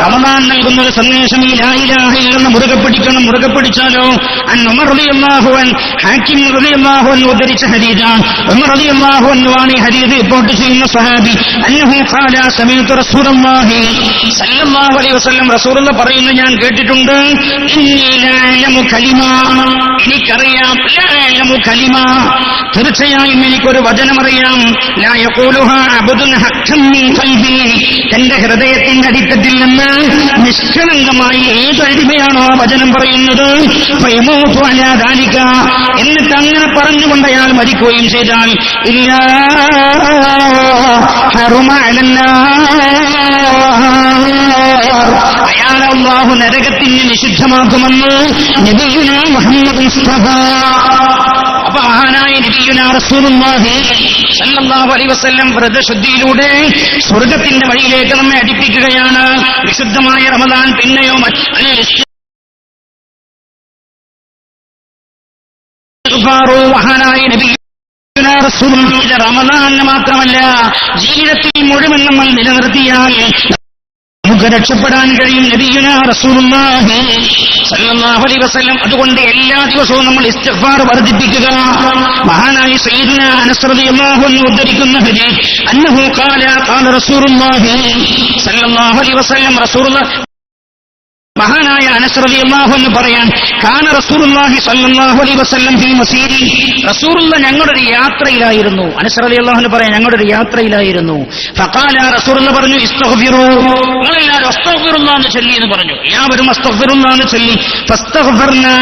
റമദാൻ നൽകുന്ന ഒരു സന്ദേശം ഈ ലാ ഇലാഹ ഇല്ലല്ലാഹ് മുറുകെ പിടിക്കണം. മുറുകെ പിടിച്ചാലോ അൻ ഉമർ റളിയല്ലാഹു അൻഹു ഹാക്കിം റളിയല്ലാഹു അൻഹു ഉദ്ധരിച്ച ഹദീസാണ്. ഉമർ റളിയല്ലാഹു അൻഹു ആണ് ഈ ഹദീസ് റിപ്പോർട്ട് ചെയ്യുന്ന സ്വഹാബി. അന്നഹു ഖാല സമീഅതു റസൂലുള്ളാഹി സല്ലല്ലാഹു അലൈഹി വസല്ലം റസൂലുള്ളാഹി പറയുന്നു, ഞാൻ കേട്ടിട്ടുണ്ട്, ഇന്നി ലാ അലമു കലിമ, എനിക്കറിയാം, ലാ അലമു കലിമ, തീർച്ചയായും എനിക്കൊരു വചനമറിയാം, ലാ യഖൂലുഹാ അബ്ദുൻ ഹഖ്ഖൻ മിൻ ഖൽബി, തന്റെ ഹൃദയത്തിന്റെ അടിത്തട്ടിൽ നിന്ന് നിഷ്കളങ്കമായി ഏതടിമയാണോ ആ വചനം പറയുന്നത്, ഫയമൂതു അലാ ദാലിക, എന്നിട്ട് അങ്ങനെ പറഞ്ഞുകൊണ്ട് അയാൾ മരിക്കുകയും ചെയ്താൽ, ഇല്ലാ ഹറുമ അലന്നാർ, അയാൾ അല്ലാഹു നരകത്തിന് നിഷിദ്ധമാക്കുമെന്ന് നബിയുനാ മുഹമ്മദ് മുസ്തഫ. അപ്പൊ മഹാനായ നബിയുനാ റസൂലുള്ളാഹി സല്ലല്ലാഹു അലൈഹി വസല്ലം വ്രതശുദ്ധിയിലൂടെ സ്വർഗത്തിന്റെ വഴിയിലേക്ക് നമ്മെ അടുപ്പിക്കുകയാണ്. വിശുദ്ധമായ റമദാൻ പിന്നെയോ മഹാനായ നബിയുനാ റസൂലുള്ളാഹി റമദാനിന് മാത്രമല്ല ജീവിതത്തിൽ മുഴുവൻ നമ്മൾ നിലനിർത്തിയാൽ നമുക്ക് രക്ഷപ്പെടാൻ കഴിയും. നബിയുനാ റസൂലുള്ളാഹി സല്ലല്ലാഹു അലൈഹി വസല്ലം അതുകൊണ്ട് എല്ലാ ദിവസവും നമ്മൾ ഇസ്തിഗ്ഫാർ വർദ്ധിപ്പിക്കുക. മഹാനായ സയ്യിദുനാ അനസ് റളിയല്ലാഹു അൻഹു ഉദ്ധരിക്കുന്ന ഹദീസ് അന്നഹു ഖാല ഖാല റസൂലുള്ളാഹി സല്ലല്ലാഹു അലൈഹി വസല്ലം റസൂലുള്ളാഹി മഹാനായ അനസ് റളിയല്ലാഹു അൻഹു പറയാൻ, കാന റസൂലുള്ളാഹി സ്വല്ലല്ലാഹു അലൈഹി വസല്ലം ഫീ മസീരി, റസൂലുള്ളാഹി ഞങ്ങളുടെ ഒരു യാത്രയിലായിരുന്നു. അനസ് റളിയല്ലാഹു അൻഹു പറയാൻ, ഞങ്ങളുടെ ഒരു യാത്രയിലായിരുന്നു. ഫഖാല, റസൂലുള്ളാഹി പറഞ്ഞു, ഇസ്തഗ്ഫിറൂ, നിങ്ങളെല്ലാവരും അസ്തഗ്ഫിറുല്ലാഹ് എന്ന് ചൊല്ലി എന്ന് പറഞ്ഞു. എല്ലാവരും അസ്തഗ്ഫിറുല്ലാഹ് എന്ന് ചൊല്ലി. ഫസ്തഗ്ഫർനാ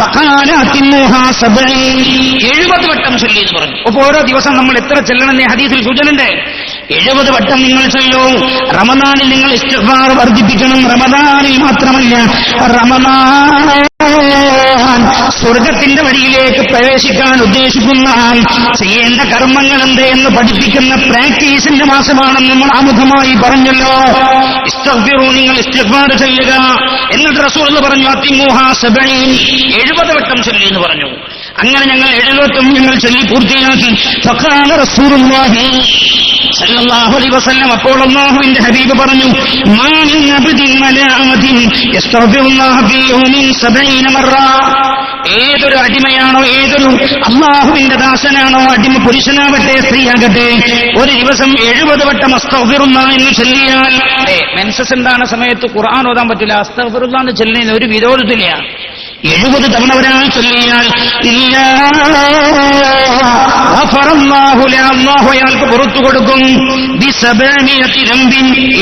ഫഖാല അതിമുഹാ 70 വട്ടം ചൊല്ലി എന്ന് പറഞ്ഞു. അപ്പോൾ ഓരോ ദിവസം നമ്മൾ എത്ര ചൊല്ലണമെന്ന് ഹദീസിൽ സൂചനയുണ്ട്. 70 വട്ടം നിങ്ങൾ ചൊല്ലൂ. റമദാനിൽ നിങ്ങൾ ഇസ്തിഗ്ഫാർ വർദ്ധിപ്പിക്കണം. റമദാനിൽ മാത്രമല്ല, റമദാൻ സ്വർഗത്തിന്റെ വഴിയിലേക്ക് പ്രവേശിക്കാൻ ഉദ്ദേശിക്കുന്ന ചെയ്യേണ്ട കർമ്മങ്ങൾ എന്ത് എന്ന് പഠിപ്പിക്കുന്ന പ്രാക്ടീസിന്റെ മാസമാണെന്ന് നമ്മൾ ആമുഖമായി പറഞ്ഞല്ലോ. ഇസ്തഗ്ഫിറൂ, നിങ്ങൾ ഇസ്തിഗ്ഫാർ ചെയ്യുക. എന്നിട്ട് റസൂൽ പറഞ്ഞു, അതിമുഹാ 70 വട്ടം ചൊല്ലി എന്ന് പറഞ്ഞു. അങ്ങനെ ഞങ്ങൾ 70 ഞങ്ങൾ ചൊല്ലി പൂർത്തിയാക്കി. ഫഖാല റസൂലുള്ളാഹി സല്ലല്ലാഹു അലൈഹി വസല്ലം, അപ്പോൾ അല്ലാഹുവിന്റെ ഹബീബ് പറഞ്ഞു, മാ മിൻ അബ്ദിൻ മലാഅതിൻ യസ്തഗ്ഫിറുല്ലാഹ ഫീ യൗമിൻ 70 മറ, ഏതൊരു അടിമയാണോ, ഏതൊരു അല്ലാഹുവിന്റെ ദാസനാണോ, അടിമ പുരുഷനാവട്ടെ സ്ത്രീയാകട്ടെ, ഒരു ദിവസം 70 വട്ടം അസ്തഗ്ഫിറുല്ലാഹ് എന്ന് ചൊല്ലിയാൽ, മെൻസസ് ഉണ്ടാകുന്ന സമയത്ത് ഖുർആൻ ഓതാൻ പറ്റില്ല, അസ്തഗ്ഫിറുല്ലാഹ് എന്ന് ചൊല്ലുന്നതിന് ഒരു വിരോധത്തില്ല. 70 തവണ ഒരാൾ ചൊല്ലിയാൽ അല്ലാഹു അയാൾക്ക് പുറത്തു കൊടുക്കും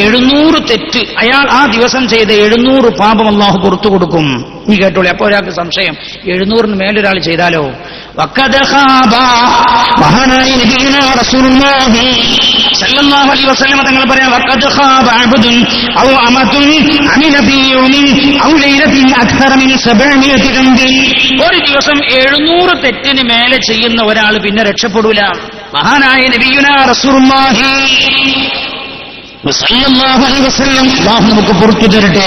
700 തെറ്റ് അയാൾ ആ ദിവസം ചെയ്ത 700 പാപം അല്ലാഹു പുറത്തു കൊടുക്കും. നീ കേട്ടോളൂ. അപ്പൊ ഒരാൾക്ക് സംശയം, 700 മേലൊരാൾ ചെയ്താലോ? മഹാനായ നബിയുനാ റസൂലുള്ളാഹി സല്ലല്ലാഹു അലൈഹി വസല്ലം തങ്ങൾ പറയാം, വഖദ് ഖാബ അബ്ദുൻ ഔ അമതുൻ അമില ഫീ യൗമിൻ ഔ ലൈലത്തിൻ അക്തറ മിൻ 700 ദംബിൻ. ഒരു ദിവസം 700 തെറ്റിന് മേലെ ചെയ്യുന്ന ഒരാൾ പിന്നെ രക്ഷപ്പെടൂല. മഹാനായ നബിയുനാ റസൂലുള്ളാഹി സല്ലല്ലാഹു അലൈഹി വസല്ലം അല്ലാഹു നമുക്ക് പുറത്തു തരട്ടെ.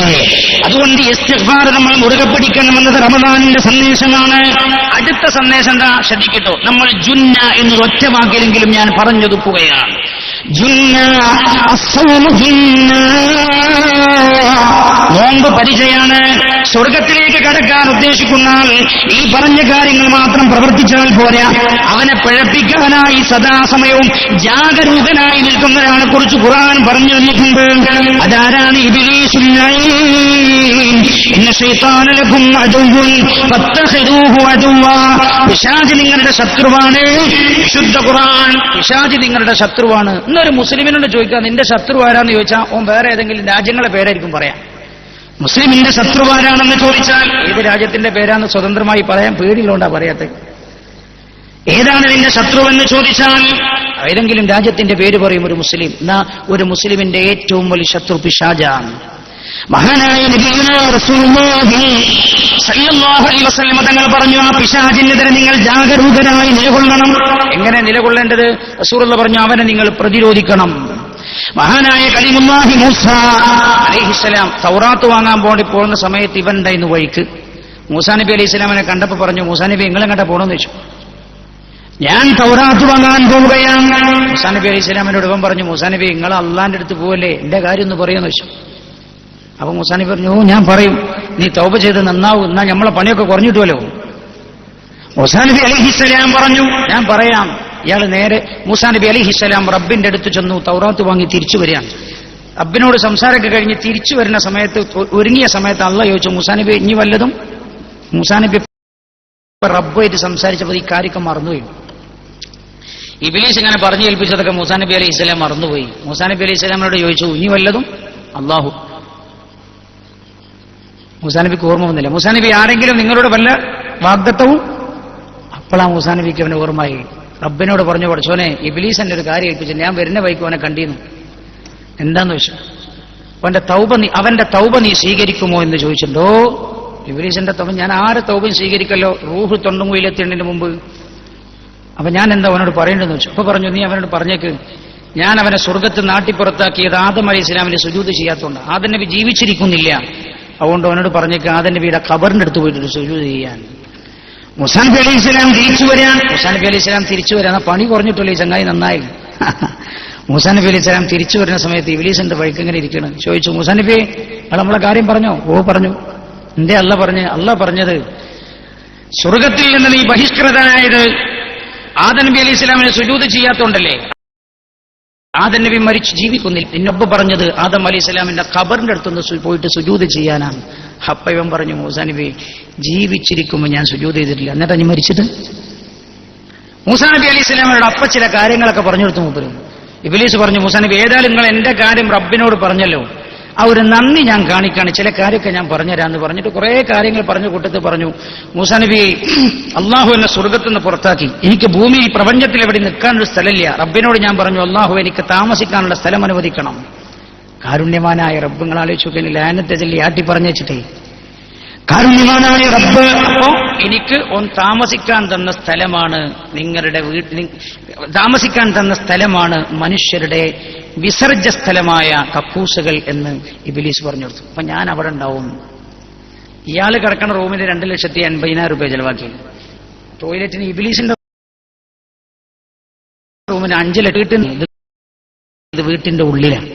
അതുകൊണ്ട് ഇസ്തിഗ്ഫാർ നമ്മൾ മുറുകെ പിടിക്കണമെന്നത് റമദാനിന്റെ സന്ദേശമാണ്. അടുത്ത സന്ദേശം എന്താ? ശ്രദ്ധിക്കട്ടോ. നമ്മൾ ജുന്ന എന്ന് ഒറ്റ വാക്കിലെങ്കിലും ഞാൻ പറഞ്ഞൊതുക്കുകയാണ്. ജുന്ന അസ്സൗമു ജുന്ന, നോമ്പ് പരിചയാണ്. സ്വർഗത്തിലേക്ക് കടക്കാൻ ഉദ്ദേശിക്കുന്ന ആൾ ഈ പറഞ്ഞ കാര്യങ്ങൾ മാത്രം പ്രവർത്തിച്ചാൽ പോരാ, അവനെ പിഴപ്പിക്കാനായി സദാസമയവും ജാഗരൂകനായി നിൽക്കുന്ന ഒരാളെ കുറിച്ച് ഖുർആൻ പറഞ്ഞു തന്നിട്ടുണ്ട്. അതാരാണ്? ഇബ്ലീസുൽ ലഈൻ. ഇന്ന ശൈത്താന ലകും അദുവ്വുൻ ഫത്തഖിദൂഹു അദുവ്വാ. പിശാച് നിങ്ങളുടെ ശത്രുവാണ്. വിശുദ്ധ ഖുർആൻ പിശാച് നിങ്ങളുടെ ശത്രുവാണ്. ഇന്നൊരു മുസ്ലിമിനോട് ചോദിക്കുക, നിന്റെ ശത്രു ആരാന്ന് ചോദിച്ചാൽ ഓൻ വേറെ ഏതെങ്കിലും രാജ്യങ്ങളെ പേരായിരിക്കും പറയാം. മുസ്ലിമിന്റെ ശത്രു ആരാണെന്ന് ചോദിച്ചാൽ ഏത് രാജ്യത്തിന്റെ പേരാന്ന് സ്വതന്ത്രമായി പറയാൻ പേടിയില്ലോണ്ടാ പറയാത്തത്. ഏതാണ് നിന്റെ ശത്രുവെന്ന് ചോദിച്ചാൽ ഏതെങ്കിലും രാജ്യത്തിന്റെ പേര് പറയും ഒരു മുസ്ലിം. എന്നാ ഒരു മുസ്ലിമിന്റെ ഏറ്റവും വലിയ ശത്രു പിശാചാണ്. മഹാനായ നബിയുനാ റസൂലുള്ളാഹി സല്ലല്ലാഹു അലൈഹി വസല്ലം തങ്ങൾ പറഞ്ഞു, ആ പിശാചിനെതിരെ നിങ്ങൾ ജാഗരൂകരായി നിലകൊള്ളണം. എങ്ങനെ നിലകൊള്ളേണ്ടത്? റസൂലുള്ളാഹി പറഞ്ഞു, അവനെ നിങ്ങൾ പ്രതിരോധിക്കണം. മഹാനായ കലീമുല്ലാഹി മൂസ അലൈഹിസ്സലാം തൗറാത്ത് വാങ്ങാൻ വേണ്ടി പോകുന്ന സമയത്ത് ഇവൻ ഉണ്ടായിരുന്നു വഴിക്ക്. മൂസാ നബി അലൈഹി സ്വലാമിനെ കണ്ടപ്പോൾ പറഞ്ഞു, മൂസാ നബി നിങ്ങളെങ്ങോട്ടാ പോകണമെന്ന് ചോദിച്ചു. ഞാൻ തൗറാത്ത് വാങ്ങാൻ പോവുകയാണ്. മൂസാ നബി അലൈഹി സ്വലാമിനോട് ഇവൻ പറഞ്ഞു, മൂസാ നബി നിങ്ങൾ അള്ളാന്റെ അടുത്ത് പോവല്ലേ, എന്റെ കാര്യം ഒന്ന് പറയുമെന്ന് ചോദിച്ചു. അപ്പൊ മൂസാ നബി പറഞ്ഞു, ഓ ഞാൻ പറയും, നീ തൗബ ചെയ്ത് നന്നാവും, എന്നാ നമ്മളെ പണിയൊക്കെ കുറഞ്ഞിട്ടുമല്ലോ. മൂസാ നബി അലൈഹിസ്സലാം പറഞ്ഞു, ഞാൻ പറയാം. ഇയാൾ നേരെ മൂസാ നബി അലൈഹിസ്സലാം റബ്ബിന്റെ അടുത്ത് ചെന്നു, തൗറാത്ത് വാങ്ങി തിരിച്ചു വരികയാണ്. റബ്ബിനോട് സംസാരമൊക്കെ കഴിഞ്ഞ് തിരിച്ചു വരുന്ന സമയത്ത്, ഒരുങ്ങിയ സമയത്ത് അള്ളാഹ് ചോദിച്ചു, മൂസാ നബി ഇനി വല്ലതും? മൂസാ നബി റബ്ബായിട്ട് സംസാരിച്ചപ്പോൾ ഈ കാര്യമൊക്കെ മറന്നുപോയി. ഇബ്ലീസ് ഇങ്ങനെ പറഞ്ഞു ഏൽപ്പിച്ചതൊക്കെ മൂസാ നബി അലൈഹി സ്വലാം മറന്നുപോയി. മൂസാ നബി അലൈഹി സ്വലാമിനോട് ചോദിച്ചു, ഇനി വല്ലതും? അള്ളാഹു മൂസാ നബിക്ക് ഓർമ്മ വന്നില്ല. മൂസാ നബി ആരെങ്കിലും നിങ്ങളോട് വല്ല വാഗ്ദത്തവും? അപ്പോഴാ മൂസാ നബിക്ക് അവന് ഓർമ്മയായി. റബ്ബിനോട് പറഞ്ഞു, പഠിച്ചോനെ ഇബ്ലീസ് എന്നെ ഒരു കാര്യം ഏൽപ്പിച്ചു, ഞാൻ വരുന്ന വൈക്കും അവനെ കണ്ടിരുന്നു. എന്താന്ന് ചോദിച്ചു. അവന്റെ തൗബ നീ സ്വീകരിക്കുമോ എന്ന് ചോദിച്ചിട്ടുണ്ടോ? ഇബ്ലീസിന്റെ തൗബ ഞാൻ ആരെ തൗബയും സ്വീകരിക്കല്ലോ, റൂഹ് തൊണ്ടുമുയിലെത്തേണ്ടതിന് മുമ്പ്. അപ്പൊ ഞാൻ എന്താ അവനോട് പറയേണ്ടതെന്ന് വെച്ചു. അപ്പൊ പറഞ്ഞു, നീ അവനോട് പറഞ്ഞേക്ക്, ഞാൻ അവനെ സ്വർഗത്ത് നാട്ടിപ്പുറത്താക്കിയത് ആദം അലൈഹി ഇസ്ലാമിന്റെ സുജൂദ് ചെയ്യാത്തതുകൊണ്ട്. ആദം നബി ജീവിച്ചിരിക്കുന്നില്ല, അതുകൊണ്ട് അവനോട് പറഞ്ഞേക്ക് ആദം നബിയുടെ ഖബറിന്റെ അടുത്ത് പോയിട്ട് സുജൂദ് ചെയ്യാൻ. മൂസാ നബി അലൈഹി സ്വലാം തിരിച്ചു വരാൻ. മൂസാ നബി അലൈഹി സ്വലാം തിരിച്ചു വരാൻ പണി കുറഞ്ഞിട്ടുള്ളൂ ഈ ചങ്ങായി, നന്നായി. മൂസാ നബി അലൈഹി സ്വലാം തിരിച്ചു വരുന്ന സമയത്ത് ഇബ്ലീസിന്റെ വഴിക്ക് ഇങ്ങനെ ഇരിക്കണം. ചോദിച്ചു, മൂസാ നബി നമ്മളെ കാര്യം പറഞ്ഞോ? ഓ പറഞ്ഞു. എന്തേ അല്ല പറഞ്ഞത് സ്വർഗത്തിൽ നിന്ന് നീ ബഹിഷ്കൃതനായത് ആദം നബി അലൈഹി സ്വലാമിനെ സുജൂദ് ചെയ്യാത്തോണ്ടല്ലേ? ആദം നബി മരിച്ചു ജീവിക്കുന്നില്ല. പിന്നൊപ്പം പറഞ്ഞത് ആദം അലൈഹി സ്വലാമിന്റെ ഖബറിന്റെ അടുത്തൊന്ന് പോയിട്ട് സുജൂദ് ചെയ്യാനാണ്. അപ്പ ഇവൻ പറഞ്ഞു, മൂസാ നബി ജീവിച്ചിരിക്കുമ്പോൾ ഞാൻ സുജൂദ് ചെയ്തിട്ടില്ല, എന്നിട്ടാ നീ മരിച്ചത്? മൂസാ നബി അലൈഹി സ്വലാമിനോട് അപ്പ ചില കാര്യങ്ങളൊക്കെ പറഞ്ഞു കൊടുത്തു മൂപ്പര്. ഇബ്ലീസ് പറഞ്ഞു, മൂസാ നബി ഏതായാലും നിങ്ങൾ എന്റെ കാര്യം റബ്ബിനോട് പറഞ്ഞല്ലോ, ആ ഒരു നന്ദി ഞാൻ കാണിക്കാണ്, ചില കാര്യമൊക്കെ ഞാൻ പറഞ്ഞുതരാന്ന് പറഞ്ഞിട്ട് കുറെ കാര്യങ്ങൾ പറഞ്ഞു കൂട്ടത്തിൽ പറഞ്ഞു. മൂസാ നബി, അള്ളാഹു എന്നെ സ്വർഗത്തിൽ നിന്ന് പുറത്താക്കി, എനിക്ക് ഭൂമി പ്രപഞ്ചത്തിൽ എവിടെ നിൽക്കാനൊരു സ്ഥലമില്ല. റബ്ബിനോട് ഞാൻ പറഞ്ഞു, അള്ളാഹു എനിക്ക് താമസിക്കാനുള്ള സ്ഥലം അനുവദിക്കണം. കാരുണ്യവാനായ റബ്ബ്, നിങ്ങൾ ആലോചിച്ചു, ലാനത്തെ ചൊല്ലി ആട്ടി പറഞ്ഞേച്ചിട്ടേ, കാരുണ്യവാനായ റബ്ബ് അപ്പോ എനിക്ക് താമസിക്കാൻ തന്ന സ്ഥലമാണ് നിങ്ങളുടെ വീട്ടിൽ, താമസിക്കാൻ തന്ന സ്ഥലമാണ് മനുഷ്യരുടെ വിസർജ്യ സ്ഥലമായ കക്കൂസുകൾ എന്ന് ഇബ്ലീസ് പറഞ്ഞു കൊടുത്തു. അപ്പൊ ഞാൻ അവിടെ ഉണ്ടാവും. ഇയാൾ കിടക്കണ റൂമിന് 2,80,000 രൂപ ചെലവാക്കി. ടോയ്ലറ്റിന് ഇബ്ലീസിന്റെ റൂമിന് 5 ലക്ഷം. ഇത് വീട്ടിന്റെ ഉള്ളിലാണ്,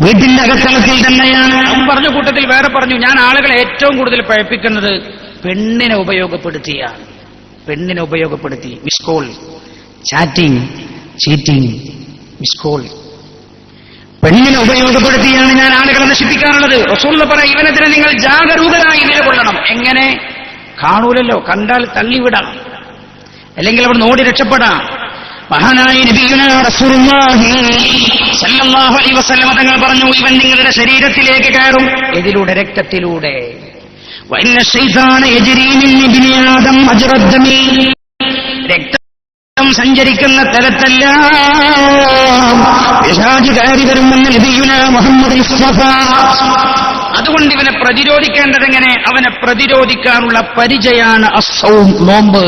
വീട്ടിന്റെ അകത്തളത്തിൽ തന്നെയാണ്. പറഞ്ഞ കൂട്ടത്തിൽ വേറെ പറഞ്ഞു, ഞാൻ ആളുകളെ ഏറ്റവും കൂടുതൽ പഴപ്പിക്കുന്നത് പെണ്ണിനെ ഉപയോഗപ്പെടുത്തി miss call, chatting, cheating, miss call. പെണ്ണിനെ ഉപയോഗപ്പെടുത്തിയാണ് ഞാൻ ആളുകളെ നശിപ്പിക്കാറുള്ളത്. റസൂലുള്ളാഹി പറയും, ഇവനെതിരെ നിങ്ങൾ ജാഗരൂകരായി നിലകൊള്ളണം. എങ്ങനെ? കാണൂലല്ലോ, കണ്ടാൽ തള്ളിവിടാം, അല്ലെങ്കിൽ അവിടെ ഓടി രക്ഷപ്പെടാം. മഹാനായ നബിയുനാ റസൂലുള്ളാഹി സ്വല്ലല്ലാഹു അലൈഹി വസല്ലം തങ്ങൾ പറഞ്ഞു, ഇവൻ നിങ്ങളുടെ ശരീരത്തിലേക്ക് കയറും. ഇതിലൂടെ? രക്തത്തിലൂടെ. വഇന്ന ശൈത്താന യജ്രീ മിൻ ഇബ്നി ആദം മജ്റദ്ദമി. രക്തം സഞ്ചരിക്കുന്ന തലത്തെല്ലാം പിശാച് കയറി വരുമെന്ന് നബിയുനാ മുഹമ്മദ് മുസ്തഫ. അതുകൊണ്ട് ഇവനെ പ്രതിരോധിക്കേണ്ടത് എങ്ങനെ? അവനെ പ്രതിരോധിക്കാനുള്ള പരിചയാണ് അസ്സൗം, നോമ്പ്.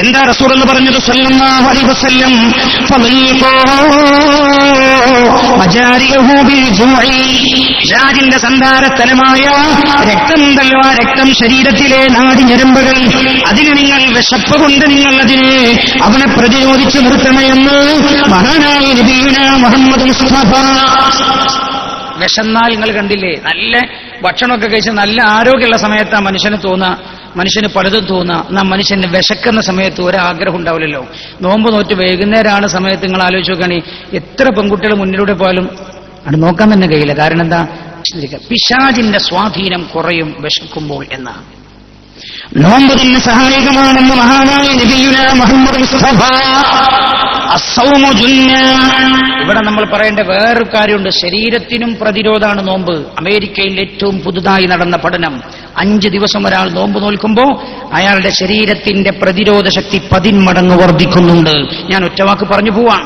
എന്താ റസൂൽ എന്ന് പറഞ്ഞത് സല്ലല്ലാഹു അലൈഹി വസല്ലം? പിശാചിന്റെ സന്ധാരസ്ഥലമായ രക്തമുണ്ടല്ലോ, ആ രക്തം ശരീരത്തിലെ നാടിഞരമ്പുകൾ, അതിന് നിങ്ങൾ വിശപ്പ് കൊണ്ട് നിങ്ങൾ അവനെ പ്രതിരോധിച്ചു നിർത്തണമെന്ന് മഹാനായ നബിയുനാ മുഹമ്മദ് മുസ്തഫ. വിശന്നാൽ നിങ്ങൾ കണ്ടില്ലേ, നല്ല ഭക്ഷണമൊക്കെ കഴിച്ച് നല്ല ആരോഗ്യമുള്ള സമയത്ത് മനുഷ്യന് പലതും തോന്നുക. എന്നാ മനുഷ്യന് വിശക്കുന്ന സമയത്ത് ഒരാഗ്രഹം ഉണ്ടാവില്ലല്ലോ. നോമ്പ് നോറ്റ് വൈകുന്നേരമാണ് സമയത്ത് നിങ്ങൾ ആലോചിച്ച് നോക്കുകയാണെങ്കിൽ എത്ര പെൺകുട്ടികൾ മുന്നിലൂടെ പോയാലും അത് നോക്കാൻ തന്നെ കഴിയില്ല. കാരണം എന്താ? പിശാചിന്റെ സ്വാധീനം കുറയും വിശക്കുമ്പോൾ എന്നാണ്. നോമ്പ് തന്നെ സഹായകമാണെന്ന് മഹാനായ നബിയുനാ മുഹമ്മദ് മുസ്തഫ. അസ്സൗമു ജുന്ന. ഇവിടെ നമ്മൾ പറയേണ്ട വേറൊരു കാര്യമുണ്ട്. ശരീരത്തിനും പ്രതിരോധമാണ് നോമ്പ്. അമേരിക്കയിൽ ഏറ്റവും പുതുതായി നടന്ന പഠനം, 5 ദിവസം ഒരാൾ നോമ്പ് നോൽക്കുമ്പോൾ അയാളുടെ ശരീരത്തിന്റെ പ്രതിരോധ ശക്തി 10 മടങ്ങ് വർദ്ധിക്കുന്നുണ്ട്. ഞാൻ ഒറ്റവാക്ക് പറഞ്ഞു പോവാം.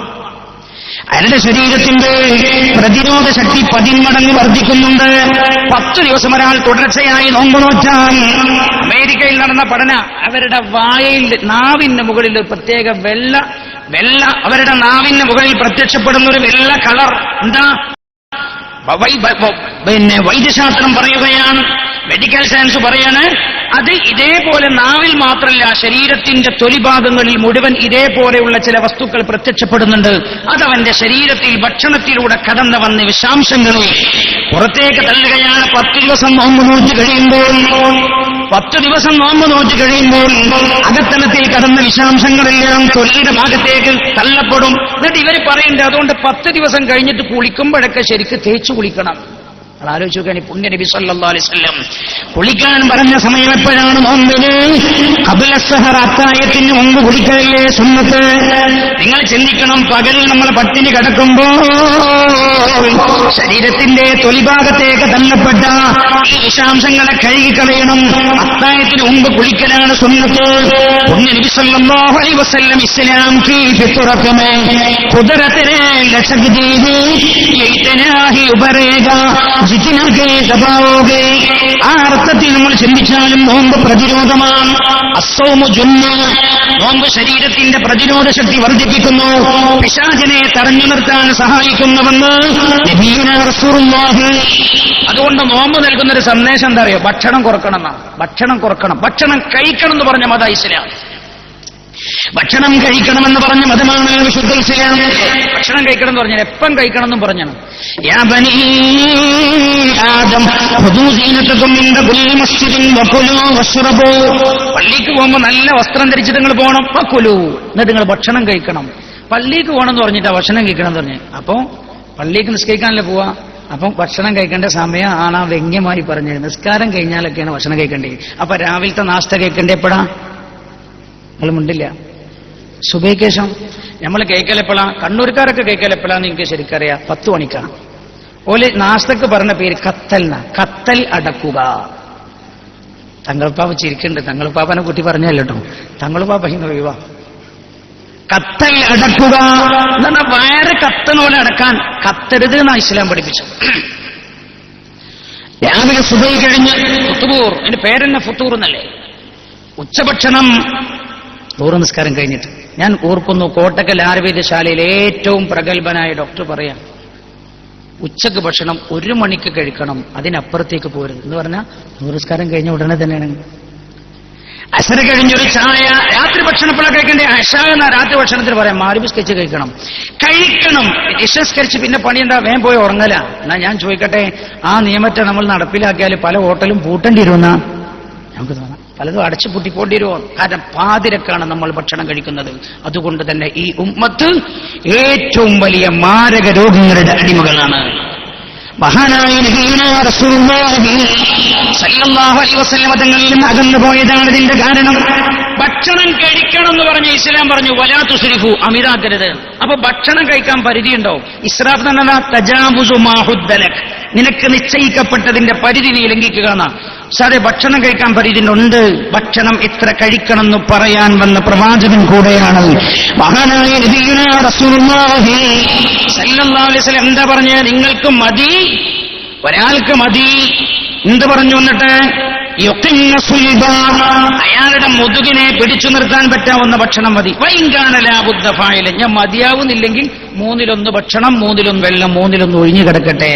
അയാളുടെ ശരീരത്തിന്റെ പ്രതിരോധ ശക്തി 10 മടങ്ങ് വർദ്ധിക്കുന്നുണ്ട്. 10 ദിവസം ഒരാൾ തുടർച്ചയായി നോമ്പ് നോറ്റാൽ, അമേരിക്കയിൽ നടന്ന പഠന, അവരുടെ വായയിൽ നാവിന്റെ മുകളിൽ പ്രത്യേക വെള്ള അവരുടെ നാവിന്റെ മുകളിൽ പ്രത്യക്ഷപ്പെടുന്ന ഒരു വെള്ള കളർ. എന്താ? വൈദ്യശാസ്ത്രം പറയുകയാണ്, മെഡിക്കൽ സയൻസ് പറയാണ്, അത് ഇതേപോലെ നാവിൽ മാത്രമല്ല ശരീരത്തിന്റെ തൊലിഭാഗങ്ങളിൽ മുഴുവൻ ഇതേപോലെയുള്ള ചില വസ്തുക്കൾ പ്രത്യക്ഷപ്പെടുന്നുണ്ട്. അതവന്റെ ശരീരത്തിൽ ഭക്ഷണത്തിലൂടെ കടന്നു വന്ന് വിഷാംശങ്ങളെ പുറത്തേക്ക് തള്ളുകയാണ്. 10 ദിവസം നോമ്പ് നോറ്റ് കഴിയുമ്പോൾ അകത്തലത്തിൽ കടന്ന വിഷാംശങ്ങളെല്ലാം തൊലിയുടെ ഭാഗത്തേക്ക് തള്ളപ്പെടും. എന്നിട്ട് ഇവര് പറയുന്നുണ്ട്, അതുകൊണ്ട് 10 ദിവസം കഴിഞ്ഞിട്ട് കുളിക്കുമ്പോഴൊക്കെ ശരിക്ക് തേച്ചു കുളിക്കണം. ആലോചിച്ച് നോക്കുകയാണ്. പുണ്യ നബി സല്ലല്ലാഹു അലൈഹി വസല്ലം കുളിക്കാൻ പറഞ്ഞ സമയം എപ്പോഴാണ്? നോമ്പിന് ഖബ്ല സഹർ, അത്തായത്തിന് മുമ്പ് കുളിക്കലല്ലേ സുന്നത്ത്. നിങ്ങൾ ചിന്തിക്കണം, പകലിൽ നമ്മൾ പട്ടിണി കിടക്കുമ്പോൾ ശരീരത്തിന്റെ തൊലിഭാഗത്തേക്ക് തള്ളപ്പെട്ട ഈ വിഷാംശങ്ങളെ കഴുകിക്കളയണം. അത്തായത്തിന് മുമ്പ് കുളിക്കലാണ് സുന്നത്ത്. പുണ്യ നബി സല്ലല്ലാഹു അലൈഹി വസല്ലം ഇസ്ലാം की फितरत में कुदरत ने लचक दी है, ये इतना ही उभरेगा जितना के दबाओगे. ആ അർത്ഥത്തിൽ നമ്മൾ ചിന്തിച്ചാലും നോമ്പ് പ്രതിരോധമാണ്. അസ്സൗമു ജുന്ന. നോമ്പ് ശരീരത്തിന്റെ പ്രതിരോധ ശക്തി വർദ്ധിപ്പിക്കുന്നു, പിശാചിനെ തടഞ്ഞു നിർത്താൻ സഹായിക്കുന്നുവെന്ന് നബിയുനാ റസൂലുള്ളാഹി. അതുകൊണ്ട് നോമ്പ് നൽകുന്നൊരു സന്ദേശം എന്താ അറിയോ? ഭക്ഷണം കുറക്കണം. ഭക്ഷണം കഴിക്കണം എന്ന് പറഞ്ഞ മത ഇസ്ലാം. ഭക്ഷണം കഴിക്കണമെന്ന് പറഞ്ഞ മതമാണ് വിശുദ്ധ ഇസ്ലാം. ഭക്ഷണം കഴിക്കണം എന്ന് പറഞ്ഞാൽ എപ്പം കഴിക്കണം എന്നും പറഞ്ഞാണ്. യാ ബനീ ആദം ഖുദൂ സീനതകും ഇൻദ കുല്ലി മസ്ജിദിൻ വകുലൂ വശ്റബൂ. പള്ളിക്ക് പോകുമ്പോൾ നല്ല വസ്ത്രം ധരിച്ചിട്ട് നിങ്ങൾ പോകണം. വകുലൂ, എന്നിട്ട് നിങ്ങൾ ഭക്ഷണം കഴിക്കണം. പള്ളിക്ക് പോകണം എന്ന് പറഞ്ഞിട്ടാ ഭക്ഷണം കഴിക്കണം എന്ന് പറഞ്ഞു. അപ്പോ പള്ളിക്ക് നിസ്കരിക്കാനല്ലേ പോവാ, അപ്പം ഭക്ഷണം കഴിക്കേണ്ട സമയം ആണ് ആ വ്യംഗ്യമായി പറഞ്ഞത്. നിസ്കാരം കഴിഞ്ഞാലൊക്കെയാണ് ഭക്ഷണം കഴിക്കേണ്ടത്. അപ്പൊ രാവിലത്തെ നാസ്ത കഴിക്കേണ്ട എപ്പോഴാ? നമ്മൾ മുണ്ടില്ല. സുബഹിക്ക് ശേഷം നമ്മൾ കേൾക്കലെപ്പോഴാ? കണ്ണൂർക്കാരൊക്കെ കേൾക്കലെപ്പോഴാന്ന് എനിക്ക് ശരിക്കറിയാം, 10 മണിക്കാണ്. ഓല് നാസ്തക്ക് പറഞ്ഞ പേര് കത്തൽ അടക്കുക. തങ്ങളുപ്പാപ്പ ചിരിക്കുന്നുണ്ട്. തങ്ങളുപ്പാപ്പനെ കുട്ടി പറഞ്ഞല്ലോ കേട്ടോ. തങ്ങളുപ്പാപ്പ ഒഴിവാ. കത്തൽ അടക്കുക എന്നാ വയറ് കത്തനോലെ അടക്കാൻ കത്തരുത് എന്നാ ഇസ്ലാം പഠിപ്പിച്ചു. രാവിലെ സുബഹി കഴിഞ്ഞ് ഫുത്തൂർ, എന്റെ പേരെന്നെ ഫുത്തൂർ എന്നല്ലേ, ഉച്ചഭക്ഷണം ദൂര നിസ്കാരം കഴിഞ്ഞിട്ട്. ഞാൻ ഓർക്കുന്നു, കോട്ടക്കൽ ആയുർവേദശാലയിൽ ഏറ്റവും പ്രഗത്ഭനായ ഡോക്ടർ പറയാം, ഉച്ചക്ക് ഭക്ഷണം 1 മണിക്ക് കഴിക്കണം, അതിനപ്പുറത്തേക്ക് പോരുത് എന്ന് പറഞ്ഞാൽ നമസ്കാരം കഴിഞ്ഞ ഉടനെ തന്നെയാണ്. അസർ കഴിഞ്ഞൊരു ചായ. രാത്രി ഭക്ഷണം എപ്പോഴാണ് കഴിക്കേണ്ടത്? അശ എന്ന രാത്രി ഭക്ഷണത്തിന് പറയാം. മാരിബ് സ്കെച്ച് കഴിക്കണം. ഇഷസ്കരിച്ച് പിന്നെ പണി എന്താ? വേഗം പോയി ഉറങ്ങല. എന്നാ ഞാൻ ചോദിക്കട്ടെ, ആ നിയമത്തെ നമ്മൾ നടപ്പിലാക്കിയാൽ പല ഹോട്ടലും പൂട്ടേണ്ടി വരുമെന്നാ നമുക്ക് തോന്നാം. പലതും അടച്ചു പൂട്ടിപ്പോണ്ടി വരുമോ? കാരണം പാതിരക്കാണ് നമ്മൾ ഭക്ഷണം കഴിക്കുന്നത്. അതുകൊണ്ട് തന്നെ ഈ ഉമ്മത്ത് ഏറ്റവും വലിയ മാരക രോഗങ്ങളുടെ അടിമകളാണ്. മഹാനായ നബിയുനാ റസൂലുള്ളാഹി സ്വല്ലല്ലാഹു അലൈഹി വസല്ലം തങ്ങളിൽ നിന്ന് അകന്നു പോയതാണ് ഇതിന്റെ കാരണം. ഭക്ഷണം കഴിക്കണം എന്ന് പറഞ്ഞ് ഇസ്ലാം പറഞ്ഞു വലാ തുസ്രിഫു, അമിതാക്കരുത്. അപ്പൊ ഭക്ഷണം കഴിക്കാൻ പരിധിയുണ്ടോ? ഇസ്രാഫ് എന്ന് പറഞ്ഞാൽ തജാവുസു മാ ഹുദ്ദലക്, നിനക്ക് നിശ്ചയിക്കപ്പെട്ടതിന്റെ പരിധി നീ ലംഘിക്കുക എന്നാ. സാറേ ഭക്ഷണം കഴിക്കാൻ പരിധിയുണ്ട്. ഭക്ഷണം എത്ര കഴിക്കണം എന്ന് പറയാൻ വന്ന പ്രവാചകൻ കൂടെയാണ് മഹാനായ നബിയുനാ റസൂലുള്ളാഹി സ്വല്ലല്ലാഹു അലൈഹി വസല്ലം. എന്താ പറഞ്ഞ? നിങ്ങൾക്ക് മതി, ഒരാൾക്ക് മതി. എന്ത് പറഞ്ഞു? എന്നിട്ട് അയാളുടെ മുതുകിനെ പിടിച്ചു നിർത്താൻ പറ്റാവുന്ന ഭക്ഷണം മതി. വൈകാനലാബുദ്ധഫായില, ഞാൻ മതിയാവുന്നില്ലെങ്കിൽ 1/3 ഭക്ഷണം, 1/3 വെള്ളം, 1/3 ഒഴിഞ്ഞു കിടക്കട്ടെ.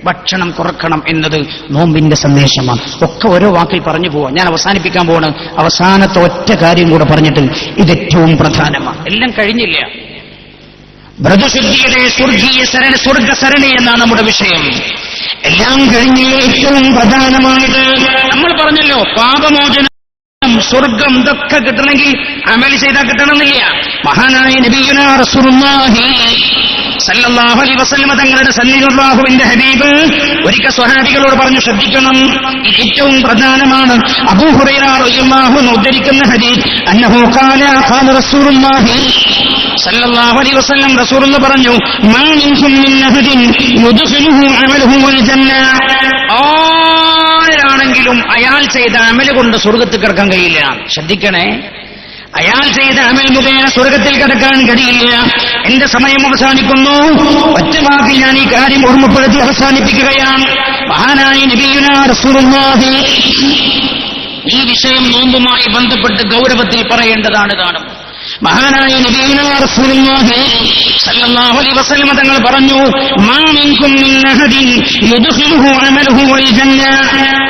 ഭക്ഷണം കുറക്കണം എന്നത് നോമ്പിന്റെ സന്ദേശമാണ്. ഒക്കെ ഓരോ വാക്കിൽ പറഞ്ഞു പോവാം. ഞാൻ അവസാനിപ്പിക്കാൻ പോവാണ്. അവസാനത്തെ ഒറ്റ കാര്യം കൂടെ പറഞ്ഞിട്ട് ഇത് ഏറ്റവും പ്രധാനമാണ്. എല്ലാം കഴിഞ്ഞില്ല. വ്രതശുദ്ധിയുടെ സ്വർഗസരണി എന്നാണ് നമ്മുടെ വിഷയം. എല്ലാം കഴിഞ്ഞ് ഏറ്റവും പ്രധാനമായത് നമ്മൾ പറഞ്ഞല്ലോ, പാപമോചനം, സ്വർഗം, ഇതൊക്കെ കിട്ടണമെങ്കിൽ അമൽ ചെയ്താൽ കിട്ടണമെന്നില്ല. മഹാനായ നബിയുനാ റസൂലുള്ളാഹി സല്ലല്ലാഹു അലൈഹി വസല്ലം തങ്ങളുടെ സന്നിധിയിൽ അല്ലാഹുവിന്റെ ഹബീബ് ഒരിക്കൽ സ്വഹാബികളോട് പറഞ്ഞു, ശ്രദ്ധിക്കണം, ഇത് ഏറ്റവും പ്രധാനമാണ്. അബൂ ഹുറൈറ റളിയല്ലാഹു അൻഹു ഉദ്ധരിക്കുന്ന ഹദീസ്, അന്നഹു ഖാല റസൂലുള്ളാഹി സല്ലല്ലാഹു അലൈഹി വസല്ലം, റസൂലുള്ളാഹി പറഞ്ഞു, മാ മിൻകും മിൻ അഹദിൻ യുദ്ഖിലുഹു അമലുഹു അൽ ജന്ന, ആരാണെങ്കിലും അയാൾ ചെയ്ത അമൽ കൊണ്ട് സ്വർഗ്ഗത്തിൽ കടക്കാൻ കഴിയില്ല. ശ്രദ്ധിക്കണേ, അയാൾ ചെയ്ത അമൽ മുഖേന സ്വർഗത്തിൽ കടക്കാൻ കഴിയില്ല. എന്റെ സമയം അവസാനിക്കുന്നു. ഒറ്റ വാക്കിൽ ഞാൻ ഈ കാര്യം ഓർമ്മപ്പെടുത്തി അവസാനിപ്പിക്കുകയാണ്. മഹാനായ നബിയുനാ റസൂലുള്ളാഹി ഈ വിഷയം നോമ്പുമായി ബന്ധപ്പെട്ട് ഗൗരവത്തിൽ പറയേണ്ടതാണ്. കാണും മഹാനായ നബിയുനാ റസൂലുള്ളാഹി സല്ലല്ലാഹു അലൈഹി വസല്ലം തങ്ങൾ പറഞ്ഞു, മാ മിൻകും മിൻ അഹദിൻ യുദ്ഖിലുഹു അമലുഹു അൽ ജന്ന,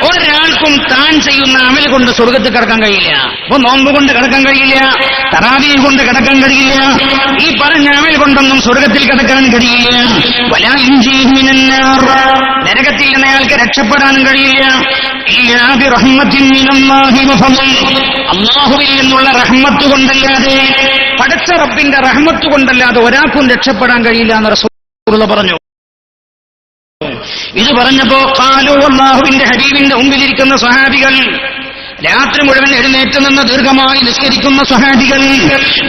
ഒരാൾക്കും താൻ ചെയ്യുന്ന അമൽ കൊണ്ട് സ്വർഗ്ഗത്തിൽ കടക്കാൻ കഴിയില്ല. അപ്പൊ നോമ്പ് കൊണ്ട് കടക്കാൻ കഴിയില്ല, തറാവീഹ് കൊണ്ട് കടക്കാൻ കഴിയില്ല, ഈ പറഞ്ഞ അമൽ കൊണ്ടൊന്നും സ്വർഗ്ഗത്തിൽ കടക്കാൻ കഴിയില്ല. വലാ യുൻജീഹി മിനന്നാർ, നരകത്തിൽ നിന്ന് അയാൾക്ക് രക്ഷപ്പെടാനും കഴിയില്ല. ഇല്ലാ ബിറഹ്മത്തിൻ മിനല്ലാഹി വഫള്, അല്ലാഹുവിൽ നിന്നുള്ള റഹ്മത്ത് കൊണ്ടല്ലാതെ, പടച്ച റബ്ബിന്റെ റഹ്മത്ത് കൊണ്ടല്ലാതെ ഒരാൾക്കും രക്ഷപ്പെടാൻ കഴിയില്ല എന്ന് റസൂലുള്ളാഹി പറഞ്ഞു. ഇത് പറഞ്ഞപ്പോ ഖാലു, അല്ലാഹുവിന്റെ ഹബീബിന്റെ മുമ്പിലിരിക്കുന്ന സ്വഹാബികൾ, രാത്രി മുഴുവൻ എഴുന്നേറ്റ് നിന്ന് ദീർഘമായി നിസ്കരിക്കുന്ന സ്വഹാബികൾ,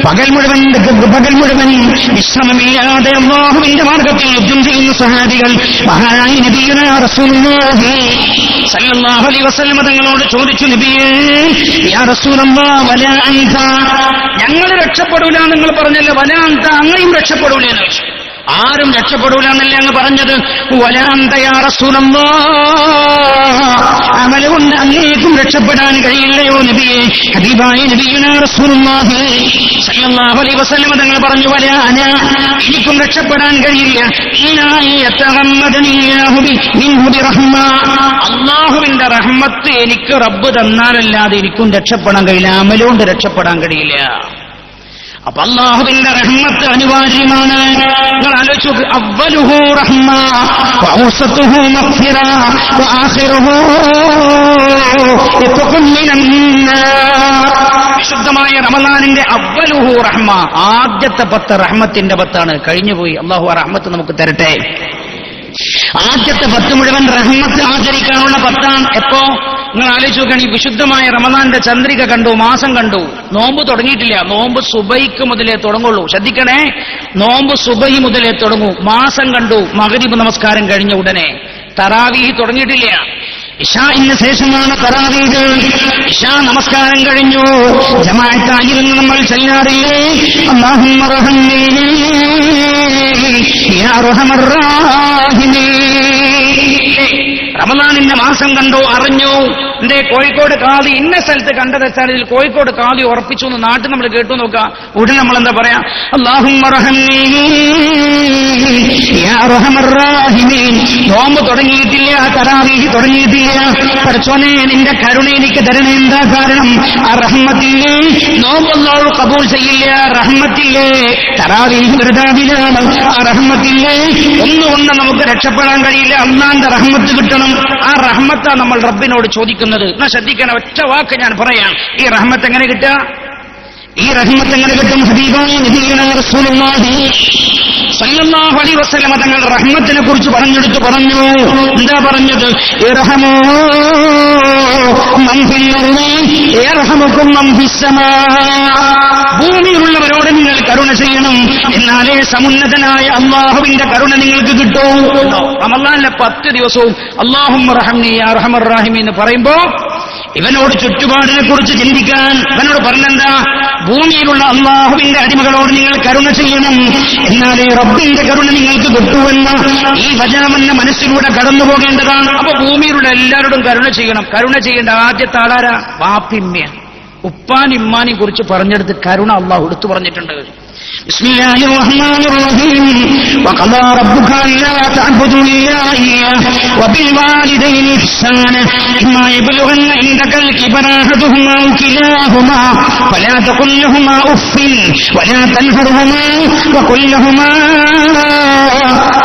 പകൽ മുഴുവൻ വിശ്രമമില്ലാതെ അല്ലാഹുവിന്റെ മാർഗത്തിൽ യുദ്ധം ചെയ്യുന്ന സ്വഹാബികൾ, മഹാനായ നബിയുനാ റസൂലുള്ളാഹി സല്ലല്ലാഹു അലൈഹി വസല്ലം തങ്ങളോട് ചോദിച്ചു, നബിയേ, യാ റസൂലല്ലാഹ്, വലാ അൻത, ഞങ്ങൾ രക്ഷപ്പെടൂല നിങ്ങൾ പറഞ്ഞല്ലോ, വലാ അൻത, അങ്ങയും രക്ഷപ്പെടൂല എന്ന് ചോദിച്ചു. ആരും രക്ഷപ്പെടൂല എന്നല്ലേ അങ്ങ് പറഞ്ഞത്? വലാ അൻത യാ റസൂലല്ലാഹ്, അമൽ കൊണ്ട് അങ്ങേക്കും രക്ഷപ്പെടാൻ കഴിയില്ലയോ നബിയേ? ഹബീബായ നബിയുനാ റസൂലുള്ളാഹി സല്ലല്ലാഹു അലൈഹി വസല്ലം തങ്ങൾ പറഞ്ഞു, വലാ അന, എനിക്കും രക്ഷപ്പെടാൻ കഴിയില്ല. ഇല്ലാ യതഗമ്മദനില്ലാഹു മിൻഹു ബിറഹ്മ, അല്ലാഹുവിന്റെ റഹ്മത്ത് എനിക്ക് റബ്ബ് തന്നാലല്ലാതെ എനിക്കും രക്ഷപ്പെടാൻ കഴിയില്ല, അമലുകൊണ്ട് രക്ഷപ്പെടാൻ കഴിയില്ല. അപ്പൊ അല്ലാഹുവിന്റെ റഹ്മത്ത് അനിവാര്യമാണ്. നിങ്ങൾ ആലോചിച്ചു, അവ്വലുഹു റഹ്മ വഔസതുഹു മഗ്ഫിറ വആഖിറുഹു ഇത്ഖുൻ മിനന്നാർ. വിശുദ്ധമായ റമളാനിന്റെ അവ്വലുഹു റഹ്മ, ആദ്യത്തെ 10 റഹ്മത്തിന്റെ 10 കഴിഞ്ഞുപോയി. അല്ലാഹു ആ റഹ്മത്ത് നമുക്ക് തരട്ടെ. ആദ്യത്തെ 10 മുഴുവൻ റഹ്മത്ത് ആചരിക്കാനുള്ള 10. എപ്പോ? നിങ്ങൾ ആലോചിച്ച് നോക്കുകയാണ്, ഈ വിശുദ്ധമായ റമളാന്റെ ചന്ദ്രിക കണ്ടു, മാസം കണ്ടു, നോമ്പ് തുടങ്ങിയിട്ടില്ല. നോമ്പ് സുബൈക്ക് മുതലേ തുടങ്ങുള്ളൂ. ശ്രദ്ധിക്കണേ, നോമ്പ് സുബഹി മുതലേ തുടങ്ങൂ. മാസം കണ്ടു, മഗ്രിബ് നമസ്കാരം കഴിഞ്ഞ ഉടനെ. തറാവീഹ് തുടങ്ങിയിട്ടില്ല, ഇശാഇന് ശേഷമാണ് തറാവീഹ്. ഇശാ നമസ്കാരം കഴിഞ്ഞു, ജമാഅത്തായിരുന്നു നമ്മൾ ചെല്ലാറില്ലേ, അല്ലാഹുമ്മ റഹ്മനി യാ അർഹമർ റഹീമീൻ. റമളാനിന്റെ മാസം കണ്ടു, അറിഞ്ഞു. എന്റെ കോഴിക്കോട് കാളി ഇന്ന സ്ഥലത്ത് കണ്ടത് വെച്ചാൽ ഇതിൽ കോഴിക്കോട് കാളി ഉറപ്പിച്ചു എന്ന് നാട്ടിൽ നമ്മൾ കേട്ടു നോക്കാം. ഉടനെ നമ്മൾ എന്താ പറയാ? അല്ലാഹുമ്മ റഹ്മനി യാ അർഹമർ റഹീമീൻ. നോമ്പ് തുടങ്ങിയിട്ടില്ല, തറാവീഹ് തുടങ്ങിയിട്ടില്ല. പടച്ചോനെ, നിന്റെ കരുണ എനിക്ക് തരണേ. എന്താ കാരണം? ആ റഹ്മത്തില്ലേ, നോമ്പ് അല്ലാഹു ഖബൂൽ ചെയ്യില്ല. റഹ്മത്തില്ലേ, തറാവീഹ് വെറുതാവിലാണ്. ആ റഹ്മത്തില്ലേ, ഒന്നുകൊണ്ട് നമുക്ക് രക്ഷപ്പെടാൻ കഴിയില്ല. അല്ലാഹുവിന്റെ റഹ്മത്ത് കിട്ടണം. കിട്ടണം. ആ റഹ്മത്താ നമ്മൾ റബ്ബിനോട് ചോദിക്കുന്നത്. എന്നാ ശ്രദ്ധിക്കണം, ഒറ്റ വാക്ക് ഞാൻ പറയാം. ഈ റഹ്മത്ത് എങ്ങനെ കിട്ടുക? ഈ റഹ്മത്ത് എങ്ങനെ കിട്ടും? ഹബീബായ നബിയുനാ റസൂലുള്ളാഹി സല്ലല്ലാഹു അലൈഹി വസല്ലം തങ്ങൾ റഹ്മത്തിനെ കുറിച്ച് പറഞ്ഞു. എന്താ പറഞ്ഞത്? ഇർഹമൂ മൻ ഫിൽ അർളി യർഹമുകും മൻ ഫിസ് സമാ. ഭൂമിയിലുള്ളവരോട് നിങ്ങൾ കരുണ ചെയ്യണം, എന്നാലേ സമുന്നതനായ അല്ലാഹുവിന്റെ കരുണ നിങ്ങൾക്ക് കിട്ടൂ. റമളാനിലെ 10 ദിവസവും അല്ലാഹുമ്മ റഹംനി യാ അർഹമർ റഹീമീൻ എന്ന് പറയുമ്പോ ഇവനോട് ചുറ്റുപാടിനെ കുറിച്ച് ചിന്തിക്കാൻ ഇവനോട് പറഞ്ഞെന്താ? ഭൂമിയിലുള്ള അല്ലാഹുവിന്റെ അടിമകളോട് നിങ്ങൾ കരുണ ചെയ്യണം, എന്നാലേ റബ്ബിന്റെ കരുണ നിങ്ങൾക്ക് കിട്ടുമെന്ന് ഈ വചനമെന്ന മനസ്സിലൂടെ കടന്നു പോകേണ്ടതാണ്. അപ്പൊ ഭൂമിയിലുള്ള എല്ലാവരോടും കരുണ ചെയ്യണം. കരുണ ചെയ്യേണ്ട ആദ്യത്തെ ആളാരാ? വാപ്പിമ്മ. ഉപ്പാനും ഇമ്മാനെയും കുറിച്ച് പറഞ്ഞെടുത്ത് കരുണ അല്ലാഹു എടുത്തു പറഞ്ഞിട്ടുണ്ട്. ബിസ്മില്ലാഹിർ റഹ്മാനിർ റഹീം. വഖദാ റബ്ബുക അല്ലാ തഅബുദു ഇല്ലാ ഇയ്യാഹു വബിൽ വാലിദൈനി ഇഹ്സാനാ ഇമ്മാ യബ്ലുഗന്ന ഇൻദകൽ കിബറ അഹദുഹുമാ ഔ കിലാഹുമാ ഫലാ തഖുൽ ലഹുമാ ഉഫ്ഫിൻ വലാ തൻഹർഹുമാ വഖുൽ ലഹുമാ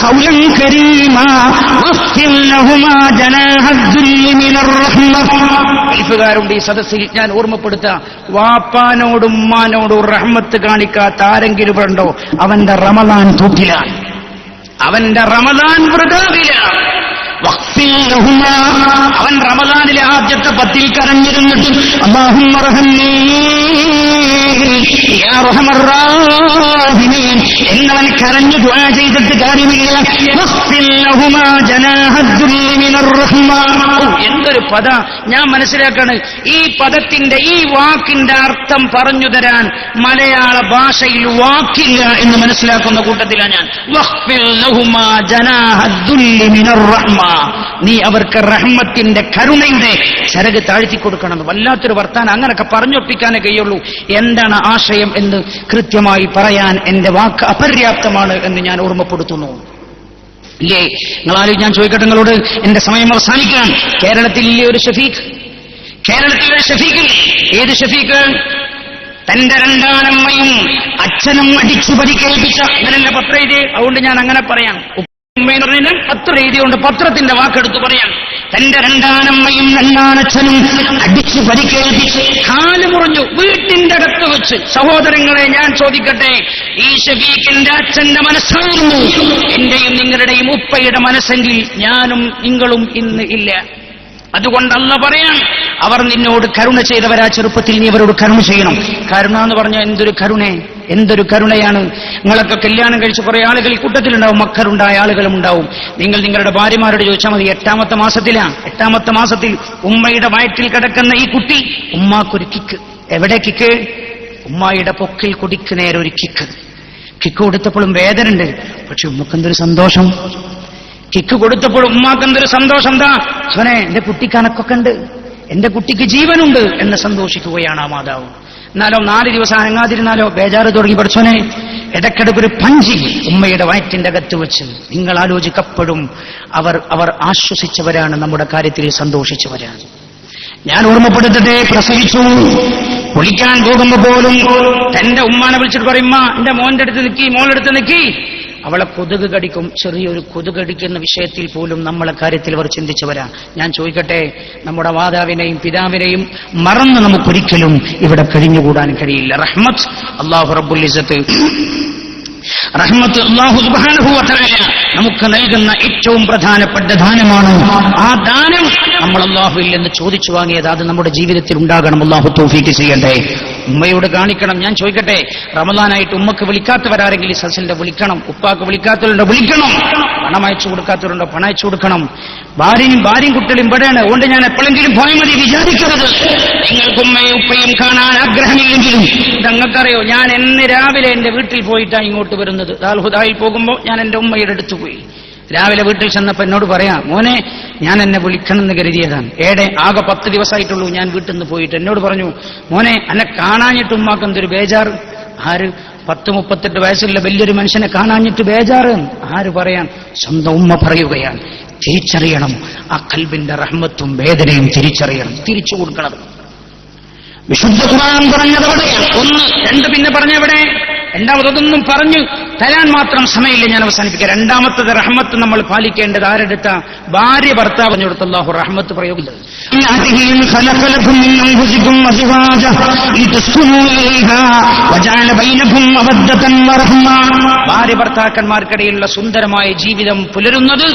ഖൗലൻ കരീമാ വഖ്ഫിർ ലഹുമാ ജനാഹദ്ദുല്ലി മിനർ റഹ്മ. ഇഫ്കാരുണ്ട് ഈ സദസ്സിൽ ഞാൻ ഓർമ്മപ്പെടുത്താം, വാപ്പാനോടും ഉമ്മാനോടും റഹ്മത്ത് കാണിക്കാത്ത ആരെങ്കിലും ഉണ്ടോ? അവന്റെ റമളാൻ തൂക്കിലാണ്, അവന്റെ റമളാൻ വൃഥാവിലാണ്. അവൻ റമളാനിലെ ആദ്യത്തെ 10 കരഞ്ഞിരുന്നിട്ട് അല്ലാഹുമ്മ റഹ്മീ യാ അർഹമർ റഹീമീൻ എന്നവൻ കരഞ്ഞു ദുആ ചെയ്തിട്ട് കാര്യമില്ല. വഖ്ഫിർ ലഹുമാ ജനാഹദ്ദുല്ലി മിനർ റഹ്മ. എന്തൊരു പദ! ഞാൻ മനസ്സിലാക്കാണ് ഈ പദത്തിന്റെ, ഈ വാക്കിന്റെ അർത്ഥം പറഞ്ഞു തരാൻ മലയാള ഭാഷയിൽ വാക്കില്ല എന്ന് മനസ്സിലാക്കുന്ന കൂട്ടത്തിലാണ് ഞാൻ. വഖ്ഫിർ ലഹുമാ ജനാഹദ്ദുല്ലി മിനർ റഹ്മ. നീ അവർക്ക് റഹ്മത്തിന്റെ കരുണയുടെ ചരക് താഴ്ത്തി കൊടുക്കണം. വല്ലാത്തൊരു വർത്താനം. അങ്ങനൊക്കെ പറഞ്ഞൊപ്പിക്കാനേ കഴിയുള്ളൂ. എന്താണ് ആശയം എന്ന് കൃത്യമായി പറയാൻ എന്റെ വാക്ക് അപര്യാപ്തമാണ് എന്ന് ഞാൻ ഓർമ്മപ്പെടുത്തുന്നു. ഇല്ലേ? നിങ്ങളാരും ഞാൻ ചോദിക്കട്ടെ നിങ്ങളോട്, എന്റെ സമയം അവസാനിക്കാൻ. കേരളത്തിലെ ഒരു ഷഫീഖ്, കേരളത്തിലെ ഷഫീഖില്ലേ? ഏത് ഷഫീഖ്? തന്റെ രണ്ടാനമ്മയും അച്ഛനും അടിച്ചു പരിക്കേൽപ്പിച്ച, അങ്ങനല്ല പത്രം എഴുതി, അതുകൊണ്ട് ഞാൻ അങ്ങനെ പറയാം. പത്രം എഴുതിയുണ്ട്, പത്രത്തിന്റെ വാക്കെടുത്ത് പറയാം. തന്റെ രണ്ടാനമ്മയും രണ്ടാനച്ഛനും അടിച്ചു പരിക്കേൽപ്പിച്ച് കാല് മുറിഞ്ഞു വീട്ടിന്റെ അടുത്ത് വെച്ച്. സഹോദരങ്ങളെ ഞാൻ ചോദിക്കട്ടെ, ഈ ഷഫീഖിന്റെ അച്ഛന്റെ മനസ്സായിരുന്നു എന്റെയും നിങ്ങളുടെയും ഉപ്പയുടെ മനസ്സെങ്കിൽ ഞാനും നിങ്ങളും ഇന്ന് ഇല്ല. അതുകൊണ്ട് അല്ലാഹു പറയാൻ, അവർ നിന്നോട് കരുണ ചെയ്തവരാ, ചെറുപ്പത്തിൽ നീ അവരോട് കരുണ ചെയ്യണം. കരുണ എന്ന് പറഞ്ഞാൽ എന്തൊരു കരുണ, എന്തൊരു കരുണയാണ്. നിങ്ങളൊക്കെ കല്യാണം കഴിച്ച് കുറെ ആളുകൾ കൂട്ടത്തിലുണ്ടാവും, മക്കളുണ്ടായ ആളുകളും ഉണ്ടാവും. നിങ്ങൾ നിങ്ങളുടെ ഭാര്യമാരോട് ചോദിച്ചാൽ മതി, 8ാമത്തെ മാസത്തിലാണ്. 8ാമത്തെ മാസത്തിൽ ഉമ്മയുടെ വയറ്റിൽ കിടക്കുന്ന ഈ കുട്ടി, ഉമ്മാക്കൊരു കിക്ക്. എവിടെ കിക്ക്? ഉമ്മായുടെ പൊക്കിൽ കുടിക്ക് നേരെ ഒരു കിക്ക്. കിക്ക് കൊടുത്തപ്പോഴും വേദന ഉണ്ട്, പക്ഷെ ഉമ്മക്കെന്തൊരു സന്തോഷം. കിക്ക് കൊടുത്തപ്പോൾ ഉമ്മാക്കെന്തൊരു സന്തോഷം. എന്താ സ്വനെ, എന്റെ കുട്ടിക്ക് അനക്കൊക്കെ ഉണ്ട്, എന്റെ കുട്ടിക്ക് ജീവനുണ്ട് എന്ന് സന്തോഷിക്കുകയാണ് ആ മാതാവ്. എന്നാലോ 4 ദിവസം അനങ്ങാതിരുന്നാലോ ബേജാറ് തുടങ്ങി. പഠിച്ചോനെ, ഇടയ്ക്കിടയ്ക്കൊരു പഞ്ചി ഉമ്മയുടെ വയറ്റിന്റെ അകത്ത് വെച്ച്. നിങ്ങൾ ആലോചിക്കപ്പോഴും അവർ ആശ്വസിച്ചവരാണ്, നമ്മുടെ കാര്യത്തിൽ സന്തോഷിച്ചവരാണ്. ഞാൻ ഓർമ്മപ്പെടുത്തട്ടെ, പ്രസവിച്ചു കുളിക്കാൻ പോകുമ്പോ പോലും തന്റെ ഉമ്മാനെ വിളിച്ചിട്ട് പറയും, എന്റെ മോന്റെ അടുത്ത് നിൽക്കി, മോളുടെ അടുത്ത് നിൽക്കി. അവളെ കൊതുക് കടിക്കും. ചെറിയൊരു കൊതുക് കടിക്കുന്ന വിഷയത്തിൽ പോലും നമ്മളെ കാര്യത്തിൽ അവർ ചിന്തിച്ചവരാ. ഞാൻ ചോദിക്കട്ടെ, നമ്മുടെ മാതാവിനെയും പിതാവിനെയും മറന്ന് നമുക്കൊരിക്കലും ഇവിടെ കഴിഞ്ഞുകൂടാൻ കഴിയില്ല. റഹ്മത്ത് അല്ലാഹു റബ്ബുൽ ഇസ്സത്ത്, റഹ്മത്ത് അല്ലാഹു സുബ്ഹാനഹു വ തആല നമുക്ക് നൽകുന്ന ഏറ്റവും പ്രധാനപ്പെട്ട ദാനമാണ്. ആ ദാനം നമ്മൾ അല്ലാഹുവിൽ നിന്ന് ചോദിച്ചു വാങ്ങിയത്, അത് നമ്മുടെ ജീവിതത്തിൽ ഉണ്ടാകണം. അല്ലാഹു തൗഫീഖ് ചെയ്യട്ടെ. ഉമ്മയോട് കാണിക്കണം. ഞാൻ ചോദിക്കട്ടെ, റമളാനായിട്ട് ഉമ്മക്ക് വിളിക്കാത്തവരാരെങ്കിലും സദസ്സിന്റെ വിളിക്കണം. ഉപ്പാക്ക് വിളിക്കാത്തവരുണ്ടോ? വിളിക്കണം. പണം അയച്ചു കൊടുക്കാത്തവരുണ്ടോ? പണം അയച്ചു കൊടുക്കണം. ഭാര്യയും കുട്ടികളും ഇവിടെയാണ്. അതുകൊണ്ട് ഞാൻ എപ്പോഴെങ്കിലും പോയാൽ മതി വിചാരിക്കരുത്. നിങ്ങൾക്ക് ഉമ്മയും ഉപ്പയും കാണാൻ ആഗ്രഹമില്ലെങ്കിലും നിങ്ങൾക്കറിയോ, ഞാൻ എന്ന് രാവിലെ എന്റെ വീട്ടിൽ പോയിട്ടാണ് ഇങ്ങോട്ട് വരുന്നത്. ദാൽഹുദായിൽ പോകുമ്പോൾ ഞാൻ എന്റെ ഉമ്മയുടെ അടുത്ത് പോയി. രാവിലെ വീട്ടിൽ ചെന്നപ്പോ എന്നോട് പറയാം, മോനെ ഞാൻ എന്നെ വിളിക്കണമെന്ന് കരുതിയതാണ്. ആകെ 10 ദിവസമായിട്ടുള്ളൂ ഞാൻ വീട്ടിൽ നിന്ന് പോയിട്ട്. എന്നോട് പറഞ്ഞു, മോനെ എന്നെ കാണാഞ്ഞിട്ട് ഉമ്മാക്ക് എന്തൊരു ബേജാറ്. ആര്? 10-38 വയസ്സുള്ള വലിയൊരു മനുഷ്യനെ കാണാഞ്ഞിട്ട് ബേജാറ്. ആര് പറയാൻ? സ്വന്തം ഉമ്മ പറയുകയാണ്. തിരിച്ചറിയണം, ആ ഖൽബിന്റെ റഹ്മത്തും വേദനയും തിരിച്ചറിയണം, തിരിച്ചു കൊടുക്കണം. വിശുദ്ധ ഖുർആൻ പറഞ്ഞത് എവിടെയാണ്? 1, 2 പിന്നെ പറഞ്ഞെവിടെ? രണ്ടാമതൊന്നും പറഞ്ഞു തരാൻ മാത്രം സമയമില്ല, ഞാൻ അവസാനിപ്പിക്കാം. രണ്ടാമത്തത് റഹ്മത്ത് നമ്മൾ പാലിക്കേണ്ടത് ആരെടുത്ത? ഭാര്യ ഭർത്താവിന് കൊടുത്ത് അല്ലാഹു റഹ്മത്ത് പ്രയോഗിക്കുന്നത്. ഭാര്യ ഭർത്താക്കന്മാർക്കിടയിലുള്ള സുന്ദരമായ ജീവിതം പുലരുന്നത്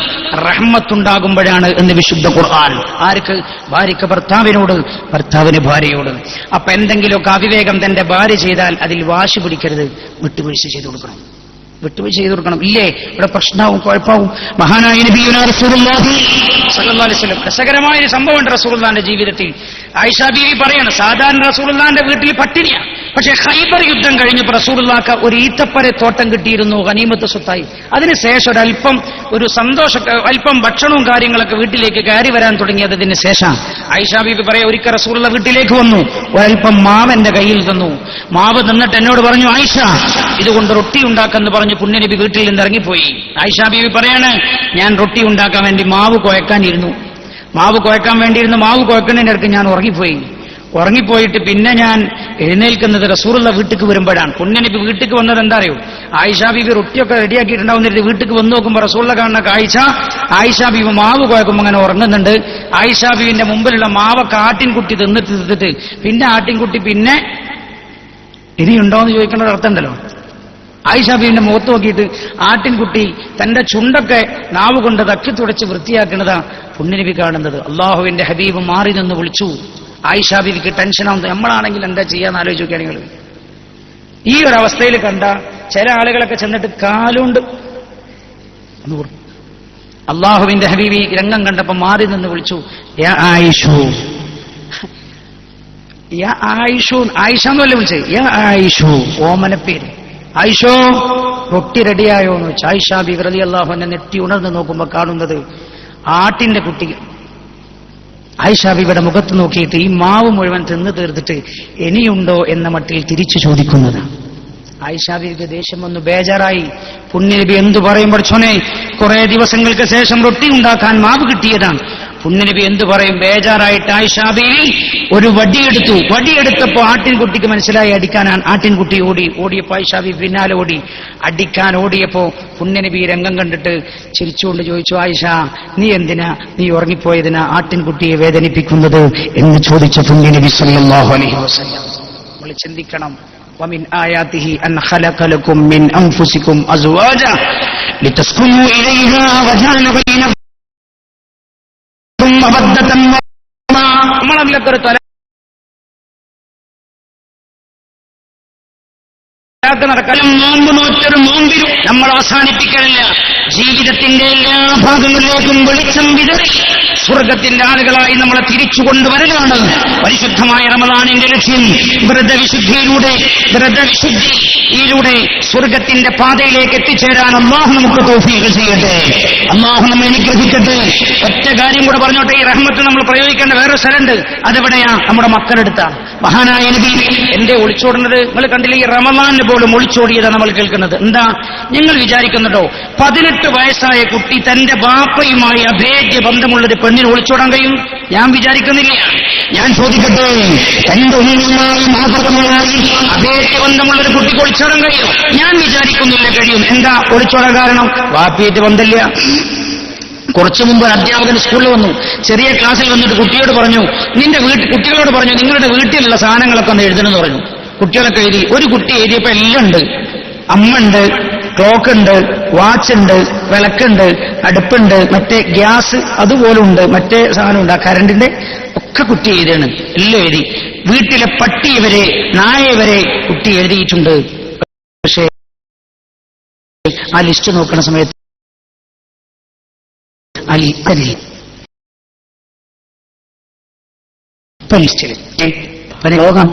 റഹ്മത്തുണ്ടാകുമ്പോഴാണ് എന്ന് വിശുദ്ധ ഖുർആൻ. ആർക്ക്? ഭാര്യയ്ക്ക് ഭർത്താവിനോട്, ഭർത്താവിന് ഭാര്യയോട്. അപ്പൊ എന്തെങ്കിലുമൊക്കെ അവിവേകം തന്റെ ഭാര്യ ചെയ്താൽ അതിൽ വാശി പിടിക്കരുത്, വിട്ടുവീഴ്ച ചെയ്തു കൊടുക്കണം. വിട്ടുവീഴ്ച ചെയ്തു കൊടുക്കണം. ഇല്ലേ ഇവിടെ പ്രശ്നവും കുഴപ്പവും. മഹാനായ നബിയുനാ റസൂലുള്ളാഹി സ്വല്ലല്ലാഹു അലൈഹി വസല്ലം രസകരമായ ഒരു സംഭവമുണ്ട് റസൂലുള്ളാഹിന്റെ ജീവിതത്തിൽ. ആയിഷ ബീവി പറയാണ്, സാധാരണ റസൂലുള്ളാഹിന്റെ വീട്ടിൽ പട്ടിണിയാണ്. പക്ഷേ ഖൈബർ യുദ്ധം കഴിഞ്ഞപ്പോൾ റസൂലുള്ളാഹിക്ക് ഒരു ഈത്തപ്പര തോട്ടം കിട്ടിയിരുന്നു, ഗനീമത്ത് സ്വത്തായി. അതിനുശേഷം ഒരു സന്തോഷം, അല്പം ഭക്ഷണവും കാര്യങ്ങളൊക്കെ വീട്ടിലേക്ക് കയറി വരാൻ തുടങ്ങിയത് ഇതിന് ശേഷം. ആയിഷ ബീവി പറയാ, ഒരിക്കൽ റസൂലുള്ള വീട്ടിലേക്ക് വന്നു, ഒരൽപ്പം മാവ് എന്റെ കയ്യിൽ തന്നു. മാവ് തന്നിട്ട് എന്നോട് പറഞ്ഞു, ആയിഷ ഇതുകൊണ്ട് റൊട്ടി ഉണ്ടാക്കെന്ന് പറഞ്ഞു പുണ്യനബി വീട്ടിൽ നിന്ന് ഇറങ്ങിപ്പോയി. ആയിഷ ബീവി പറയാണ്, ഞാൻ റൊട്ടി ഉണ്ടാക്കാൻ വേണ്ടി മാവ് കുഴക്കാനിരുന്നു. മാവ് കുഴക്കുന്നതിന്റെ അടുത്ത് ഞാൻ ഉറങ്ങിപ്പോയിട്ട് പിന്നെ ഞാൻ എഴുന്നേൽക്കുന്നത് റസൂലുള്ള വീട്ടിക്ക് വരുമ്പോഴാണ്. പുണ്യനബി വീട്ടിക്ക് വന്നത് എന്താ അറിയോ? ആയിഷ ബീവി റൊട്ടിയൊക്കെ റെഡിയാക്കിയിട്ടുണ്ടാവുന്നിട്ട് വീട്ടിക്ക് വന്നു നോക്കുമ്പോൾ റസൂലുള്ള കാണുന്ന ആയിഷ ബീവി മാവ് കുഴക്കുമ്പോൾ അങ്ങനെ ഉറങ്ങുന്നുണ്ട്. ആയിഷ ബീവിന്റെ മുമ്പിലുള്ള മാവൊക്കെ ആട്ടിൻകുട്ടി തിന്നിട്ട് പിന്നെ ആട്ടിൻകുട്ടി പിന്നെ ഇനിയുണ്ടോന്ന് ചോദിക്കേണ്ട അർത്ഥമുണ്ടല്ലോ. ആയിഷ ബീവിന്റെ മുഖത്ത് നോക്കിയിട്ട് ആട്ടിൻകുട്ടി തന്റെ ചുണ്ടൊക്കെ നാവ് കൊണ്ട് തക്കി തുടച്ച് വൃത്തിയാക്കുന്നതാ പുണ്യനബി കാണുന്നത്. അള്ളാഹുവിന്റെ ഹബീബ് മാറി നിന്ന് വിളിച്ചു. ആയിഷ ബീവിക്ക് ടെൻഷനാവുന്നത്. നമ്മളാണെങ്കിൽ എന്താ ചെയ്യാന്ന് ആലോചിച്ച് നോക്കുകയാണെങ്കിൽ, ഈ ഒരു അവസ്ഥയിൽ കണ്ട ചില ആളുകളൊക്കെ ചെന്നിട്ട് കാലുകൊണ്ട് അള്ളാഹുവിന്റെ ഹബീബി രംഗം കണ്ടപ്പോ മാറി നിന്ന് വിളിച്ചു, യാ ആയിഷു, യാ ആയിഷു. ആയിഷ എന്നല്ലേ വിളിച്ചേ? യാ ആയിഷു, ഓമനപ്പേര്. ആയിഷോ റൊട്ടി റെഡിയായോ എന്ന് വെച്ചാൽ ആയിഷ ബീവി റളിയല്ലാഹു അൻഹ നെറ്റി ഉണർന്ന് നോക്കുമ്പോൾ കാണുന്നത് ആട്ടിന്റെ കുട്ടി. ആയിഷ ബീവിയുടെ മുഖത്ത് നോക്കിയിട്ട് ഈ മാവ് മുഴുവൻ തിന്നു തീർത്തിട്ട് ഇനിയുണ്ടോ എന്ന മട്ടിൽ തിരിച്ചു ചോദിക്കുന്നത്. ആയിഷ ബീവിക്ക് ദേഷ്യം വന്നു, ബേജാറായി. പുണ്യനബി എന്തു പറയും? പഠിച്ചോനെ, കുറെ ദിവസങ്ങൾക്ക് ശേഷം റൊട്ടി ഉണ്ടാക്കാൻ മാവ് കിട്ടിയതാണ്. പുണ്യനബി എന്തു പറയും? ബേജാറായിട്ട് ആയിഷ ബീവി ഒരു വടിയെടുത്തപ്പോ ആട്ടിൻകുട്ടിക്ക് മനസ്സിലായി അടിക്കാനാണ്. ആട്ടിൻകുട്ടി ഓടിയപ്പോ ആയിഷ ബീവി പിന്നാലെ അടിക്കാൻ ഓടിയപ്പോ പുണ്യനബി രംഗം കണ്ടിട്ട് ചിരിച്ചുകൊണ്ട് ചോദിച്ചു, ആയിഷ നീ ഉറങ്ങിപ്പോയതിനാ ആട്ടിൻകുട്ടിയെ വേദനിപ്പിക്കുന്നത് എന്ന് ചോദിച്ച പുണ്യനബി സല്ലല്ലാഹു അലൈഹി വസല്ലം. നമ്മൾ ചിന്തിക്കണം. ومن آياته أن خلق لكم من أنفسكم أزواجا لتسكنوا إليها وجعل بينكم مودة ورحمة. നമ്മളതിലൊക്കെ നോമ്പിലും നമ്മൾ അവസാനിപ്പിക്കലില്ല. ജീവിതത്തിന്റെ എല്ലാ ഭാഗങ്ങളിലേക്കും വെളിച്ചം വിതറി സ്വർഗത്തിന്റെ ആളുകളായി നമ്മളെ തിരിച്ചു കൊണ്ടുവരലാണ് പരിശുദ്ധമായ റമദാനിന്റെ ലക്ഷ്യം. വ്രതവിശുദ്ധിയിലൂടെ സ്വർഗത്തിന്റെ പാതയിലേക്ക് എത്തിച്ചേരാൻ അല്ലാഹു നമുക്ക് തൗഫീഖ് ചെയ്യട്ടെ. അല്ലാഹു നമ്മെ അനുഗ്രഹിക്കട്ടെ. ഒറ്റ കാര്യം കൂടെ പറഞ്ഞോട്ടെ, ഈ റഹ്മത്ത് നമ്മൾ പ്രയോഗിക്കേണ്ട വേറൊരു സ്ഥലമുണ്ട്. അതെവിടെയാ? നമ്മുടെ മക്കളെടുത്താണ്. മഹാനായ നബി എന്റെ ഒളിച്ചോടുന്നത് നിങ്ങൾ കണ്ടില്ലേ? ഈ റമദാനിന് പോലും ഒളിച്ചോടിയതാണ് നമ്മൾ കേൾക്കുന്നത്. എന്താ നിങ്ങൾ വിചാരിക്കുന്നുണ്ടോ? 18 വയസ്സായ കുട്ടി തന്റെ ബാപ്പയുമായി അഭേദ്യ ബന്ധമുള്ളൊരു പെണ്ണിന് ഒളിച്ചോടാൻ കഴിയും? ഞാൻ വിചാരിക്കുന്നില്ല. ഞാൻ ചോദിക്കട്ടെ, തന്റെ ഉമ്മയുമായി മാതൃകമായി അഭേദ്യ ബന്ധമുള്ളൊരു കുട്ടിക്ക് ഒളിച്ചോടാൻ കഴിയും? ഞാൻ വിചാരിക്കുന്നില്ല കഴിയും. എന്താ ഒളിച്ചോടാൻ കാരണം? ബാപ്പയായിട്ട് ബന്ധമില്ല. കുറച്ചു മുമ്പ് അധ്യാപകൻ സ്കൂളിൽ വന്നു, ചെറിയ ക്ലാസ്സിൽ വന്നിട്ട് കുട്ടികളോട് പറഞ്ഞു നിങ്ങളുടെ വീട്ടിലുള്ള സാധനങ്ങളൊക്കെ ഒന്ന് എഴുതണമെന്ന് പറഞ്ഞു. കുട്ടികളൊക്കെ എഴുതി. ഒരു കുട്ടി എഴുതിയപ്പോ എല്ലാം ഉണ്ട്. അമ്മ ഉണ്ട്, ക്ലോക്ക് ഉണ്ട്, വാച്ച് ഉണ്ട്, വിളക്കുണ്ട്, അടുപ്പുണ്ട്, മറ്റേ ഗ്യാസ് അതുപോലും ഉണ്ട്, മറ്റേ സാധനമുണ്ട്, ആ കരണ്ടിന്റെ ഒക്കെ കുട്ടി എഴുതിയാണ്. എല്ലാം എഴുതി. വീട്ടിലെ പട്ടിയെ വരെ നായയെ വരെ കുട്ടി എഴുതിയിട്ടുണ്ട്. പക്ഷേ ആ ലിസ്റ്റ് നോക്കുന്ന സമയത്ത് ലോകം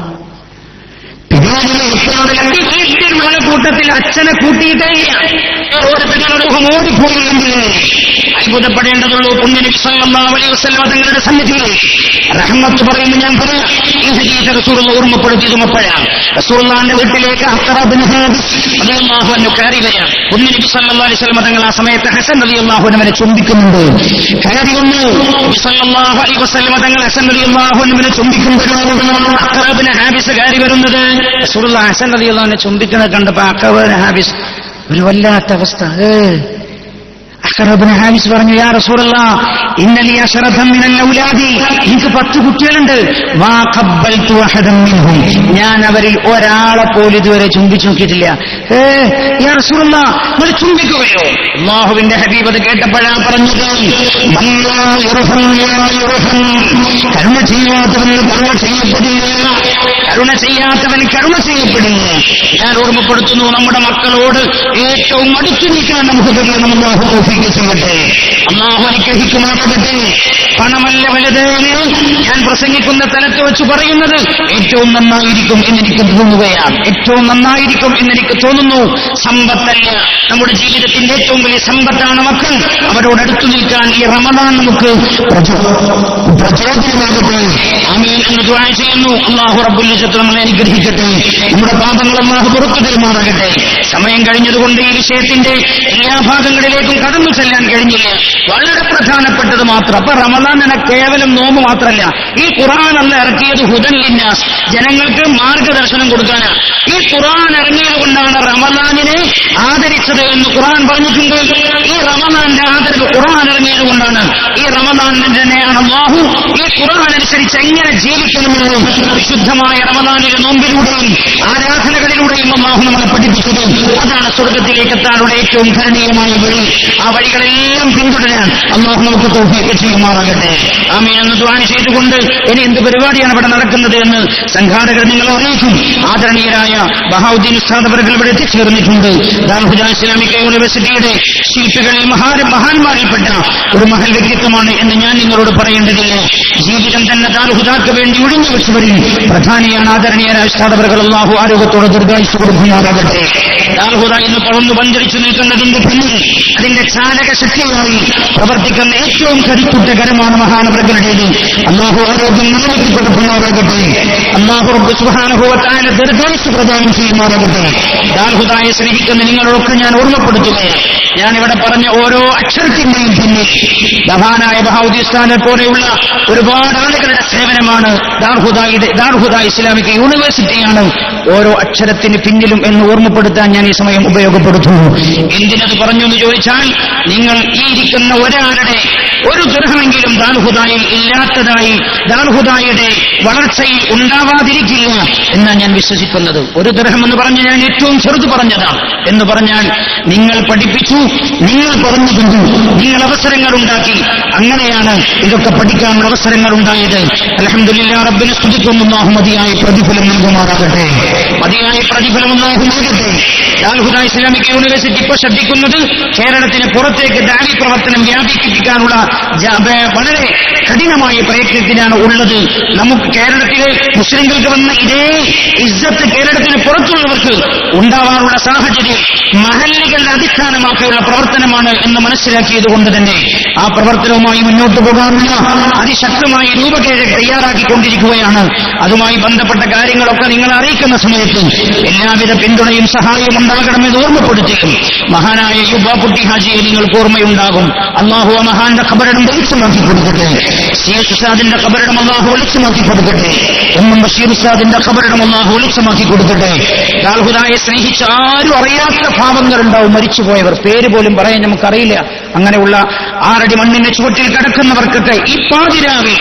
കൂട്ടത്തിൽ അച്ഛനെ കൂട്ടിയിട്ടേ അത്ഭുതപ്പെടേണ്ടതുള്ളൂ. പുണ്യനബി സല്ലല്ലാഹു അലൈഹി വസല്ലം തങ്ങളുടെ സന്നിധിയിൽ റഹ്മത്ത് പറയുമ്പോൾ ഞാൻ പറയാം, ഈ ഹദീസ് റസൂലുള്ള ഓർമ്മപ്പെടുത്തിയതും അപ്പോഴാണ്. റസൂലുള്ളാഹിന്റെ വീട്ടിലേക്ക് അഖറ ബിൻ ഹാബിസ് റളിയല്ലാഹു അൻഹു കയറി വരിക. പുണ്യനബി സല്ലല്ലാഹു അലൈഹി വസല്ലം തങ്ങൾ ആ സമയത്ത് ഹസൻ റളിയല്ലാഹു അൻഹുവിനെ ചുംബിക്കുന്നുണ്ട്. കയറി വന്നു നബി സല്ലല്ലാഹു അലൈഹി വസല്ലം തങ്ങൾ ഹസൻ റളിയല്ലാഹു അൻഹുവിനെ ചുംബിക്കുമ്പോഴാണ് അഖറ ബിൻ ഹാബിസ് കയറി വരുന്നത്. റസൂലുള്ളാഹി ഹസൻ റളിയല്ലാഹു അൻഹു ചുംബിക്കുന്നത് കണ്ടപ്പോൾ അഖറ ബിൻ ഹാബിസ് ഒരു വല്ലാത്ത അവസ്ഥ. അഖറബിന് ഹാരിസ് പറഞ്ഞു, യാ റസൂലല്ലാഹ് ഇന്നലി അശറതൻ മിനൽ ഔലാദി, എനിക്ക് 10 കുട്ടികളുണ്ട്. മാ ഖബ്ബൽതു അഹദൻ മിൻഹും, ഞാൻ അവരിൽ ഒരാളെ പോലും ഇതുവരെ ചുംബിച്ചു നോക്കിയിട്ടില്ല. യാ റസൂലല്ലാഹ്, നിങ്ങൾ ചുംബിക്കുകയോ? അല്ലാഹുവിന്റെ ഹബീബ് അത് കേട്ടപ്പോഴാണ് പറഞ്ഞത്, കരുണ ചെയ്യാത്തവന് കരുണ ചെയ്യപ്പെടില്ല, കരുണ ചെയ്യാത്തവന് കരുണ ചെയ്യപ്പെടുന്നു. ഞാൻ ഓർമ്മപ്പെടുത്തുന്നു, നമ്മുടെ മക്കളോട് ഏറ്റവും അടുത്തു നിൽക്കാൻ നമുക്ക് കഴിയണം. അല്ലാഹു അനുഗ്രഹിക്കുമാറാകട്ടെ. പണമല്ല വലുതെന്ന് ഞാൻ പ്രസംഗിക്കുന്ന തലത്ത് വെച്ച് പറയുന്നത് ഏറ്റവും നന്നായിരിക്കും എന്നെനിക്ക് തോന്നുകയാണ്. ഏറ്റവും നന്നായിരിക്കും എന്നെനിക്ക് തോന്നുന്നു. സമ്പത്തല്ല നമ്മുടെ ജീവിതത്തിന്റെ ഏറ്റവും വലിയ സമ്പത്താണ് മക്കൾ. അവരോടടുത്തു നിൽക്കാൻ ഈ റമദാൻ നമുക്ക് പ്രചോദനമാകട്ടെ. ആമീൻ എന്ന് ദുആ ചെയ്യുന്നു. അല്ലാഹു റബ്ബുൽ ഇസ്സത്ത് നമ്മളെ അനുഗ്രഹിക്കട്ടെ. നമ്മുടെ പാപങ്ങൾ അല്ലാഹു പുറത്തു തരുമാറാകട്ടെ. സമയം കഴിഞ്ഞതുകൊണ്ട് ഈ വിഷയത്തിന്റെ എല്ലാ ഭാഗങ്ങളിലേക്കും കടന്നു ചെല്ലാൻ കഴിഞ്ഞില്ല. വളരെ പ്രധാനപ്പെട്ടത് മാത്രം. അപ്പൊ റമദാൻ എന്ന കേവലം നോമ്പ് മാത്രമല്ല, ഈ ഖുർആൻ അല്ല ഇറക്കിയത് ഹുദൻ ലിന്നാസ്, ജനങ്ങൾക്ക് മാർഗദർശനം കൊടുക്കാനാണ്. ഈ ഖുർആൻ ഇറങ്ങിയത് കൊണ്ടാണ് റമദാനിനെ ആദരിച്ചത് എന്ന് ഖുർആൻ പറഞ്ഞിട്ടുണ്ട്. ഈ റമദാന്റെ ആദരവ് ഖുർആൻ ഇറങ്ങിയത് കൊണ്ടാണ്. ഈ റമദാനിൽ തന്നെയാണ് അല്ലാഹു ഈ ഖുർആൻ അനുസരിച്ച് എങ്ങനെ ജീവിക്കണമെന്നും വിശുദ്ധമായ റമദാനിലെ നോമ്പിലൂടെയും ആരാധനകളിലൂടെയും അല്ലാഹു നമ്മളെ പഠിപ്പിച്ചത്. അതാണ് സ്വർഗത്തിലേക്ക് എത്താനുള്ള ഏറ്റവും ധരണീയമായ വഴി. ആ വഴികളെല്ലാം പിന്തുടരാൻ അല്ലാഹു നമുക്ക് തൗഫീഖ് ചെയ്യുമാറാകട്ടെ. ആമീൻ എന്ന് ദുആ ചെയ്തുകൊണ്ട് ഇനി എന്ത് പരിപാടിയാണ് ഇവിടെ നടക്കുന്നത് എന്ന് സംഘാടകർ നിങ്ങളെ അറിയിക്കും. ആദരണീയരായ ബഹാഉദ്ദീൻ ഉസ്താദ് അവர்கள் ഇവിടെ എത്തിച്ചേർന്നിട്ടുണ്ട്. ദാറുൽ ഹുദ ഇസ്ലാമിക് യൂണിവേഴ്സിറ്റിയുടെ ശില്പികളിൽ മഹാന്മാരിൽപ്പെട്ട ഒരു മഹൽ വ്യക്തിത്വമാണ് എന്ന് ഞാൻ നിങ്ങളോട് പറയേണ്ടതില്ല. ജീവിതം തന്നെ ദാറുൽ ഹുദാക്ക് വേണ്ടി ഒഴിഞ്ഞു വെച്ചവരിൽ പ്രധാനിയാണ് ആദരണീയരായ ഉസ്താദ് അവர்கள். അല്ലാഹു ആരോഗ്യത്തോടെ ദീർഘായുസ്സ് കൊടുക്കുമാറാകട്ടെ. ദാറുൽ ഹുദ ഇന്ന് പറന്നു പഞ്ചരിച്ചു നിൽക്കുന്നതിന്റെ പിന്നിൽ അതിന്റെ ചാലക ശക്തിയായി പ്രവർത്തിക്കുന്ന ഏറ്റവും കരുത്തുറ്റകരമാണ് മഹാനവറുകളുടേത്. അല്ലാഹു ആരോഗ്യം നിലനിർത്തി കൊടുക്കുമാറാകട്ടെ. അല്ലാഹു റബ്ബ് സുബ്ഹാനഹു വ തആല ദീർഘായുസ്സ് പ്രദാനം ചെയ്യുമാറാകട്ടെ. ദാറുൽ ഹുദയെ സ്നേഹിക്കുന്ന നിങ്ങളൊക്കെ ഞാൻ ഓർമ്മപ്പെടുത്തുകയാണ്. ഞാനിവിടെ പറഞ്ഞ ഓരോ അക്ഷരത്തിന്റെയും പിന്നിൽ മഹാനായ ബഹാഉദ്ദീൻ ഉസ്താദിനെ പോലെയുള്ള ഒരുപാട് ആളുകളുടെ സേവനമാണ്. ദാറുൽ ഹുദ ഇസ്ലാമിക് യൂണിവേഴ്സിറ്റിയാണ് ഓരോ അക്ഷരത്തിന് പിന്നിലും എന്ന് ഓർമ്മപ്പെടുത്താൻ ഞാൻ ഈ സമയം ഉപയോഗപ്പെടുത്തുന്നു. എന്തിനത് പറഞ്ഞു എന്ന് ചോദിച്ചാൽ, നിങ്ങൾ ഈ ഇരിക്കുന്ന ഒരാളുടെ ഒരു ദൃഹമെങ്കിലും ദാറുൽ ഹുദയിൽ ഇല്ലാത്തതായി, ദാറുൽ ഹുദയുടെ വളർച്ചയിൽ ഉണ്ടാവാതിരിക്കില്ല എന്നാണ് ഞാൻ വിശ്വസിക്കുന്നത്. ഒരു ദൃഹം എന്ന് പറഞ്ഞ് ഞാൻ ഏറ്റവും ചെറുത് പറഞ്ഞതാണ്. എന്ന് പറഞ്ഞാൽ നിങ്ങൾ പഠിപ്പിച്ചു, നിങ്ങൾ പറഞ്ഞു തന്നു, നിങ്ങൾ അവസരങ്ങൾ ഉണ്ടാക്കി. അങ്ങനെയാണ് ഇതൊക്കെ പഠിക്കാനുള്ള അവസരങ്ങൾ ഉണ്ടായത്. അൽഹംദുലില്ലാഹ്, റബ്ബിനെ സ്തുതിക്കുന്നു. അല്ലാഹു മതിയായ പ്രതിഫലം നൽകുമാറാകട്ടെ. മതിയായ പ്രതിഫലം അല്ലാഹു നൽകട്ടെ. ദാറുൽ ഹുദ ഇസ്ലാമിക് യൂണിവേഴ്സിറ്റി ഇപ്പോൾ ശ്രദ്ധിക്കുന്നത് കേരളത്തിന് പുറത്തേക്ക് ദാവി പ്രവർത്തനം വ്യാപിപ്പിക്കാനുള്ള വളരെ കഠിനമായ പ്രയത്നത്തിനാണ് ഉള്ളത്. നമുക്ക് കേരളത്തിലെ മുസ്ലിങ്ങൾക്ക് വന്ന ഇതേ ഇസ്സത്ത് കേരളത്തിന് പുറത്തുള്ളവർക്ക് ഉണ്ടാവാനുള്ള സാഹചര്യം മഹല്ലുകളുടെ അടിസ്ഥാനമാക്കിയുള്ള പ്രവർത്തനമാണ് എന്ന് മനസ്സിലാക്കിയത് കൊണ്ട് തന്നെ ആ പ്രവർത്തനവുമായി മുന്നോട്ട് പോകാനുള്ള അതിശക്തമായ രൂപരേഖ തയ്യാറാക്കിക്കൊണ്ടിരിക്കുകയാണ്. അതുമായി ബന്ധപ്പെട്ട കാര്യങ്ങളൊക്കെ നിങ്ങളെ അറിയിക്കുന്ന സമയത്ത് എല്ലാവിധ പിന്തുണയും സഹായവും ഉണ്ടാകണമെന്ന് ഓർമ്മപ്പെടുത്തിയും മഹാനായ യുബാപുട്ടി ഹാജിയെ നിങ്ങൾക്ക് ഓർമ്മയുണ്ടാകും. അല്ലാഹു ആ മഹാന്റെ ഖബറിടം വെളിച്ചമാക്കി കൊടുക്കട്ടെ. സയ്യിദ് ഉസ്താദിന്റെ ഖബറിടം അല്ലാഹു വെളിച്ചമാക്കി കൊടുക്കട്ടെ. ബഷീർ ഉസ്താദിന്റെ ഖബറിടം അല്ലാഹു വെളിച്ചമാക്കി കൊടുക്കട്ടെ. ദാറുൽ ഹുദയെ സ്നേഹിച്ച ആരും അറിയാത്ത പാവങ്ങളുണ്ടാവും, മരിച്ചുപോയവർ, പേര് പോലും പറയാൻ നമുക്കറിയില്ല. അങ്ങനെയുള്ള 6 അടി മണ്ണിന്റെ ചുവട്ടിൽ കിടക്കുന്നവർക്കൊക്കെ ഈ പാതിരാവിൽ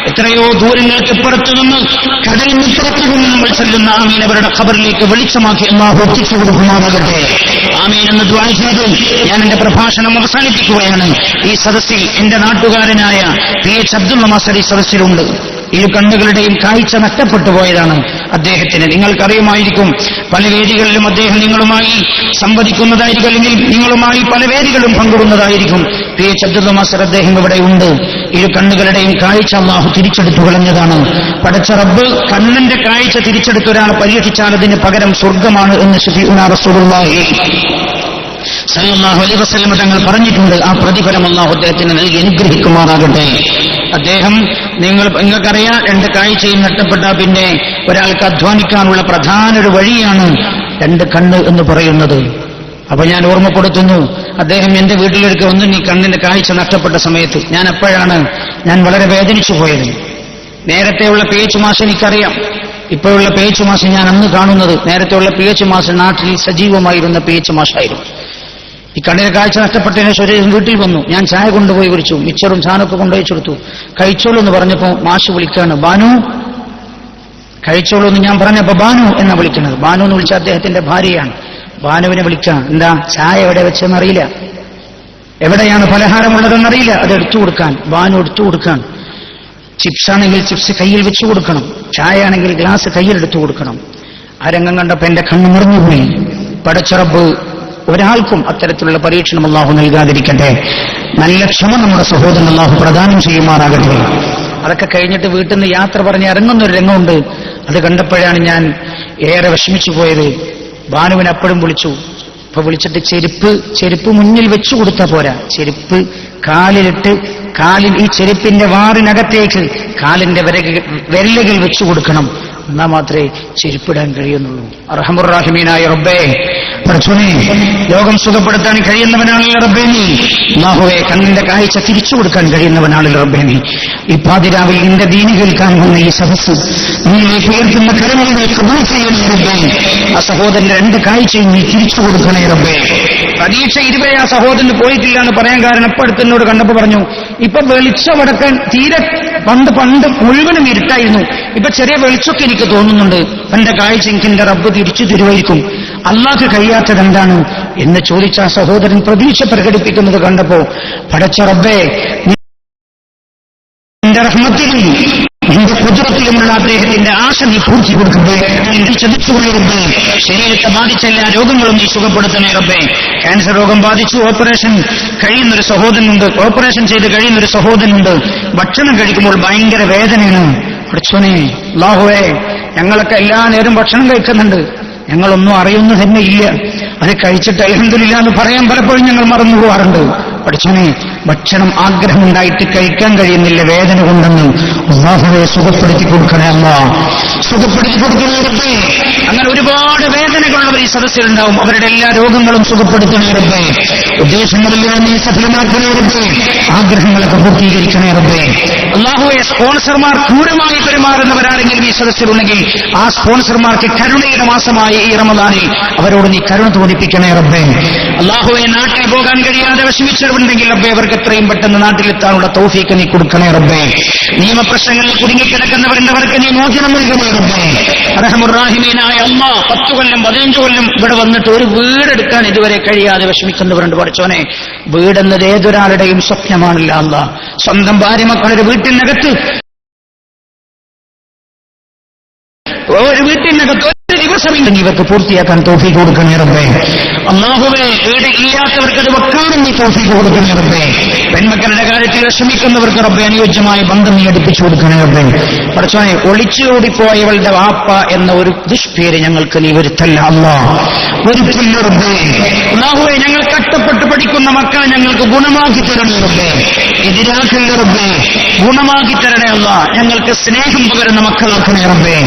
എത്രയോ ദൂരങ്ങൾക്ക് പുറത്തു നിന്ന് കടലിന് പുറത്തു നിന്ന് നമ്മൾ ചെല്ലുന്ന ആമീൻ അവരുടെ ഖബറിലേക്ക് വെളിച്ചമാക്കി അല്ലാഹു എത്തിച്ചു കൊടുക്കുമാറാകട്ടെ. ആമീൻ എന്ന് ദുആ ചെയ്ത് ഞാൻ എന്റെ പ്രഭാഷണം അവസാനിപ്പിക്കുകയാണ്. ഈ സദസ്സിൽ എന്റെ നാട്ടുകാരനായ PH അബ്ദുള്ള മാസ്റ്റർ ഈ സദസ്സിലുണ്ട്. ഇരു കണ്ണുകളുടെയും കാഴ്ച നഷ്ടപ്പെട്ടു പോയതാണ് അദ്ദേഹത്തിന്. നിങ്ങൾക്കറിയുമായിരിക്കും, പല വേദികളിലും അദ്ദേഹം നിങ്ങളുമായി സംവദിക്കുന്നതായിരിക്കും, അല്ലെങ്കിൽ നിങ്ങളുമായി പല വേദികളും പങ്കിടുന്നതായിരിക്കും. PH അബ്ദുള്ള മാസ്റ്റർ അദ്ദേഹം ഇവിടെ ഉണ്ട്. ഇരു കണ്ണുകളുടെയും കാഴ്ച അല്ലാഹു തിരിച്ചെടുത്തു കളഞ്ഞതാണ്. പടച്ച റബ്ബ് കണ്ണിന്റെ കാഴ്ച തിരിച്ചെടുത്ത ഒരാളെ പരീക്ഷിച്ചാൽ അതിന് പകരം സ്വർഗമാണ് എന്ന് ശഫീഉനാ റസൂലുള്ളാഹി സല്ലല്ലാഹു അലൈഹി വസല്ലം തങ്ങൾ പറഞ്ഞിട്ടുണ്ട്. ആ പ്രതിഫലം അല്ലാഹു അദ്ദേഹത്തിന് നൽകി അനുഗ്രഹിക്കുമാറാകട്ടെ. അദ്ദേഹം നിങ്ങൾക്കറിയാം, 2 കാഴ്ചയും നഷ്ടപ്പെട്ട പിന്നെ ഒരാൾക്ക് അധ്വാനിക്കാനുള്ള പ്രധാന ഒരു വഴിയാണ് 2 കണ്ണ് എന്ന് പറയുന്നത്. അപ്പൊ ഞാൻ ഓർമ്മപ്പെടുത്തുന്നു, അദ്ദേഹം എന്റെ വീട്ടിലൊരുക്കെ വന്നു ഈ കണ്ണിന്റെ കാഴ്ച നഷ്ടപ്പെട്ട സമയത്ത് ഞാൻ വളരെ വേദനിച്ചു പോയത്. നേരത്തെയുള്ള PH മാഷ് എനിക്കറിയാം, ഇപ്പോഴുള്ള PH മാഷ് ഞാൻ അന്ന് കാണുന്നത് നേരത്തെയുള്ള PH മാഷ് നാട്ടിൽ സജീവമായിരുന്ന PH മാഷായിരുന്നു. ഈ കണ്ണിന് കാഴ്ച നഷ്ടപ്പെട്ടതിന് ശേഷം വീട്ടിൽ വന്നു. ഞാൻ ചായ കൊണ്ടുപോയി കുടിച്ചു, മിച്ചറും സാധനമൊക്കെ കൊണ്ടുപോയി കൊടുത്തു. കഴിച്ചോളൂ എന്ന് പറഞ്ഞപ്പോ മാഷ് വിളിക്കാണ്, ബാനു കഴിച്ചോളൂ എന്ന് ഞാൻ പറഞ്ഞപ്പോ ബാനു എന്നാ വിളിക്കുന്നത്. ബാനു എന്ന് വിളിച്ച അദ്ദേഹത്തിന്റെ ഭാര്യയാണ്. ബാനുവിനെ വിളിക്കാം, എന്താ ചായ എവിടെ വെച്ചെന്നറിയില്ല, എവിടെയാണ് പലഹാരമുള്ളതെന്നറിയില്ല, അത് എടുത്തു കൊടുക്കാൻ. ബാനു എടുത്തു കൊടുക്കാൻ. ചിപ്സ് ആണെങ്കിൽ ചിപ്സ് കയ്യിൽ വെച്ചു കൊടുക്കണം, ചായ ആണെങ്കിൽ ഗ്ലാസ് കയ്യിലെടുത്തു കൊടുക്കണം. ആ രംഗം കണ്ടപ്പോ എന്റെ കണ്ണ് നിറഞ്ഞുപോയി. പടച്ചറബ് ഒരാൾക്കും അത്തരത്തിലുള്ള പരീക്ഷണം അല്ലാഹു നൽകാതിരിക്കട്ടെ. നല്ല ക്ഷമ നമ്മുടെ സഹോദരൻ അല്ലാഹു പ്രദാനം ചെയ്യുമാറാകട്ടെ. അതൊക്കെ കഴിഞ്ഞിട്ട് വീട്ടിൽ നിന്ന് യാത്ര പറഞ്ഞ് ഇറങ്ങുന്നൊരു രംഗമുണ്ട്. അത് കണ്ടപ്പോഴാണ് ഞാൻ ഏറെ വിഷമിച്ചു പോയത്. ബാനുവിനെ അപ്പോഴും വിളിച്ചു. ഇപ്പൊ വിളിച്ചിട്ട് ചെരുപ്പ് മുന്നിൽ വെച്ചു കൊടുത്താ പോരാ, ചെരുപ്പ് കാലിലിട്ട് ഈ ചെരുപ്പിന്റെ വാറിനകത്തേക്ക് കാലിന്റെ വിരലുകൾ വെച്ചു കൊടുക്കണം. എന്നാ മാത്രമേ ചെരുപ്പിടാൻ കഴിയുന്നുള്ളൂ. അർഹമുർ-റഹീമീനായ റബ്ബേ, പടച്ചോനെ, ലോകം സുഖപ്പെടുത്താൻ കഴിയുന്നവനാണല്ലോ റബ്ബേ നീ. അല്ലാഹുവേ, കണ്ണിന്റെ കാഴ്ച തിരിച്ചു കൊടുക്കാൻ കഴിയുന്നവനാണല്ലോ റബ്ബേ നീ. ഈ പാതിരാവിൽ നിന്റെ ദീനി കേൾക്കാൻ വന്ന ഈ സദസ്സ് നീ ഉയർത്തുന്ന കരമകളെ കബൂൽ ചെയ്യണേ റബ്ബേ. ആ സഹോദരന്റെ രണ്ട് കാഴ്ചയും നീ തിരിച്ചു കൊടുക്കണേ റബ്ബേ. പ്രതീക്ഷ ഇതുവരെ ആ സഹോദരന് പോയിട്ടില്ല എന്ന് പറയാൻ കാരണം ഇപ്പൊ അടുത്തെന്നോട് കണ്ടപ്പോ പറഞ്ഞു, ഇപ്പൊ വെളിച്ചമടക്കാൻ തീരെ പണ്ട് മുഴുവനും ഇരുട്ടായിരുന്നു, ഇപ്പൊ ചെറിയ വെളിച്ചമൊക്കെ എനിക്ക് തോന്നുന്നുണ്ട്. എന്റെ കാഴ്ച എനിക്ക് എന്റെ റബ്ബ് തിരിച്ചു തരുമായിരിക്കും. അല്ലാഹ് കഴിയാത്തത് എന്താണ് എന്ന് ചോദിച്ച ആ സഹോദരൻ പ്രതീക്ഷ പ്രകടിപ്പിക്കുന്നത് കണ്ടപ്പോ, പടച്ച റബ്ബേ, നിന്റെ റഹ്മത്തിലും നിന്റെ കുദ്റത്തിലുമുള്ള അദ്ദേഹത്തിന്റെ ആശ നീ പൂർത്തി കൊടുക്കട്ടെ. ചതിച്ചുകൊള്ളേ റബ്ബേ. ശരീരത്തെ ബാധിച്ച എല്ലാ രോഗങ്ങളും നീ സുഖപ്പെടുത്തണേ റബ്ബേ. ക്യാൻസർ രോഗം ബാധിച്ചു ഓപ്പറേഷൻ കഴിയുന്നൊരു സഹോദരനുണ്ട്, ഓപ്പറേഷൻ ചെയ്ത് കഴിയുന്നൊരു സഹോദരനുണ്ട്. ഭക്ഷണം കഴിക്കുമ്പോൾ ഭയങ്കര വേദനയാണ്. പടച്ചോനെ, അല്ലാഹുവേ, ഞങ്ങളൊക്കെ എല്ലാ നേരം ഭക്ഷണം കഴിക്കുന്നുണ്ട്, ഞങ്ങളൊന്നും അറിയുന്നു തന്നെ ഇല്ല. അത് കഴിച്ചിട്ട് അൽഹംദുലില്ലാ എന്ന് പറയാൻ പലപ്പോഴും ഞങ്ങൾ മറന്നു പോകാറുണ്ട്. പഠിച്ചോനെ, ഭക്ഷണം ആഗ്രഹമുണ്ടായിട്ട് കഴിക്കാൻ കഴിയുന്നില്ല വേദന കൊണ്ടെന്ന്. അല്ലാഹുവേ, സുഖപ്പെടുത്തി കൊടുക്കണേ അല്ലാഹ്, സുഖപ്പെടുത്തി കൊടുക്കണേ റബ്ബേ. അങ്ങനെ ഒരുപാട് വേദനകളുള്ളവർ ഈ സദസ്സിലുണ്ടാവും. അവരുടെ എല്ലാ രോഗങ്ങളും സുഖപ്പെടുത്തണേ റബ്ബേ. ഉദ്ദേശങ്ങളെല്ലാം നീ സഫലമാക്കണേ റബ്ബേ. ആഗ്രഹങ്ങളൊക്കെ പൂർത്തീകരിക്കണേ റബ്ബേ. അല്ലാഹുവേ, സ്പോൺസർമാർ ക്രൂരമായി പെരുമാറുന്നവരാരെങ്കിലും ഈ സദസ്സിലുണ്ടെങ്കിൽ ആ സ്പോൺസർമാർക്ക് കരുണയുടെ മാസമായ ഈ റമദാനിൽ അവരോട് നീ കരുണ തോന്നിപ്പിക്കണേ റബ്ബേ. അല്ലാഹുവേ, നാട്ടിൽ പോകാൻ കഴിയാതെ വിഷമിച്ചവരുണ്ടെങ്കിൽ റബ്ബേ, അവർക്ക് എത്രയും പെട്ടെന്ന് നാട്ടിലെത്താനുള്ള തൗഫീക്ക് നീ കൊടുക്കണേ റബ്ബേ. നിയമപ്രശ്നങ്ങളിൽ കുടുങ്ങിക്കിടക്കുന്നവരുണ്ടവർക്ക് നീ മോചനം നൽകണേ റബ്ബേ. റഹ്മുർ-റഹീമീനായ അല്ലാഹ്, 10 കൊല്ലം 15 കൊല്ലം ഇവിടെ വന്നിട്ട് ഒരു വീടെടുക്കാൻ ഇതുവരെ കഴിയാതെ വിഷമിക്കുന്നവരുണ്ട്. പഠിച്ചോനെ, വീടെന്നത് ഏതൊരാളുടെയും സ്വപ്നമാണല്ല അല്ലാഹ്. സ്വന്തം ഭാര്യ മക്കളൊരു വീട്ടിനകത്ത് ഒരു ദിവസം ഇവർക്ക് പൂർത്തിയാക്കാൻ തൗഫീഖ് കൊടുക്കണേ റബ്ബേ. അല്ലാഹുവേ, വീട് ഇല്ലാത്തവർക്ക് അത് വെക്കാനും നീ തൗഫീഖ് കൊടുക്കണേ റബ്ബേ. പെൺമക്കളുടെ കാര്യത്തിൽ വിഷമിക്കുന്നവർക്ക് റബ്ബേ അനുയോജ്യമായ ബന്ധം നീ അടുപ്പിച്ചു കൊടുക്കണേ റബ്ബേ. പടച്ചോനെ, ഒളിച്ചോടിപ്പോയവളുടെ വാപ്പ എന്ന ഒരു ദുഷ്പേര് ഞങ്ങൾക്ക് നീ വരുത്തല്ല അല്ലാഹ്, വരുത്തില്ല റബ്ബേ. അല്ലാഹുവേ, ഞങ്ങൾ കഷ്ടപ്പെട്ട് പഠിക്കുന്ന മക്കളെ ഞങ്ങൾക്ക് ഗുണമാക്കി തരണേ റബ്ബേ. എതിരാക്കല്ല റബ്ബേ, ഗുണമാക്കി തരണേ അല്ലാഹ്. ഞങ്ങൾക്ക് സ്നേഹം പകരുന്ന മക്കളാക്കണേ റബ്ബേ.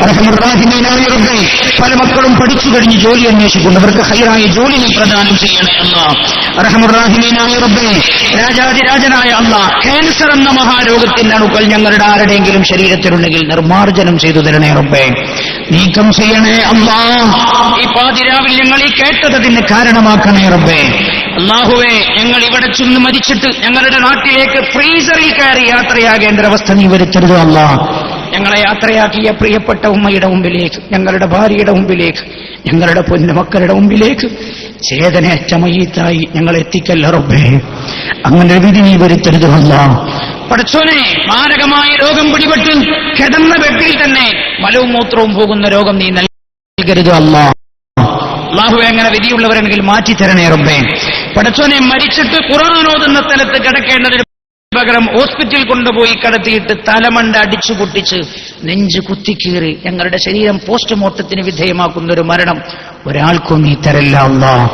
റഹ്മുർ-റഹീമീനായ റബ്ബേ, പല മക്കളും പഠിച്ചു കഴിഞ്ഞ് ജോലി അന്വേഷിക്കുന്നു, അവർക്ക് ഹൈറായ ജോലി നീ പ്രദാനം ചെയ്യണേ അല്ലാഹ്. റഹ്മുർ-റഹീമീനായ റബ്ബേ, രാജാതിരാജനായ അല്ലാഹ്, ക്യാൻസർ എന്ന മഹാരോഗത്തിന്റെ അണുക്കൾ ഞങ്ങളുടെ ആരുടെയെങ്കിലും ശരീരത്തിലുണ്ടെങ്കിൽ നിർമ്മാർജ്ജനം ചെയ്തു തരണേ റബ്ബേ, നീക്കം ചെയ്യണേ അല്ലാഹ്. ഈ പാതിരാവിൽ ഞങ്ങൾ ഈ കേട്ടതിന് കാരണമാക്കണേ റബ്ബേ. അല്ലാഹുവേ, ഞങ്ങൾ ഇവിടെ ചെന്ന് മരിച്ചിട്ട് ഞങ്ങളുടെ നാട്ടിലേക്ക് ഫ്രീസറിൽ കയറി യാത്രയാകേണ്ട അവസ്ഥ നീ വരുത്തരുത് അല്ലാഹ്. ഞങ്ങളെ യാത്രയാക്കിയ പ്രിയപ്പെട്ട ഉമ്മയുടെ മുമ്പിലേക്ക്, ഞങ്ങളുടെ ഭാര്യയുടെ മുമ്പിലേക്ക്, ഞങ്ങളുടെ പൊന്നുമക്കളുടെ മുമ്പിലേക്ക് ചേതനേറ്റ മയ്യിത്തായി ഞങ്ങൾ എത്തിക്കല്ല റബ്ബേ. അങ്ങനെ ഒരു വിധി നീ വരുത്തരുത് അല്ലാഹ്. പടച്ചോനെ, മാരകമായ രോഗം പിടിപെട്ട് കിടന്ന ബെഡിൽ തന്നെ മലവും മൂത്രവും പോകുന്ന രോഗം നീ നൽകരുത് അല്ലാഹ്. അല്ലാഹുവേ, അങ്ങനെ വിധിയുള്ളവരെങ്കിൽ മാറ്റിത്തരണേ റബ്ബേ. പടച്ചോനെ, മരിച്ചിട്ട് ഖുർആൻ ഓതുന്ന സ്ഥലത്ത് കിടക്കേണ്ടതിന് പകരം ഹോസ്പിറ്റലിൽ കൊണ്ടുപോയി കടത്തിയിട്ട് തലമണ്ട അടിച്ചു പൊട്ടിച്ച് നെഞ്ച് കുത്തിക്കീറി ഞങ്ങളുടെ ശരീരം പോസ്റ്റ്മോർട്ടത്തിന് വിധേയമാക്കുന്ന ഒരു മരണം ഒരാൾക്കും നീ തരല്ല അല്ലാഹ്.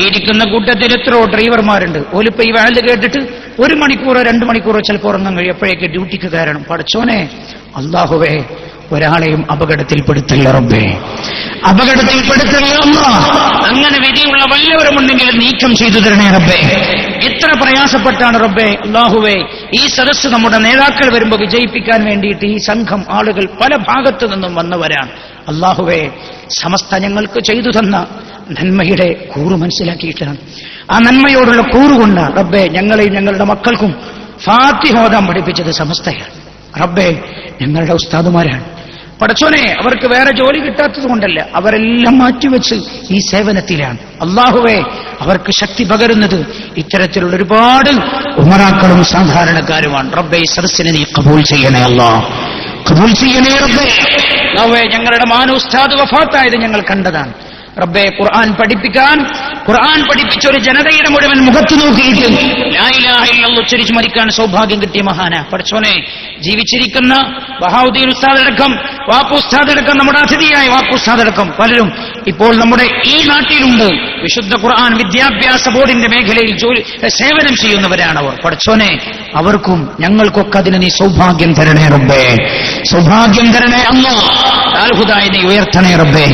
ഇരിക്കുന്ന കൂട്ടത്തിൽ എത്രയോ ഡ്രൈവർമാരുണ്ട്, ഓലിപ്പോ ഈ വാല് കേട്ടിട്ട് 1 മണിക്കൂറോ 2 മണിക്കൂറോ ചിലപ്പോൾ ഉറങ്ങാൻ കഴിയപ്പോഴേക്ക് ഡ്യൂട്ടിക്ക് കാരണം. പടച്ചോനെ, അല്ലാഹുവേ, ഒരാളെയും അപകടത്തിൽപ്പെടുത്തല്ല റബ്ബേ, അപകടത്തിൽപ്പെടുത്തല്ല അല്ലാഹ്. അങ്ങനെ വിധിയുള്ള വല്ലവരുമുണ്ടെങ്കിൽ നീക്കം ചെയ്തു തരണേ റബ്ബേ. എത്ര പ്രയാസപ്പെട്ടാണ് റബ്ബേ. അല്ലാഹുവേ, ഈ സദസ്സ് നമ്മുടെ നേതാക്കൾ വരുമ്പോൾ വിജയിപ്പിക്കാൻ വേണ്ടിയിട്ട് ഈ സംഘം ആളുകൾ പല ഭാഗത്തു നിന്നും വന്നവരാണ്. അല്ലാഹുവേ, സമസ്ത ഞങ്ങൾക്ക് ചെയ്തു തന്ന നന്മയുടെ കൂറ് മനസ്സിലാക്കിയിട്ടാണ്. ആ നന്മയോടുള്ള കൂറുകൊണ്ട് റബ്ബേ ഞങ്ങളെയും ഞങ്ങളുടെ മക്കൾക്കും ഫാത്തിഹ ഓതാൻ പഠിപ്പിച്ചത് സമസ്തയാണ്. റബ്ബേ ഞങ്ങളുടെ ഉസ്താദുമാരാണ്. പടച്ചോനെ, അവർക്ക് വേറെ ജോലി കിട്ടാത്തത് കൊണ്ടല്ല, അവരെല്ലാം മാറ്റിവെച്ച് ഈ സേവനത്തിലാണ്. അല്ലാഹുവേ, അവർക്ക് ശക്തി പകരുന്നത് ഇത്തരത്തിലുള്ള ഒരുപാട് ഉമറാക്കളും സാധാരണക്കാരുമാണ്. റബ്ബേ, ഈ സദസ്സിനെ നീ ഖബൂൽ ചെയ്യണേ അല്ലാഹ്, ഖബൂൽ ചെയ്യണേ റബ്ബേ. അല്ലാഹുവേ, ഞങ്ങളുടെ മാനു ഉസ്താദ് വഫാത്തായത് ഞങ്ങൾ കണ്ടതാണ്. റബ്ബേ, ഖുർആൻ പഠിപ്പിക്കാൻ, ഖുർആൻ പഠിപ്പിച്ച ഒരു ജനതയുടെ മുഴുവൻ മുഖത്ത് നോക്കിയിട്ട് ലാ ഇലാഹ ഇല്ലല്ലാഹ് ഉച്ചരിച്ച് മരിക്കാൻ സൗഭാഗ്യം കിട്ടിയ മഹാന. പടച്ചോനെ, ജീവിച്ചിരിക്കുന്ന ബഹാവുദ്ദീൻ ഉസ്താദടക്കം, വാപ്പു ഉസ്താദടക്കം, നമ്മുടെ അതിഥിയായ വാപ്പു ഉസ്താദടക്കം പലരും ഇപ്പോൾ നമ്മുടെ ഈ നാട്ടിലുണ്ട്. വിശുദ്ധ ഖുർആൻ വിദ്യാഭ്യാസ ബോർഡിന്റെ മേഖലയിൽ സേവനം ചെയ്യുന്നവരാണവർ. പടച്ചോനെ, അവർക്കും ഞങ്ങൾക്കൊക്കെ അതിന് നീ സൗഭാഗ്യം തരണേ റബ്ബേ, സൗഭാഗ്യം തരണേ അല്ലാഹ്. അൽ ഹുദായെ നീ ഉയർത്തണേ റബ്ബേ.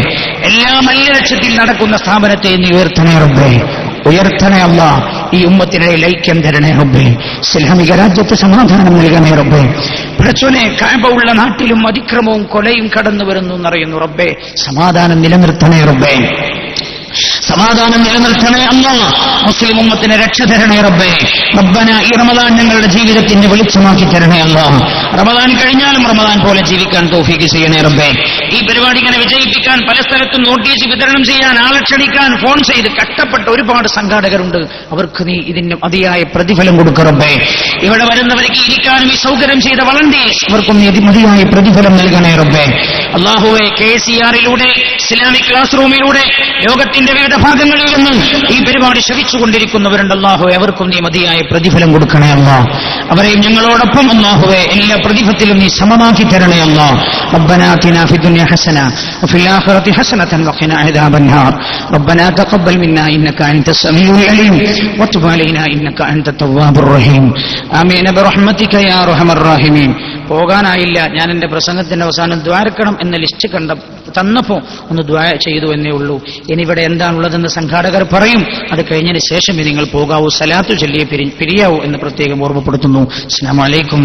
എല്ലാ മല്ലലക്ഷ്യത്തിൽ നടക്കുന്ന സ്ഥാപനത്തെ നീ ഉയർത്തണേ റബ്ബേ, ഉയർത്തണേ അല്ലാഹ്. ഈ ഉമ്മത്തിനിടയിൽ ഐക്യം തരണേ റബ്ബേ. ഇസ്ലാമിക രാജ്യത്ത് സമാധാനം നൽകണേ റബ്ബേ. പടച്ചോനെ, കഅബ ഉള്ള നാട്ടിലും അതിക്രമവും കൊലയും കടന്നു വരുന്നു എന്നറിയുന്നു റബ്ബേ. സമാധാനം നിലനിർത്തണേ റബ്ബേ, സമാധാനം നിലനിർത്തണേ അല്ലാഹ്. മുസ്ലിം ഉമ്മത്തിന് രക്ഷ തരണേ റബ്ബേ. റബ്ബന, ഈ റമദാൻ ഞങ്ങളുടെ ജീവിതത്തിന്റെ വെളിച്ചമാക്കി തരണേ അല്ലാഹ്. റമദാൻ കഴിഞ്ഞാലും റമദാൻ പോലെ ജീവിക്കാൻ തൗഫീഖ് ചെയ്യണേ റബ്ബേ. ഈ പരിപാടി ഇങ്ങനെ വിജയിപ്പിക്കാൻ പല സ്ഥലത്തും നോട്ടീസ് വിതരണം ചെയ്യാൻ, ആളെ ക്ഷണിക്കാൻ ഫോൺ ചെയ്ത് കഷ്ടപ്പെട്ട ഒരുപാട് സംഘാടകരുണ്ട്. അവർക്ക് നീ ഇതിന് മതിയായ പ്രതിഫലം കൊടുക്ക റബ്ബേ. ഇവിടെ വരുന്നവർക്ക് ഇരിക്കാനും ഈ സൗകര്യം ചെയ്ത വളണ്ടിയേഴ്സ്, അവർക്കും നീ മതിയായ പ്രതിഫലം നൽകണേ റബ്ബേ. അല്ലാഹുവേ, KCR-ിലൂടെ, ഇസ്ലാമിക് ക്ലാസ് റൂമിലൂടെ ലോകത്തിന്റെ വിവിധ ഭാഗങ്ങളിൽ നിന്ന് ഈ പരിപാടി ശ്രവിച്ചുകൊണ്ടിരിക്കുന്നവരുണ്ട്. അല്ലാഹുവേ, അവർക്കും നീ മതിയായ പ്രതിഫലം കൊടുക്കണേ അല്ലാഹ്. അവരെയും ഞങ്ങളോടൊപ്പം അല്ലാഹുവേ എല്ലാ പ്രതിഫലത്തിലും നീ സമമാക്കി തരണേ അല്ലാഹ്. റബ്ബനാ ആതിനാ ഫിദ്ദുനിയ ഹസന വഫിൽ ആഖിറതി ഹസനതൻ വഖിനാ അദാബന്നാർ. റബ്ബനാ തഖബ്ബൽ മിന്നാ ഇന്നക അൻതസ് സമീഉൽ അലീം വതുബ് അലൈനാ ഇന്നക അൻതത് തവ്വാബുർ റഹീം. ആമീൻ ബിറഹ്മതിക യാ അർഹമർ റഹീമീൻ. പോകാനായില്ല, ഞാൻ എന്റെ പ്രസംഗത്തിന്റെ അവസാനം ദ്വാരക്കണം എന്ന ലിസ്റ്റ് തന്നപ്പോ ഒന്ന് ദ്വാ ചെയ്തു എന്നേ ഉള്ളൂ. ഇനി ഇവിടെ എന്താണുള്ളതെന്ന് സംഘാടകർ പറയും. അത് കഴിഞ്ഞതിന് ശേഷമേ നിങ്ങൾ പോകാവൂ, സലാത്തു ചൊല്ലിയേ പിരിയാവൂ എന്ന് പ്രത്യേകം ഓർമ്മപ്പെടുത്തുന്നു. അസ്സലാമു അലൈക്കും.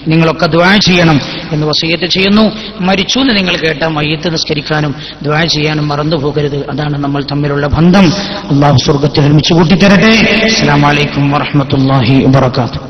നിങ്ങളൊക്കെ ദ്വാ ചെയ്യണം എന്ന് വസിയത്ത് ചെയ്യുന്നു. മരിച്ചു എന്ന് നിങ്ങൾ കേട്ടാൽ മയ്യത്ത് നിസ്കരിക്കാനും ദ്വാ ചെയ്യാനും മറന്നുപോകരുത്. അതാണ് നമ്മൾ തമ്മിലുള്ള ബന്ധം. അല്ലാഹു സ്വർഗ്ഗത്തിൽ ഒരുമിച്ച് കൂട്ടിത്തരട്ടെ. അസ്സലാമു അലൈക്കും വറഹ്മത്തുള്ളാഹി വബറകാതുഹു.